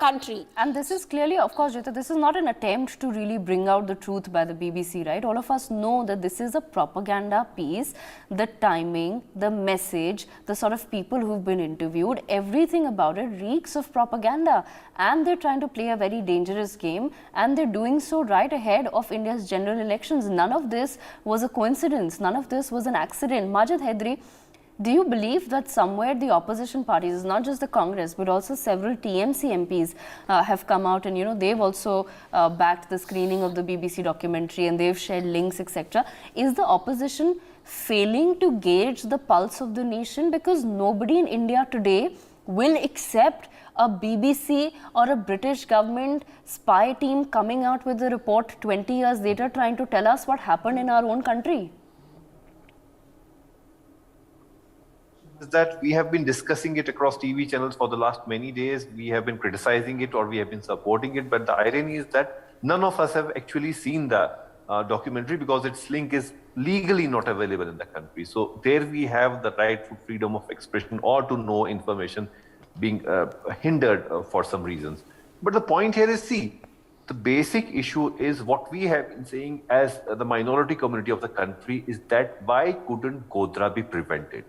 country. And this is clearly, of course, Jyoti, this is not an attempt to really bring out the truth by the BBC, right? All of us know that this is a propaganda piece. The timing, the message, the sort of people who've been interviewed, everything about it reeks of propaganda. And they're trying to play a very dangerous game, and they're doing so right ahead of India's general elections. None of this was a coincidence. None of this was an accident. Majid Hydari, do you believe that somewhere the opposition parties, not just the Congress, but also several TMC MPs have come out and, they've also backed the screening of the BBC documentary and they've shared links, etc. Is the opposition failing to gauge the pulse of the nation? Because nobody in India today will accept a BBC or a British government spy team coming out with a report 20 years later trying to tell us what happened in our own country. Is that we have been discussing it across TV channels for the last many days. We have been criticizing it or we have been supporting it. But the irony is that none of us have actually seen the documentary because its link is legally not available in the country. So there we have the right to freedom of expression or to know information being hindered for some reasons. But the point here is, see, the basic issue is what we have been saying as the minority community of the country is that why couldn't Godhra be prevented?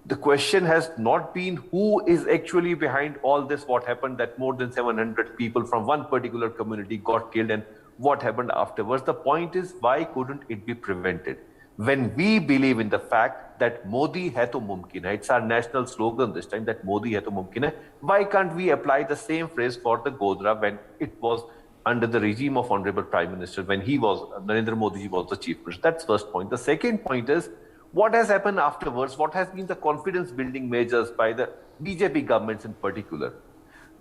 The question has not been who is actually behind all this, what happened that more than 700 people from one particular community got killed and what happened afterwards. The point is why couldn't it be prevented? When we believe in the fact that Modi hai to mumkin hai, it's our national slogan this time that Modi hai to mumkin hai, why can't we apply the same phrase for the Godhra when it was under the regime of Honorable Prime Minister, when he was, Narendra Modi ji was the Chief Minister? That's first point. The second point is, what has happened afterwards? What has been the confidence building measures by the BJP governments in particular?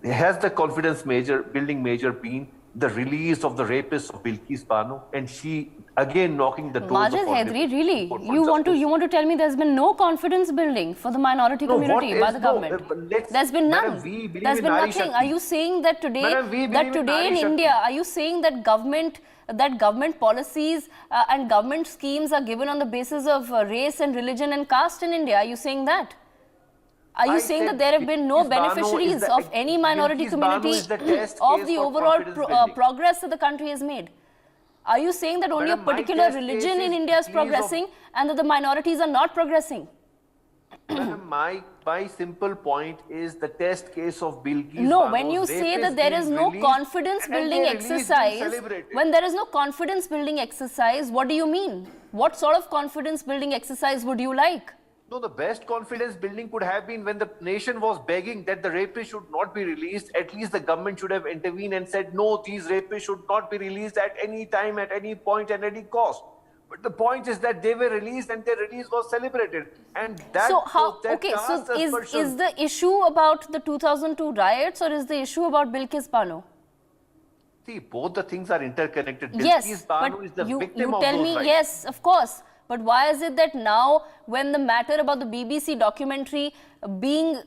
Has the confidence building measure been the release of the rapist of Bilkis Bano and she again knocking the doors Majid Hydari, really? You want to tell me there's been no confidence building for the minority community by the government? There's been none. There's been nothing. Are you saying that today in India, are you saying that government policies and government schemes are given on the basis of race and religion and caste in India? Are you saying that? Are you saying that there have been no beneficiaries of any minority community of the overall progress that the country has made? Are you saying that only a particular religion in India is progressing and that the minorities are not progressing? My simple point is the test case of Bilkis. No, when you say that there is no confidence building exercise, when there is no confidence building exercise, what do you mean? What sort of confidence building exercise would you like? No, the best confidence building could have been when the nation was begging that the rapists should not be released. At least the government should have intervened and said, no, these rapists should not be released at any time, at any point, at any cost. But the point is that they were released and their release was celebrated. And that is the issue about the 2002 riots or is the issue about Bilkis Bano? See, both the things are interconnected. Yes, Bilkis Bano is the victim of you tell those me, riots. yes, of course. But why is it that now, when the matter about the BBC documentary being,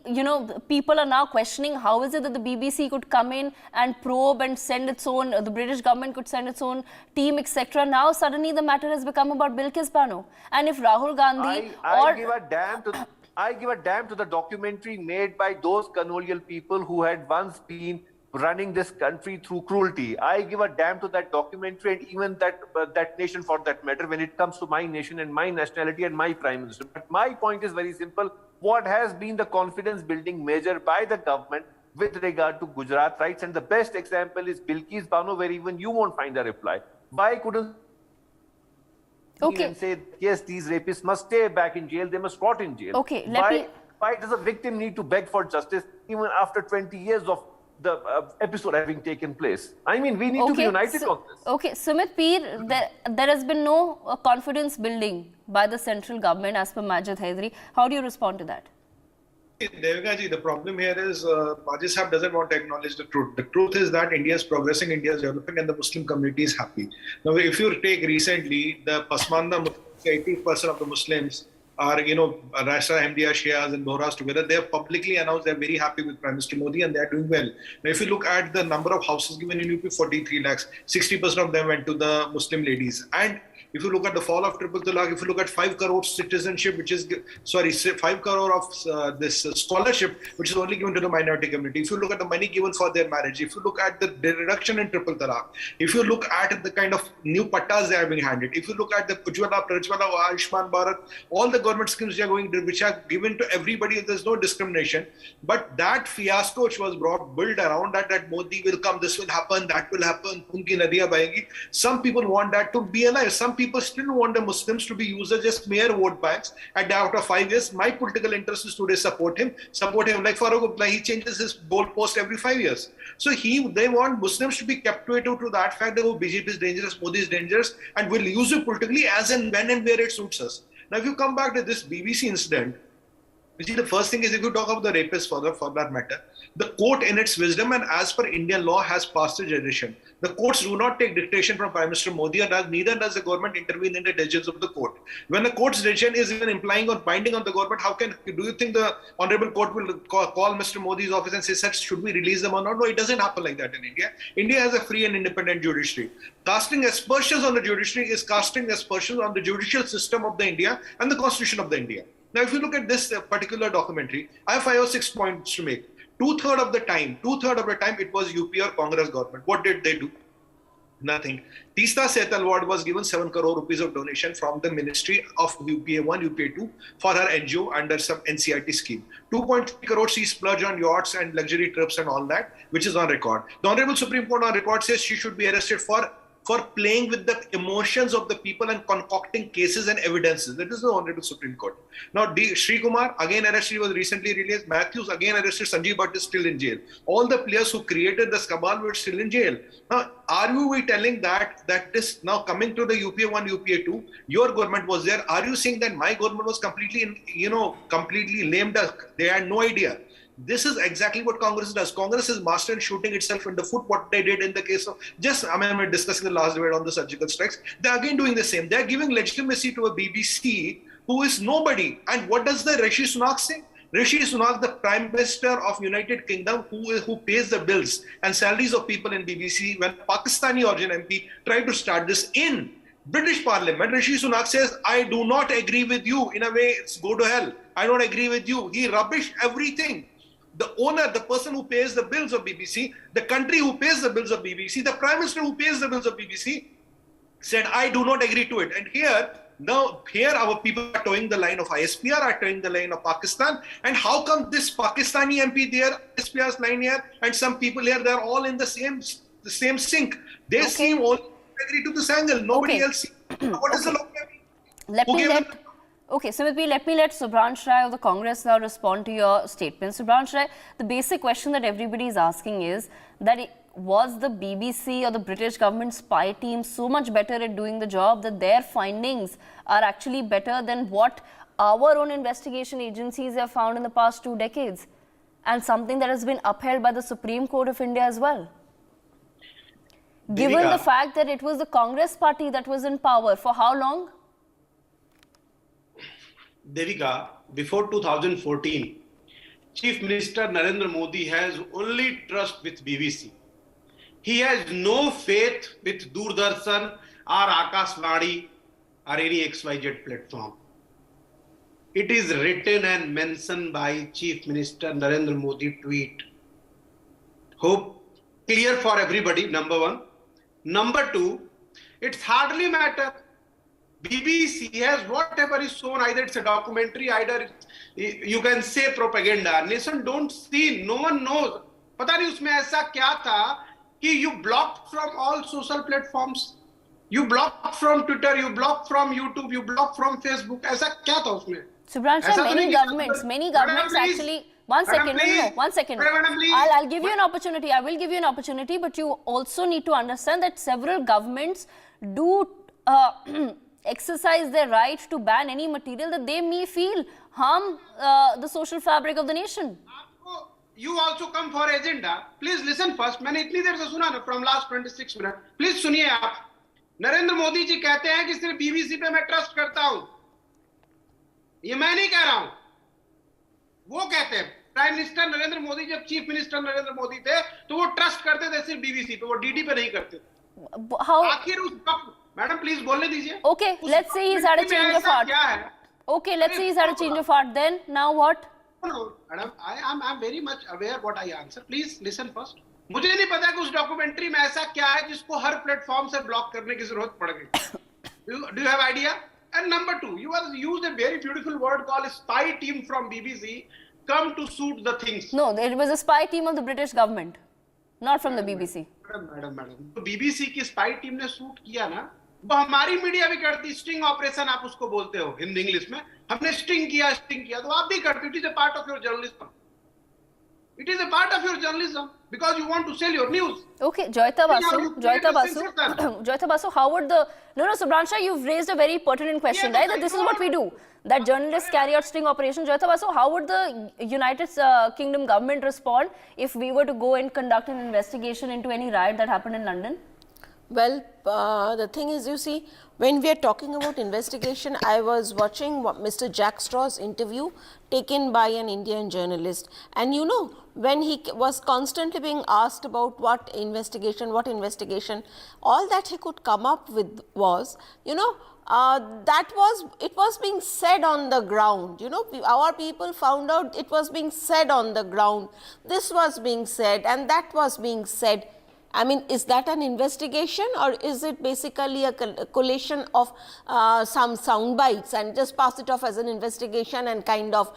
people are now questioning how is it that the BBC could come in and probe and send its own, the British government could send its own team, etc. Now suddenly the matter has become about Bilkis Bano. And if Rahul Gandhi I give a damn to the documentary made by those colonial people who had once been running this country through cruelty. I give a damn to that documentary and even that nation for that matter when it comes to my nation and my nationality and my Prime Minister. But my point is very simple. What has been the confidence building measure by the government with regard to Gujarat rights? And the best example is Bilkis Bano, where even you won't find a reply. Why couldn't and say, yes, these rapists must stay back in jail, they must rot in jail? Okay, why does a victim need to beg for justice even after 20 years of the episode having taken place? I mean, we need to be united on this. Okay, Sumit Peer, there has been no confidence building by the central government as per Majid Hydari. How do you respond to that? Devika ji, the problem here is Baji Sahab doesn't want to acknowledge the truth. The truth is that India is progressing, India is developing, and the Muslim community is happy. Now, if you take recently, the Pasmanda Muslims, 80% of the Muslims are, Rashtra, Ahmadiyya, Shias and Bohras together. They have publicly announced they're very happy with Prime Minister Modi and they're doing well. Now, if you look at the number of houses given in UP, 43 lakhs, 60% of them went to the Muslim ladies. And if you look at the fall of triple talaq, if you look at 5 crore citizenship, 5 crore of this scholarship, which is only given to the minority community. If you look at the money given for their marriage, if you look at the reduction in triple talaq, if you look at the kind of new pattas they are being handed, if you look at the Ujjwala, Prajwala, Ayushman Bharat, all the government schemes which are given to everybody, there's no discrimination. But that fiasco which was built around that Modi will come, this will happen, that will happen, unki nadiyan bahegi. Some people want that to be alive. Some people still want the Muslims to be used as just mere vote banks. And after 5 years, my political interest is today support him. Like Farooq Abdullah, he changes his goalpost every 5 years. So they want Muslims to be captivated to that fact that BJP is dangerous, Modi is dangerous, and will use it politically as and when and where it suits us. Now, if you come back to this BBC incident, you see, the first thing is, if you talk about the rapist for that matter, the court in its wisdom and as per Indian law has passed a decision. The courts do not take dictation from Prime Minister Modi, and neither does the government intervene in the decisions of the court. When the court's decision is even implying or binding on the government, do you think the Honorable Court will call Mr. Modi's office and say, should we release them or not? No, it doesn't happen like that in India. India has a free and independent judiciary. Casting aspersions on the judiciary is casting aspersions on the judicial system of the India and the constitution of the India. Now, if you look at this particular documentary, I have 5 or 6 points to make. Two-thirds of the time, it was UP or Congress government. What did they do? Nothing. Teesta Sehtal Ward was given 7 crore rupees of donation from the Ministry of UPA1, UPA2 for her NGO under some NCIT scheme. 2.3 crore she splurged on yachts and luxury trips and all that, which is on record. The Honorable Supreme Court on record says she should be arrested for playing with the emotions of the people and concocting cases and evidences. That is the Honorable Supreme Court. Now, Sri Kumar, again arrested, was recently released. Matthews, again arrested. Sanjeev Bhatt is still in jail. All the players who created this cabal were still in jail. Now, are you telling that this now coming to the UPA1, UPA2, your government was there? Are you saying that my government was completely, completely lame duck? They had no idea. This is exactly what Congress does. Congress is master in shooting itself in the foot, what they did in the case of we're discussing the last debate on the surgical strikes. They're again doing the same. They're giving legitimacy to a BBC who is nobody. And what does the Rishi Sunak say? Rishi Sunak, the Prime Minister of United Kingdom, who pays the bills and salaries of people in BBC, when Pakistani origin MP tried to start this in British Parliament, Rishi Sunak says, I do not agree with you. In a way, it's go to hell. I don't agree with you. He rubbished everything. The owner, the person who pays the bills of BBC, the country who pays the bills of BBC, the Prime Minister who pays the bills of BBC, said, I do not agree to it. And here our people are towing the line of ISPR, are towing the line of Pakistan. And how come this Pakistani MP there, ISPR's line here, and some people here, they're all in the same sink. They seem all agree to this angle. Nobody else seems. What is the law? Okay, Sumit, let me let Subhransh Rai of the Congress now respond to your statement. Subhransh Rai, the basic question that everybody is asking is that was the BBC or the British government spy team so much better at doing the job that their findings are actually better than what our own investigation agencies have found in the past 2 decades, and something that has been upheld by the Supreme Court of India as well? Given the fact that it was the Congress party that was in power for how long? Devika, before 2014, Chief Minister Narendra Modi has only trust with BBC. He has no faith with Doordarshan or Akashvani or any XYZ platform. It is written and mentioned by Chief Minister Narendra Modi tweet. Hope clear for everybody, number one. Number two, it's hardly matter. BBC has whatever is shown, either it's a documentary, either you can say propaganda. Nation don't see, no one knows. पता नहीं उसमें ऐसा क्या था कि you blocked from all social platforms, you blocked from Twitter, you blocked from YouTube, you blocked from Facebook. ऐसा क्या था उसमें? Subhransh, many governments actually. One second. I'll give you an opportunity. I will give you an opportunity, but you also need to understand that several governments do exercise their right to ban any material that they may feel harm the social fabric of the nation. You also come for agenda. Please listen first. मैंने इतनी देर से सुना ना from last 26 minutes. Please सुनिए आप. नरेंद्र मोदी जी कहते हैं कि सिर्फ बीबीसी पे मैं ट्रस्ट करता हूं. ये मैं नहीं कह रहा हूं. वो कहते हैं. प्राइम मिनिस्टर नरेंद्र मोदी जब चीफ मिनिस्टर नरेंद्र मोदी थे तो वो ट्रस्ट करते थे सिर्फ बीबीसी पे, वो डीडी पे नहीं करते. आखिर उस मैडम प्लीज बोलने दीजिए. Okay, let's say he's had a change of heart. Okay, let's say he's had a change of heart. Then now what? No, madam, I'm very much aware what I answer. Please listen first. मुझे नहीं पता कि उस documentary में ऐसा क्या है जिसको हर प्लेटफॉर्म से ब्लॉक करने की जरूरत पड़ गई. Do you have idea? And number two, you have used a very beautiful word called spy team from BBC come to suit the things. No, it was a spy team of the British government, not from the BBC. Madam तो BBC की spy team ने shoot किया ना, वो हमारी media भी करती. Sting operation आप उसको बोलते हो हिंदी इंग्लिश में. हमने स्टिंग किया तो आप भी करते. It is a part of your journalism. It is a part of your journalism because you want to sell your news. Okay, Joyita Basu, how would the... No, Subhransha, you've raised a very pertinent question, right? That this is what we do. That journalists carry out sting operations. Joyita Basu, how would the United Kingdom government respond if we were to go and conduct an investigation into any riot that happened in London? Well, the thing is, you see, when we are talking about investigation, I was watching Mr. Jack Straw's interview taken by an Indian journalist. And you know, when he was constantly being asked about what investigation, all that he could come up with was, you know, it was being said on the ground. You know, our people found out it was being said on the ground. This was being said and that was being said. I mean, is that an investigation or is it basically a collation of some sound bites and just pass it off as an investigation and kind of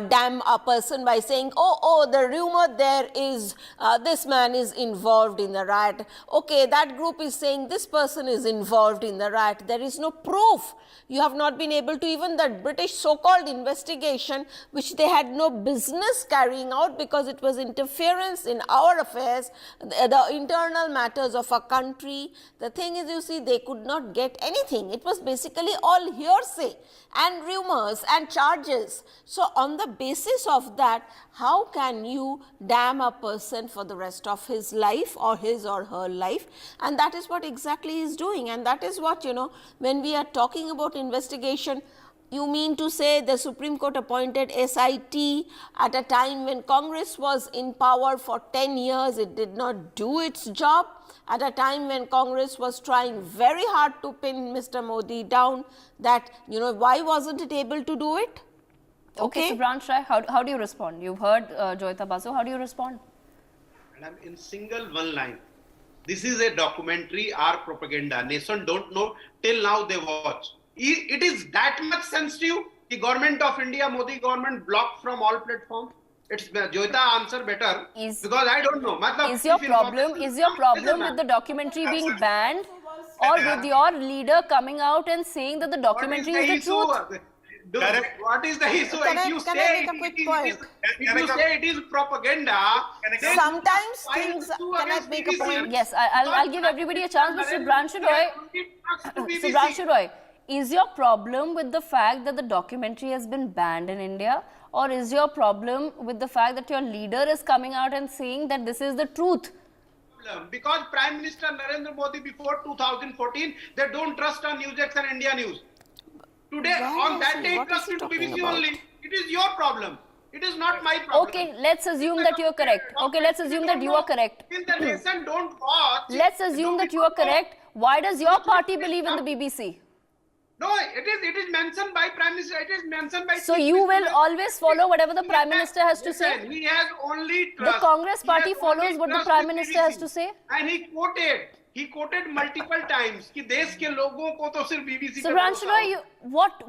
damn a person by saying, oh, the rumor there is this man is involved in the riot. Okay, that group is saying this person is involved in the riot. There is no proof. You have not been able to, even that British so-called investigation, which they had no business carrying out because it was interference in our affairs, the internal matters of a country. The thing is, you see, they could not get anything. It was basically all hearsay and rumors and charges. So on the basis of that, how can you damn a person for the rest of his life or his or her life? And that is what exactly he is doing. And that is what, you know, when we are talking about investigation, you mean to say the Supreme Court appointed SIT at a time when Congress was in power for 10 years, it did not do its job. At a time when Congress was trying very hard to pin Mr. Modi down, that, you know, why wasn't it able to do it? Okay, Subhransha, how do you respond? You've heard Joyita Basu, how do you respond? And in single one line, this is a documentary, our propaganda. Nation don't know, till now they watch. It is that much sensitive. The government of India, Modi government, blocked from all platforms. It's Joyita answer better because I don't know. Is your problem with the documentary being banned, or with your leader coming out and saying that the documentary is the truth? What is the issue? If you say it is propaganda, sometimes things. Can I make a point? Yes, I'll give everybody a chance. Mr. Subhranshu Roy, is your problem with the fact that the documentary has been banned in India, or is your problem with the fact that your leader is coming out and saying that this is the truth? Because Prime Minister Narendra Modi before 2014, they don't trust on NewsX and India News. Today, on that day, trust into BBC only. It is your problem. It is not my problem. Okay, let's assume that you are correct. Okay, let's assume that you are correct. If the nation don't watch, let's assume that you are correct. Why does your party believe in the BBC? No, it is mentioned by Prime Minister. It is mentioned by. So you will always follow whatever the Prime Minister has to say. He has only trust. The Congress party follows what the Prime Minister has to say. And he quoted multiple times कि देश के लोगों को तो सिर्फ BBC. Subhranshu Roy,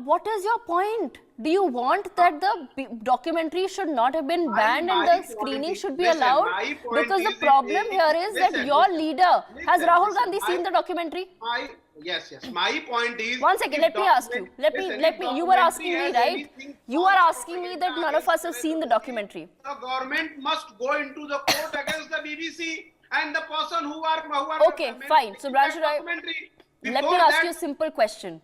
what is your point? Do you want that the documentary should not have been banned and the screening should be allowed? Because the problem here is that your leader, has Rahul Gandhi seen the documentary? Yes. My point is. One second, let me ask you. Let me. You were asking me, right? You are asking me that none of us have seen the documentary. The government must go into the court against the BBC and the person who are. Okay, fine. So, Subhranshu Roy, let me ask you a simple question.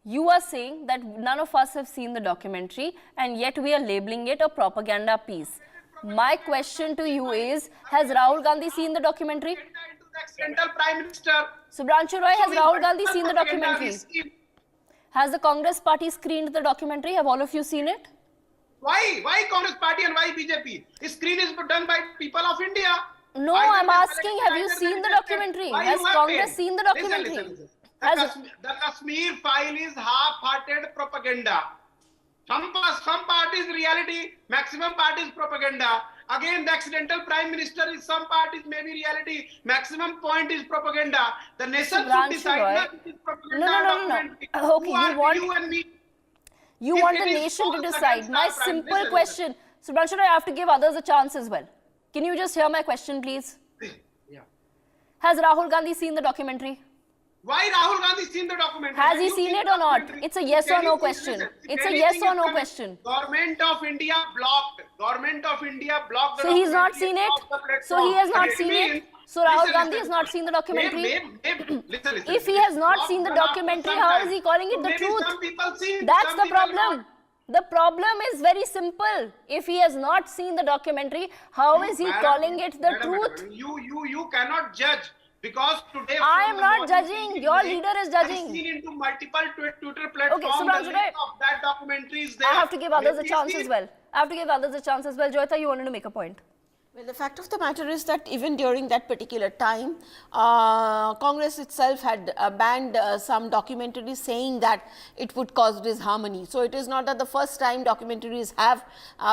You are saying that none of us have seen the documentary and yet we are labeling it a propaganda piece. My question to you is, has Rahul Gandhi seen the documentary? Accidental Prime Minister. Subhranshu Roy, has Rahul Gandhi seen the documentary? Has the Congress party screened the documentary? Have all of you seen it? Why? Why Congress party and why BJP? This screen is done by people of India. No, I'm asking, have you seen the documentary? Has Congress seen the documentary? Listen. The Kashmir file is half-hearted propaganda. Some part is reality, maximum part is propaganda. Again, the accidental Prime Minister is some part is maybe reality, maximum point is propaganda. The nation should decide which is propaganda. No. Okay, you want the nation to decide. My simple question, Subhranshu Roy, I have to give others a chance as well. Can you just hear my question, please? Yeah. Has Rahul Gandhi seen the documentary? Why Rahul Gandhi seen the documentary? Has he seen it or not? It's a yes or no question. It's a yes or no question. Government of India blocked. Government of India blocked. So he's not seen it? So he has not seen it? So Rahul Gandhi has not seen the documentary? Listen. If he has not seen the documentary, how is he calling it the truth? That's the problem. The problem is very simple. If he has not seen the documentary, how is he calling it the truth? You cannot judge. Because today I am not judging. Your leader is judging. I've seen into multiple Twitter platforms. Okay, Subhranshu Roy, of that documentary is there. I have to give others a chance as well. Joyita, you wanted to make a point. Well, the fact of the matter is that even during that particular time, Congress itself had banned some documentaries saying that it would cause disharmony. So it is not that the first time documentaries have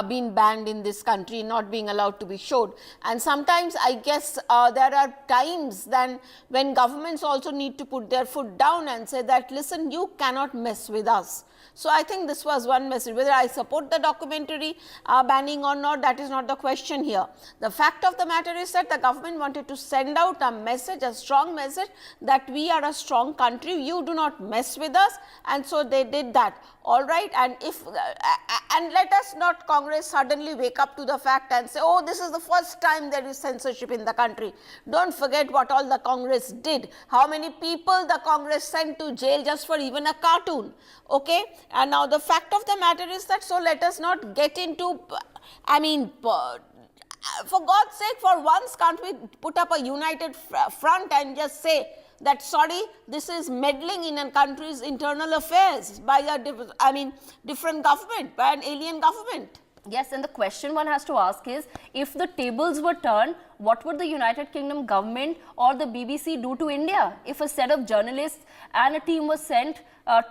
been banned in this country, not being allowed to be showed. And sometimes I guess there are times then when governments also need to put their foot down and say that, listen, you cannot mess with us. So I think this was one message. Whether I support the documentary banning or not, that is not the question here. The fact of the matter is that the government wanted to send out a message, a strong message, that we are a strong country, you do not mess with us, and so they did that. All right, and and let us not, Congress, suddenly wake up to the fact and say, oh, this is the first time there is censorship in the country. Don't forget what all the Congress did, how many people the Congress sent to jail just for even a cartoon. Okay, and now the fact of the matter is that, so let us not get into, I mean, for God's sake, for once can't we put up a united front and just say that, sorry, this is meddling in a country's internal affairs by a different government, by an alien government. Yes, and the question one has to ask is, if the tables were turned, what would the United Kingdom government or the BBC do to India if a set of journalists and a team was sent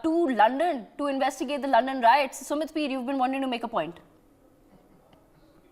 to London to investigate the London riots? Sumit Peer, you've been wanting to make a point.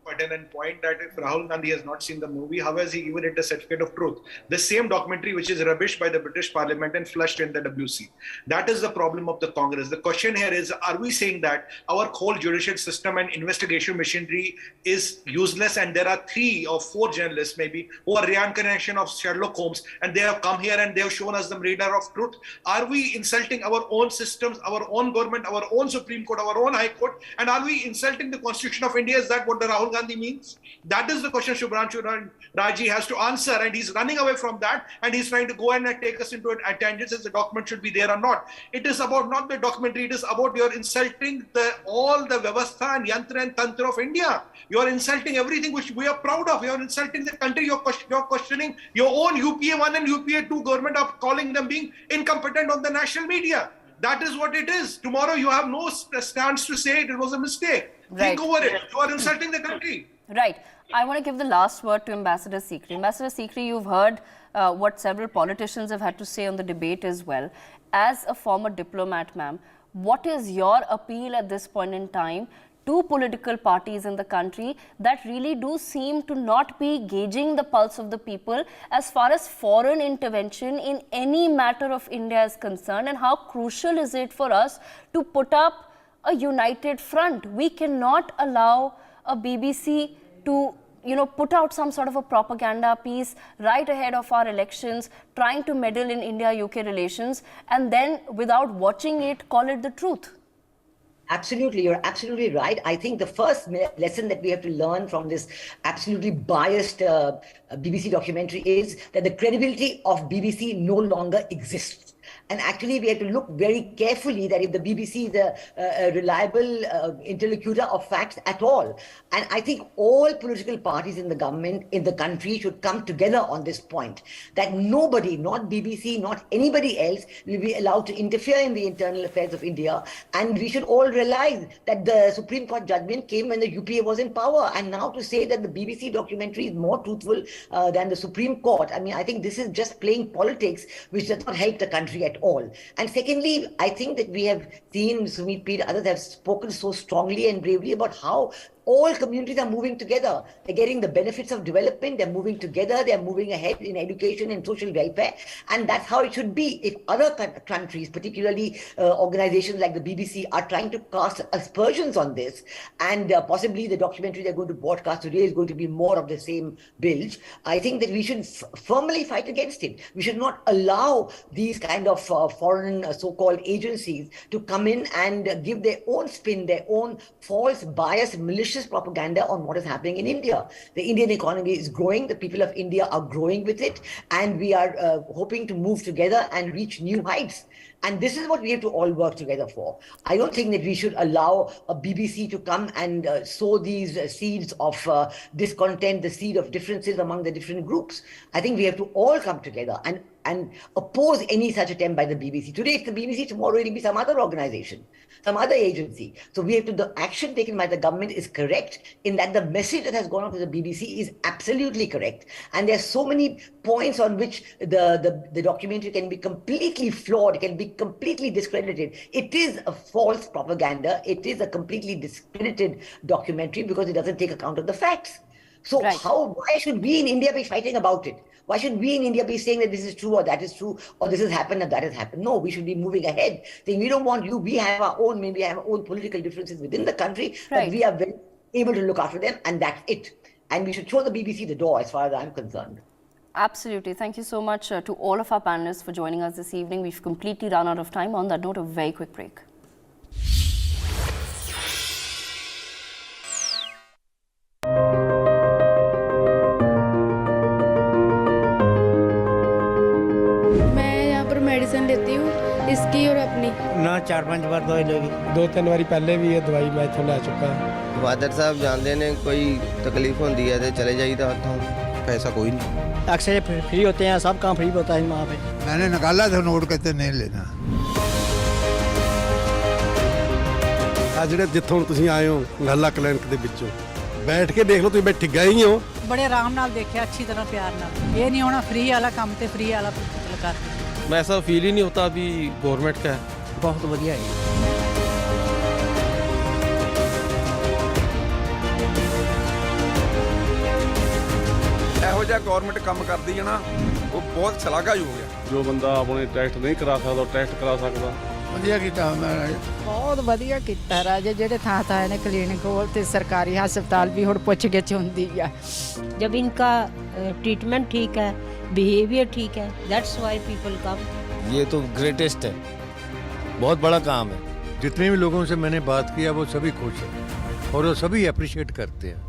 And point that if Rahul Gandhi has not seen the movie, how has he given it a certificate of truth? The same documentary which is rubbished by the British Parliament and flushed in the WC. That is the problem of the Congress. The question here is, are we saying that our whole judicial system and investigation machinery is useless, and there are 3 or 4 journalists maybe who are reincarnation of Sherlock Holmes, and they have come here and they have shown us the radar of truth? Are we insulting our own systems, our own government, our own Supreme Court, our own High Court, and are we insulting the Constitution of India? Is that what the Rahul Gandhi means? That is the question Subhranshu Raji has to answer, and he's running away from that, and he's trying to go and take us into a tangent as the document should be there or not. It is about not the documentary, it is about you're insulting all the Vyavastha and Yantra and Tantra of India. You're insulting everything which we are proud of. You're insulting the country. You're questioning your own UPA 1 and UPA 2 government of calling them being incompetent on the national media. That is what it is. Tomorrow you have no stance to say it was a mistake. Right. Think over it. You are insulting the country. Right. I want to give the last word to Ambassador Sikri. Ambassador Sikri, you've heard what several politicians have had to say on the debate as well. As a former diplomat, ma'am, what is your appeal at this point in time to political parties in the country that really do seem to not be gauging the pulse of the people as far as foreign intervention in any matter of India is concerned, and how crucial is it for us to put up a united front? We cannot allow a BBC to put out some sort of a propaganda piece right ahead of our elections, trying to meddle in India-UK relations, and then without watching it, call it the truth. Absolutely, you're absolutely right. I think the first lesson that we have to learn from this absolutely biased BBC documentary is that the credibility of BBC no longer exists. And actually, we have to look very carefully that if the BBC is a reliable interlocutor of facts at all. And I think all political parties in the government, in the country, should come together on this point, that nobody, not BBC, not anybody else, will be allowed to interfere in the internal affairs of India. And we should all realize that the Supreme Court judgment came when the UPA was in power. And now to say that the BBC documentary is more truthful than the Supreme Court, I mean, I think this is just playing politics, which does not help the country at all. And secondly, I think that we have seen Sumit Peer, others have spoken so strongly and bravely about how all communities are moving together. They're getting the benefits of development. They're moving together. They're moving ahead in education and social welfare. And that's how it should be. If other countries, particularly organizations like the BBC, are trying to cast aspersions on this, and possibly the documentary they're going to broadcast today is going to be more of the same bilge, I think that we should firmly fight against it. We should not allow these kind of foreign so-called agencies to come in and give their own spin, their own false, biased, malicious propaganda on what is happening in India. The Indian economy is growing, the people of India are growing with it, and we are hoping to move together and reach new heights. And this is what we have to all work together for. I don't think that we should allow a BBC to come and sow these seeds of discontent, the seed of differences among the different groups. I think we have to all come together and oppose any such attempt by the BBC. Today it's the BBC, tomorrow it will be some other organization, some other agency. So we have to, the action taken by the government is correct in that the message that has gone out to the BBC is absolutely correct. And there are so many points on which the documentary can be completely flawed, it can be completely discredited. It is a false propaganda. It is a completely discredited documentary because it doesn't take account of the facts. So why should we in India be fighting about it? Why should we in India be saying that this is true or that is true or this has happened or that has happened? No, we should be moving ahead, saying we don't want you. We have our own, maybe have our own political differences within the country, but we are very able to look after them, and that's it. And we should show the BBC the door as far as I'm concerned. Absolutely. Thank you so much to all of our panelists for joining us this evening. We've completely run out of time. On that note, a very quick break. Medicine लेती हूँ इसकी और अपनी ना 4-5 बार दवाई लेगी 2-3 बारी पहले भी ये दवाई मैं इत्थों ले चुका फादर साहब जानते ने कोई तकलीफ होती है तो चले जाइए उतों पैसा कोई नहीं अक्सर फ्री होते हैं सब काम फ्री होता है वहाँ पे मैंने निकाला था नोट कहते नहीं लेना आ ਜਿਹੜੇ ਜਿੱਥੋਂ ਤੁਸੀਂ ਆਏ ਹੋ ਗੱਲਾਂ ਕਲੀਨਿਕ ਦੇ ਵਿੱਚੋਂ ਬੈਠ ਕੇ ਦੇਖ ਲਓ ਤੁਸੀਂ ਬੈਠੇ ਗਏ ਹੀ ਹੋ बड़े आराम नाल देखा अच्छी तरह प्यार नाल ये नहीं होना फ्री वाला काम ते फ्री वाला कर वैसा फील ही नहीं होता अभी गवर्नमेंट का है बहुत बढ़िया है ਇਹੋ ਜਿਹਾ ਗਵਰਨਮੈਂਟ ਕੰਮ ਕਰਦੀ ਹੈ ਨਾ ਉਹ ਬਹੁਤ ਸ਼ਲਾਘਾਯੋਗ ਹੈ ਜੋ ਬੰਦਾ ਆਪਣੇ ਟੈਸਟ ਨਹੀਂ ਕਰਾ ਸਕਦਾ ਉਹ ਟੈਸਟ ਕਰਾ ਸਕਦਾ ਵਧੀਆ ਕੀਤਾ ਬਹੁਤ ਵਧੀਆ ਕੀਤਾ ਰਾਜੇ ਜਿਹੜੇ ਥਾਂ ਨੇ ਕਲੀਨਿਕ ਕੋਲ ਤੇ ਸਰਕਾਰੀ ਹਸਪਤਾਲ ਵੀ ਹੁਣ ਪੁੱਛ ਗਿੱਛ ਹੁੰਦੀ ਆ जब इनका ट्रीटमेंट ठीक है बिहेवियर ठीक है दैट्स व्हाई पीपल कम ये तो ग्रेटेस्ट है बहुत बड़ा काम है जितने भी लोगों से मैंने बात किया वो सभी खुश हैं और वो सभी अप्रिशिएट करते हैं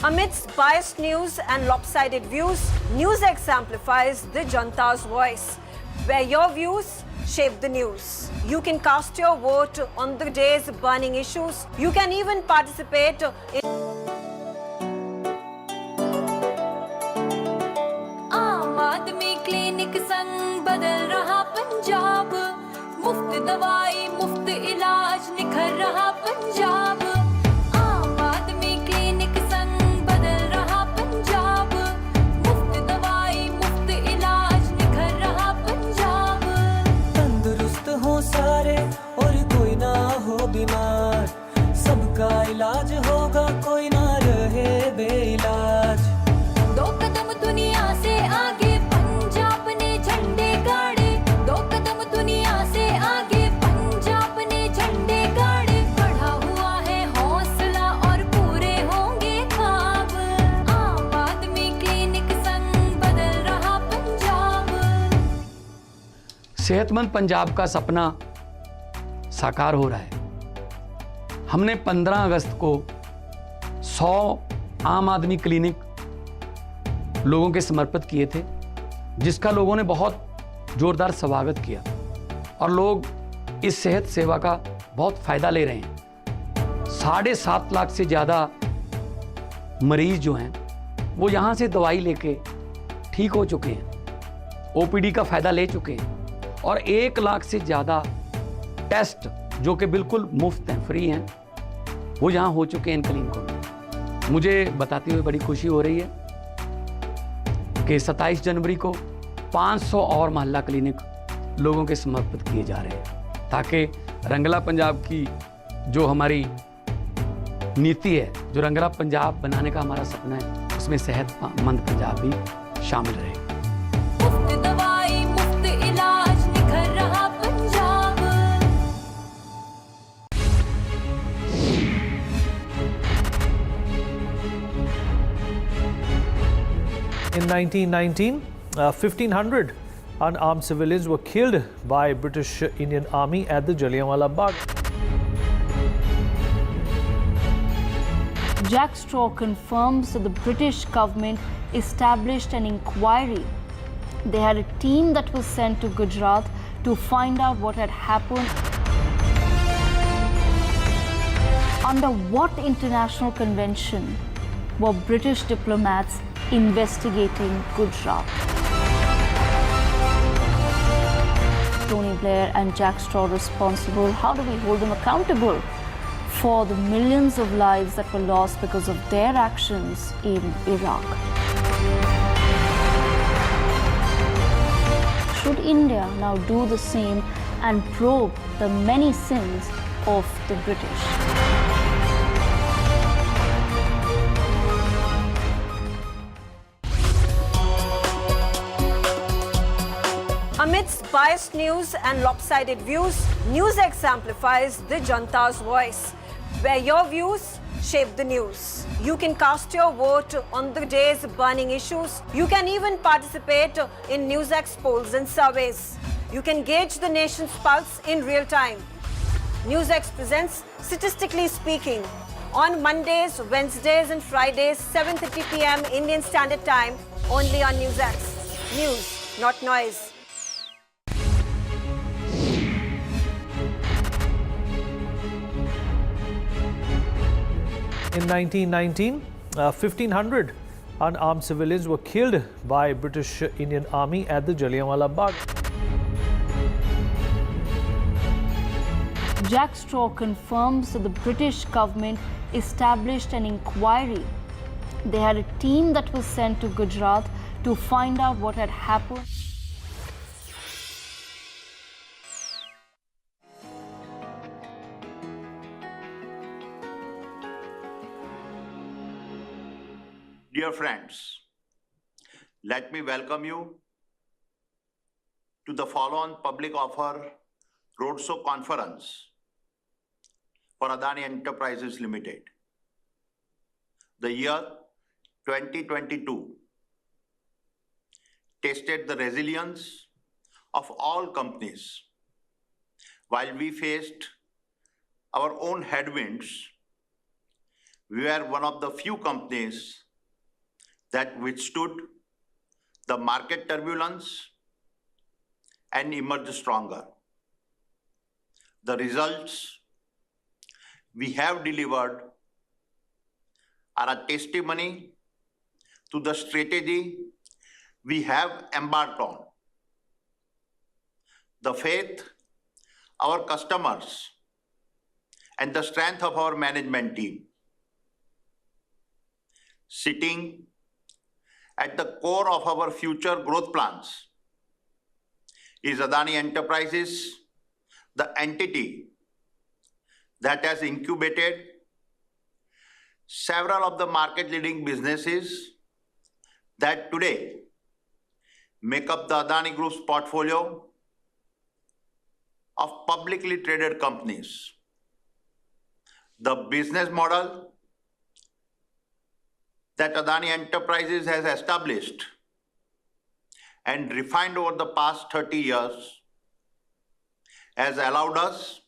Amidst biased news and lopsided views, NewsX amplifies the Janta's voice, where your views shape the news. You can cast your vote on the day's burning issues. You can even participate in आम आदमी clinic संग बदल रहा पंजाब मुफ्त दवाई मुफ्त इलाज निखर रहा पंजाब सारे और कोई ना हो बीमार सबका इलाज होगा कोई ना रहे बेइलाज दो कदम दुनिया से आगे पंजाब ने झंडे गाड़े दो कदम दुनिया से आगे पंजाब सेहतमंद पंजाब का सपना साकार हो रहा है। हमने 15 अगस्त को 100 आम आदमी क्लिनिक लोगों के समर्पित किए थे, जिसका लोगों ने बहुत जोरदार स्वागत किया और लोग इस सेहत सेवा का बहुत फायदा ले रहे हैं। 7.5 लाख से ज़्यादा मरीज जो हैं वो यहाँ से दवाई लेके ठीक हो चुके हैं, ओपीडी का फायदा ले चुके हैं और 1 लाख से ज़्यादा टेस्ट जो कि बिल्कुल मुफ्त हैं, फ्री हैं, वो यहाँ हो चुके हैं इन क्लिनिकों में। मुझे बताते हुए बड़ी खुशी हो रही है कि 27 जनवरी को 500 और मोहल्ला क्लिनिक लोगों के समर्पित किए जा रहे हैं, ताकि रंगला पंजाब की जो हमारी नीति है, जो रंगला पंजाब बनाने का हमारा सपना है, उसमें सेहतमंद पंजाब भी शामिल रहे। मुफ्त दवाई मुफ्त इलाज निखर रहा Punjab. In 1919, 1,500 unarmed civilians were killed by British Indian Army at the Jallianwala Bagh. Jack Straw confirms that the British government established an inquiry. They had a team that was sent to Gujarat to find out what had happened. Under what international convention were British diplomats investigating Gujarat? Tony Blair and Jack Straw responsible. How do we hold them accountable for the millions of lives that were lost because of their actions in Iraq? Should India now do the same and probe the many sins of the British? Amidst biased news and lopsided views, NewsX amplifies the Janta's voice, where your views shape the news. You can cast your vote on the day's burning issues. You can even participate in NewsX polls and surveys. You can gauge the nation's pulse in real time. NewsX presents Statistically Speaking on Mondays, Wednesdays and Fridays, 7:30 p.m. Indian Standard Time, only on NewsX. News, not noise. In 1919, 1,500 unarmed civilians were killed by British Indian Army at the Jallianwala Bagh. Jack Straw confirms that the British government established an inquiry. They had a team that was sent to Gujarat to find out what had happened. Dear friends, let me welcome you to the follow-on public offer roadshow conference for Adani Enterprises Limited. The year 2022 tested the resilience of all companies. While we faced our own headwinds, we were one of the few companies that withstood the market turbulence and emerged stronger. The results we have delivered are a testimony to the strategy we have embarked on, the faith our customers, and the strength of our management team. Sitting at the core of our future growth plans is Adani Enterprises, the entity that has incubated several of the market-leading businesses that today make up the Adani Group's portfolio of publicly traded companies. The business model that Adani Enterprises has established and refined over the past 30 years has allowed us